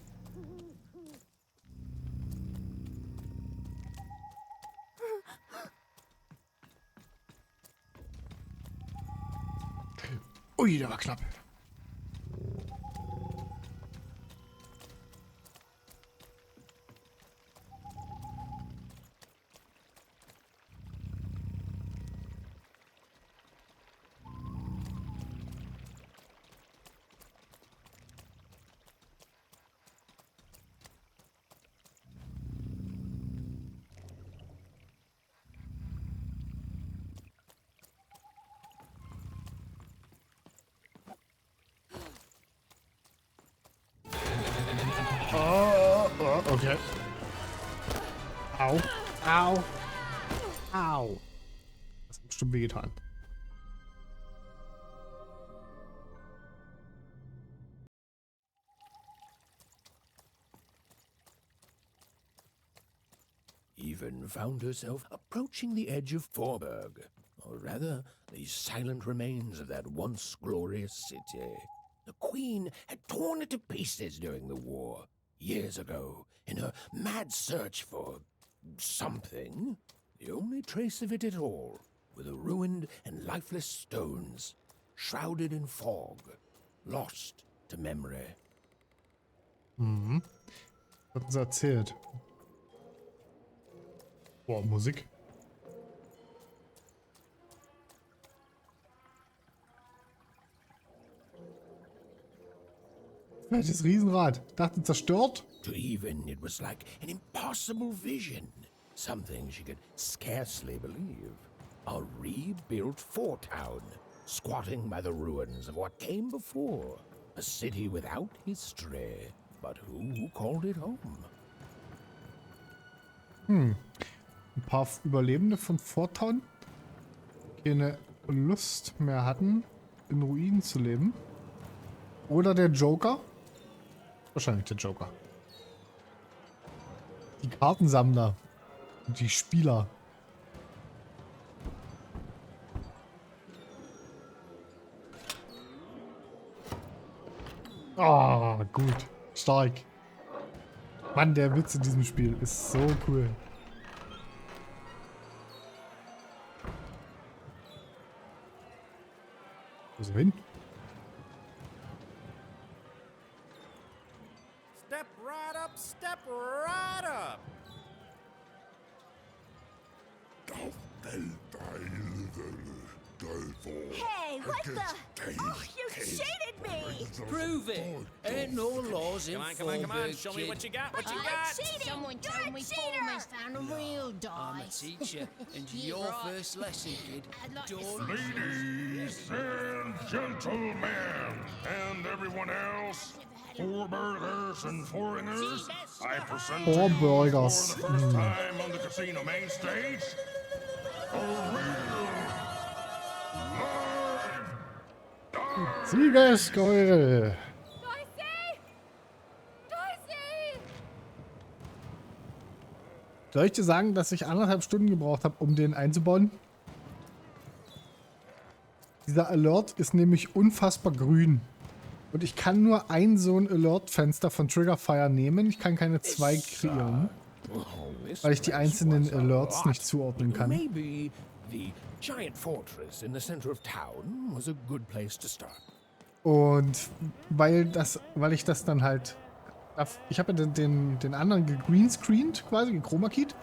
Ui, der war knapp. Oh, okay. Au. Au. Au. Das hat bestimmt wehgetan. Even found herself approaching the edge of Forberg, or rather, the silent remains of that once glorious city. The Queen had torn it to pieces during the war, years ago, in her mad search for something. The only trace of it at all were the ruined and lifeless stones, shrouded in fog, lost to memory. Mhm. Was hat sie erzählt? Boah, Musik. Welches Riesenrad? Dachte zerstört? To Even, it was like an impossible vision. Something she could scarcely believe. A rebuilt fort town, squatting by the ruins of what came before. A city without history, but who called it home? Ein paar Überlebende von Forttown, die keine Lust mehr hatten, in Ruinen zu leben. Oder der Joker. Wahrscheinlich der Joker. Die Kartensammler. Und die Spieler. Ah, gut. Stark. Mann, der Witz in diesem Spiel ist so cool. Wo ist er hin? Step right up, step right up. Hey, what the? Oh, you cheated me! Prove it. Ain't no laws in Come on, show me what you got, what you got. Someone told me Foreman's found a real dice. I'm a teacher, and your first lesson, kid. Don't Ladies and gentlemen, and everyone else, Forburgers and foreigners, I present to you Forburgers. for the first time on the casino main stage, a real Siegesgold! Soll ich dir sagen, dass ich 1,5 Stunden gebraucht habe, um den einzubauen? Dieser Alert ist nämlich unfassbar grün. Und ich kann nur ein so ein Alert-Fenster von Triggerfire nehmen. Ich kann keine zwei kreieren. Weil ich die einzelnen Alerts nicht zuordnen kann. Maybe the giant fortress in the center of town was a good place to start. Und weil ich das dann halt... Ich habe ja den anderen gegreenscreened, quasi, gechroma-keyed.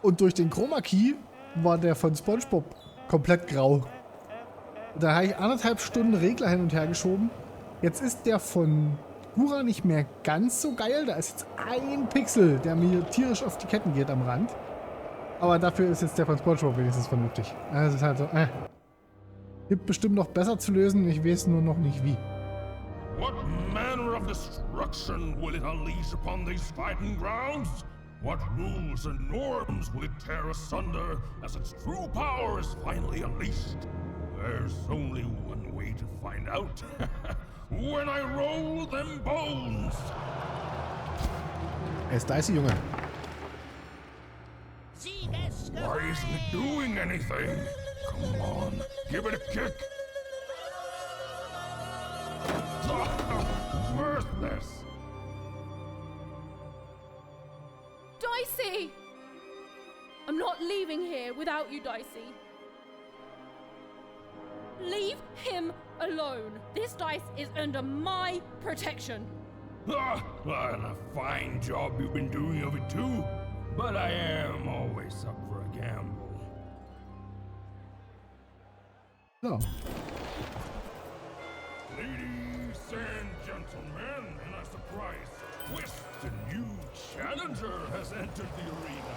Und durch den Chroma-Key war der von SpongeBob komplett grau. Da habe ich 1,5 Stunden Regler hin und her geschoben. Jetzt ist der von Gura nicht mehr ganz so geil. Da ist jetzt ein Pixel, der mir tierisch auf die Ketten geht am Rand. Aber dafür ist jetzt der von SpongeBob wenigstens vernünftig. Das ist halt so, Gibt bestimmt noch besser zu lösen, ich weiß nur noch nicht wie. What manner of destruction will it unleash upon these fighting grounds? What rules and norms will it tear asunder as its true power is finally unleashed? There's only one way to find out. When I roll them bones! Ist Dicey, Junge. Why isn't it doing anything? Come on, give it a kick. Worthless. Dicey! I'm not leaving here without you, Dicey. Leave him alone. This dice is under my protection. Well, a fine job you've been doing of it too. But I am always up for a gamble. So. Ladies and gentlemen, in a surprise twist, a new challenger has entered the arena.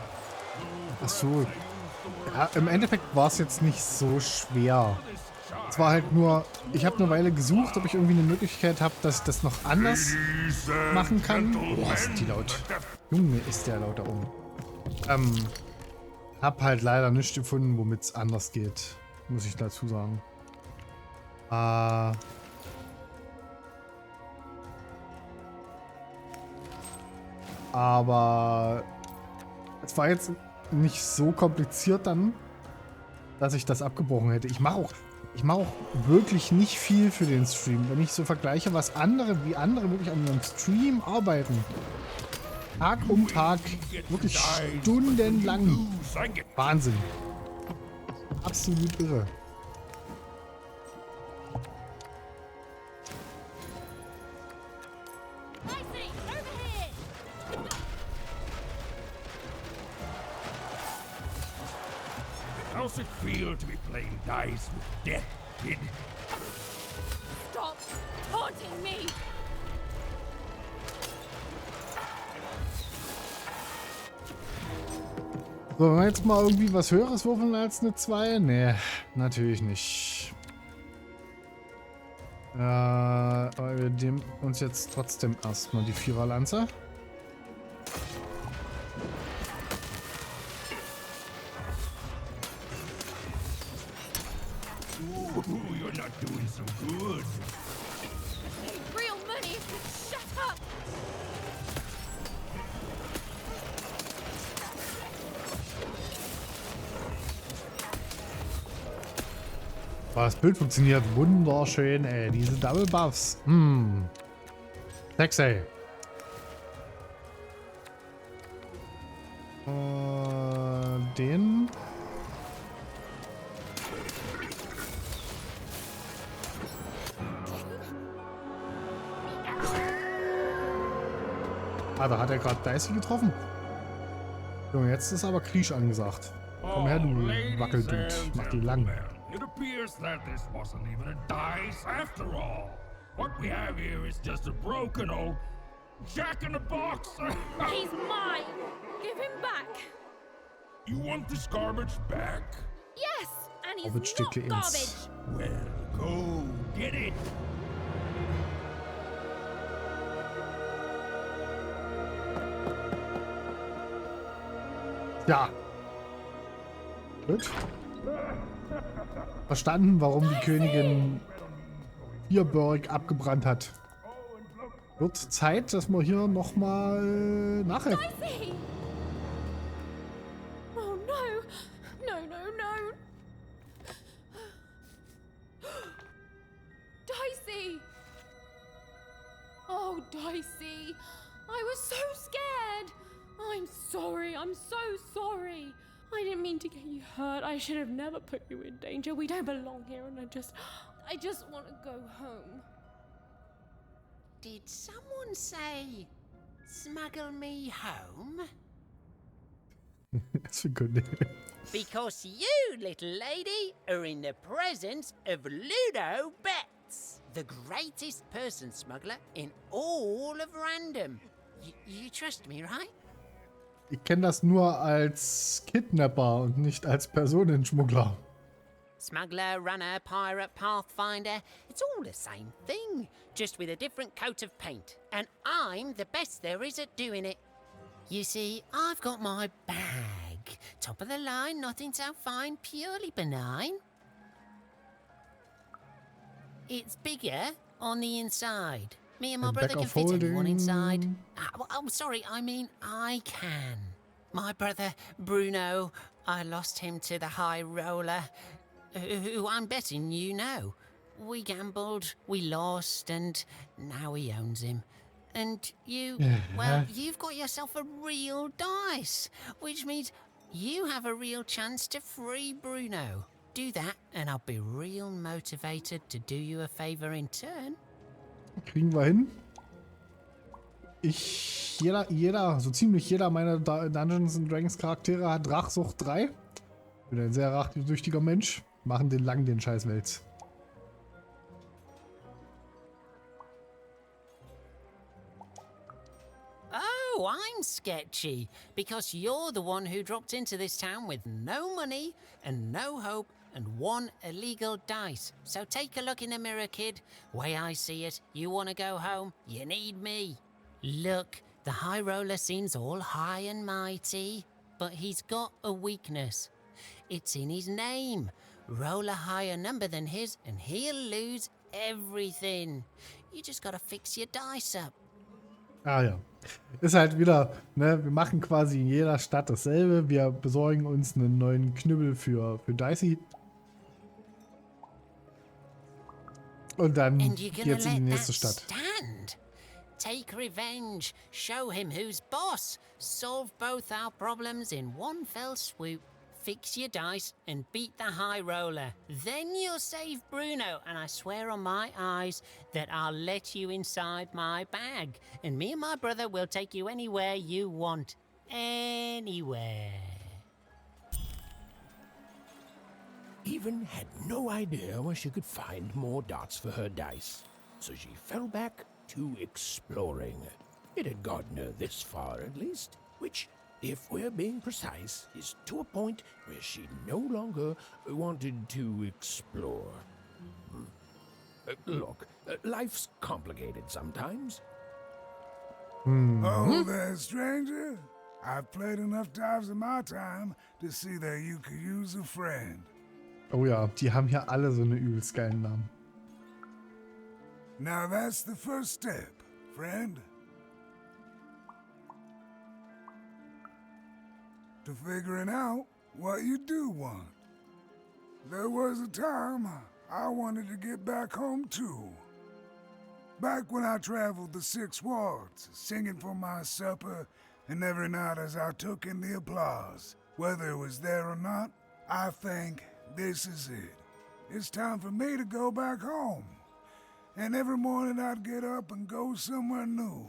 Ach so. Ja, im Endeffekt war es jetzt nicht so schwer. Es war halt nur, ich habe eine Weile gesucht, ob ich irgendwie eine Möglichkeit habe, dass ich das noch anders machen kann. Boah, ist die laut. Junge, ist der laut da oben. Hab halt leider nichts gefunden, womit es anders geht. Muss ich dazu sagen. Aber es war jetzt nicht so kompliziert dann, dass ich das abgebrochen hätte. Ich mache auch wirklich nicht viel für den Stream. Wenn ich so vergleiche, wie andere wirklich an einem Stream arbeiten. Tag um Tag, wirklich stundenlang. Wahnsinn. Absolut irre. How's it feel to be playing dice with death, kid? Stop taunting me! So, wenn wir jetzt mal irgendwie was Höheres würfeln als eine 2? Nee, natürlich nicht. Aber wir nehmen uns jetzt trotzdem erstmal die Viererlanze. You're not doing so good. I need real money. Shut up! Aber das Bild funktioniert wunderschön, ey. Diese Double Buffs. Sexy. Den. Ah, da hat er gerade Dicey getroffen. So, jetzt ist aber Krieg angesagt. Komm her, du Wackeldude. Mach die lang. It appears that this wasn't even a dice after all. What we have here is just a broken old jack-in-the-box. He's mine! Give him back! You want this garbage back? Yes! And he's Garbage-Stücke not ins. garbage! Well, go get it. Ja. Gut. Verstanden, warum die Königin Vierburg abgebrannt hat. Wird Zeit, dass wir hier nochmal nachher... Dicey! Oh no! No, no, no! Dicey! Oh, Dicey! I was so scared! I'm sorry, I'm so sorry! I didn't mean to get you hurt. I should have never put you in danger. We don't belong here and I just want to go home. Did someone say, smuggle me home? Sekunde. Because you, little lady, are in the presence of Ludo Betts, the greatest person smuggler in all of Random. You trust me, right? Ich kenne das nur als Kidnapper und nicht als Personenschmuggler. Smuggler, runner, pirate, pathfinder, it's all the same thing, just with a different coat of paint. And I'm the best there is at doing it. You see, I've got my bag. Top of the line, nothing so fine, purely benign. It's bigger on the inside. Me and my brother can fit anyone inside. I'm sorry, I mean I can. My brother, Bruno, I lost him to the high roller, who I'm betting you know. We gambled, we lost, and now he owns him. And you, well, you've got yourself a real dice, which means you have a real chance to free Bruno. Do that, and I'll be real motivated to do you a favor in turn. Kriegen wir hin. So ziemlich jeder meiner Dungeons & Dragons Charaktere hat Rachsucht 3. Ich bin ein sehr rachsüchtiger Mensch. Machen den lang, den Scheißwälz. Oh, I'm sketchy, because you're the one who dropped into this town with no money and no hope and one illegal dice. So take a look in the mirror, kid. Way I see it, you want to go home, you need me. Look, the high roller seems all high and mighty. but he's got a weakness. It's in his name. Roll a higher number than his and he'll lose everything. You just gotta fix your dice up. Ah ja. Ist halt wieder, ne, wir machen quasi in jeder Stadt dasselbe. Wir besorgen uns einen neuen Knüppel für Dicey. Und dann geht's in die nächste Stadt. Stand. Take revenge. Show him who's boss. Solve both our problems in one fell swoop. Fix your dice and beat the high roller. Then you'll save Bruno, and I swear on my eyes that I'll let you inside my bag. And me and my brother will take you anywhere you want. Anywhere. Even had no idea where she could find more dots for her dice, so she fell back to exploring. It had gotten her this far, at least, which, if we're being precise, is to a point where she no longer wanted to explore. Look, life's complicated sometimes. Oh, there, stranger. I've played enough times in my time to see that you could use a friend. Oh ja, die haben hier alle so eine übelst geilen Namen. Now that's the first step, friend. To figuring out what you do want. There was a time I wanted to get back home too. Back when I traveled the 6 wards, singing for my supper, and every night as I took in the applause, whether it was there or not, I think this is it. It's time for me to go back home. And every morning I'd get up and go somewhere new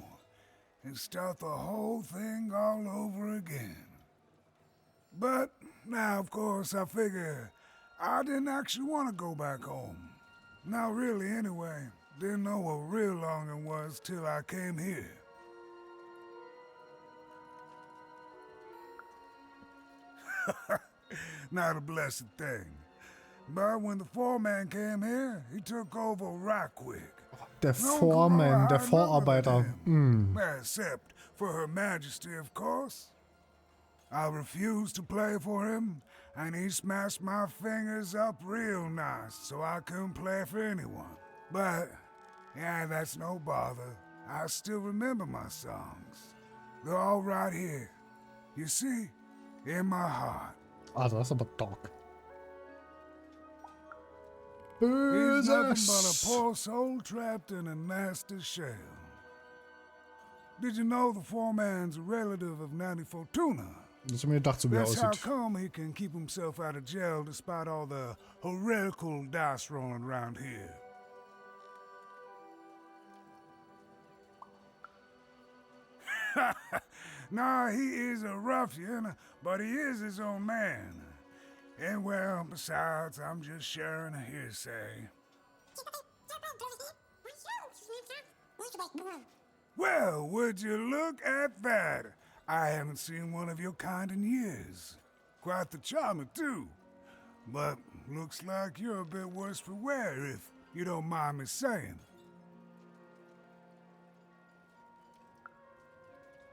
and start the whole thing all over again. But now, of course, I figure I didn't actually want to go back home. Not really, anyway. Didn't know what real longing was till I came here. Not a blessed thing. But when the foreman came here, he took over right quick. Der Foreman, der Vorarbeiter. Except for Her Majesty, of course. I refused to play for him, and he smashed my fingers up real nice so I couldn't play for anyone. But, yeah, that's no bother. I still remember my songs. They're all right here. You see, in my heart. Ah, das ist aber dark. He's nothing but a poor soul trapped in a nasty shell. Did you know the foreman's a relative of Nanny Fortuna? Das ist mir gedacht, so wie er That's how aussieht. come he can keep himself out of jail despite all the heretical dice rolling around here. Nah, he is a ruffian, but he is his own man. And well, besides, I'm just sharing a hearsay. Well, would you look at that? I haven't seen one of your kind in years. Quite the charmer, too. But looks like you're a bit worse for wear, if you don't mind me saying.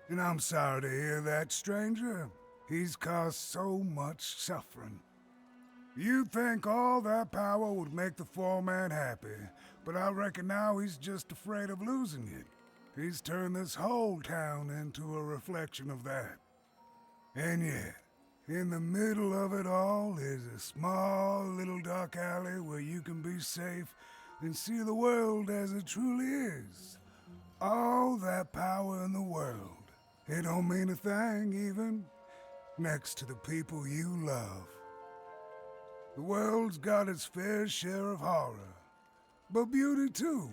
And I'm sorry to hear that, stranger. He's caused so much suffering. You'd think all that power would make the foreman happy, but I reckon now he's just afraid of losing it. He's turned this whole town into a reflection of that. And yet, in the middle of it all is a small little dark alley where you can be safe and see the world as it truly is. All that power in the world. It don't mean a thing, even, next to the people you love. The world's got its fair share of horror, but beauty too.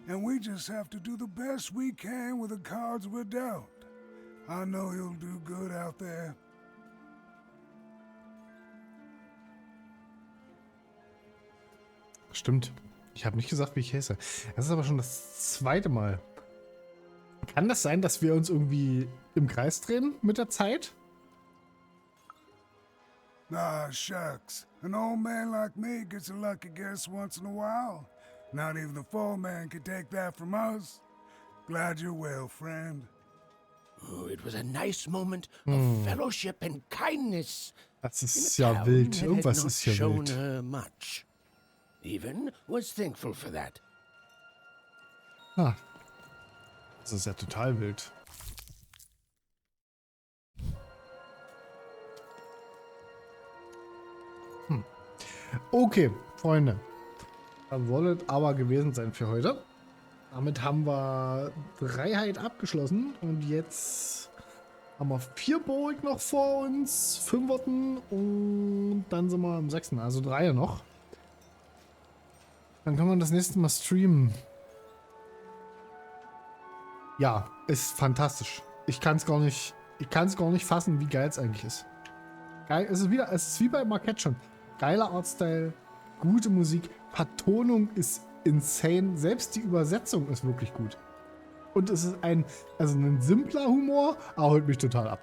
And we just have to do the best we can with the cards we're dealt. I know you'll do good out there. Stimmt. Ich habe nicht gesagt, wie ich heiße. Das ist aber schon das zweite Mal. Kann das sein, dass wir uns irgendwie im Kreis drehen mit der Zeit? Ah, shucks. An old man like me gets a lucky guess once in a while. Not even the foreman can take that from us. Glad you're well, friend. Oh, it was a nice moment of fellowship and kindness. Das ist ja wild. Irgendwas ist hier shown wild. her much. Even was thankful for that. Ah. Das ist ja total wild. Okay, Freunde. Das soll es aber gewesen sein für heute. Damit haben wir Freiheit abgeschlossen. Und jetzt haben wir 4 Burg noch vor uns. 5. Und dann sind wir im 6. Also 3 noch. Dann können wir das nächste Mal streamen. Ja, ist fantastisch. Ich kann es gar nicht fassen, wie geil es eigentlich ist. Geil, es ist wie bei Marquette schon. Geiler Artstyle, gute Musik, Vertonung ist insane, selbst die Übersetzung ist wirklich gut. Und es ist ein simpler Humor, aber holt mich total ab.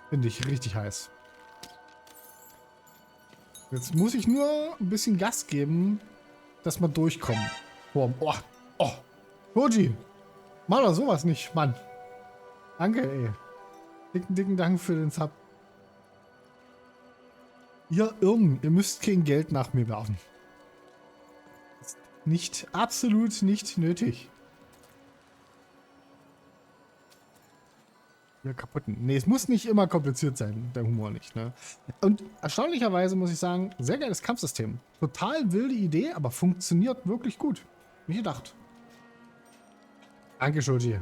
Finde ich richtig heiß. Jetzt muss ich nur ein bisschen Gas geben, dass wir durchkommen. Oh, Koji, mach doch sowas nicht, Mann. Danke, ey. Dicken Dank für den Sub. Ihr Irren, ihr müsst kein Geld nach mir werfen. Ist absolut nicht nötig. Ja, kaputten. Nee, es muss nicht immer kompliziert sein, der Humor nicht, ne? Und erstaunlicherweise muss ich sagen, sehr geiles Kampfsystem. Total wilde Idee, aber funktioniert wirklich gut. Wie gedacht. Danke, Shoji.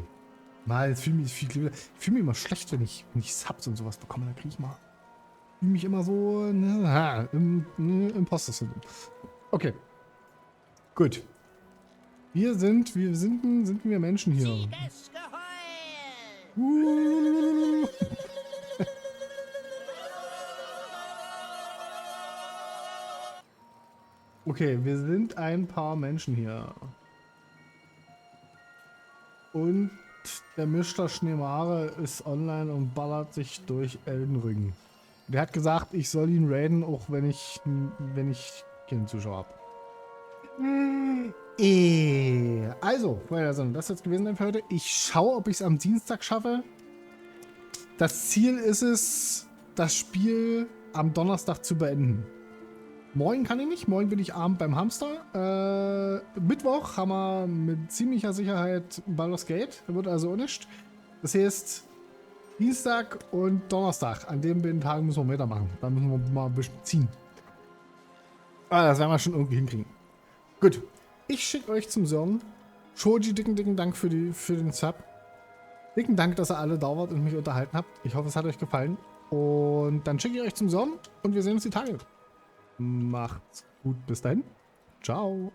Mal, ich fühle mich immer schlecht, wenn ich Subs und sowas bekomme, dann kriege ich mal. Fühle mich immer so im Imposter-Syndrom. Okay. Gut. Sind wir Menschen hier. Okay, wir sind ein paar Menschen hier. Und der Mr. Schneemare ist online und ballert sich durch Elden Ring. Der hat gesagt, ich soll ihn raiden, auch wenn ich keinen Zuschauer habe. Also, das ist jetzt gewesen sein für heute. Ich schaue, ob ich es am Dienstag schaffe. Das Ziel ist es, das Spiel am Donnerstag zu beenden. Morgen kann ich nicht. Morgen bin ich abend beim Hamster. Mittwoch haben wir mit ziemlicher Sicherheit Baldur's Gate. Da wird also auch nicht. Das heißt, Dienstag und Donnerstag. An den beiden Tagen müssen wir weitermachen. Da müssen wir mal ein bisschen ziehen. Aber das werden wir schon irgendwie hinkriegen. Gut. Ich schicke euch zum Sören. Shoji, dicken Dank für den Sub. Dicken Dank, dass ihr alle da wart und mich unterhalten habt. Ich hoffe, es hat euch gefallen. Und dann schicke ich euch zum Sören und wir sehen uns die Tage. Macht's gut. Bis dahin. Ciao.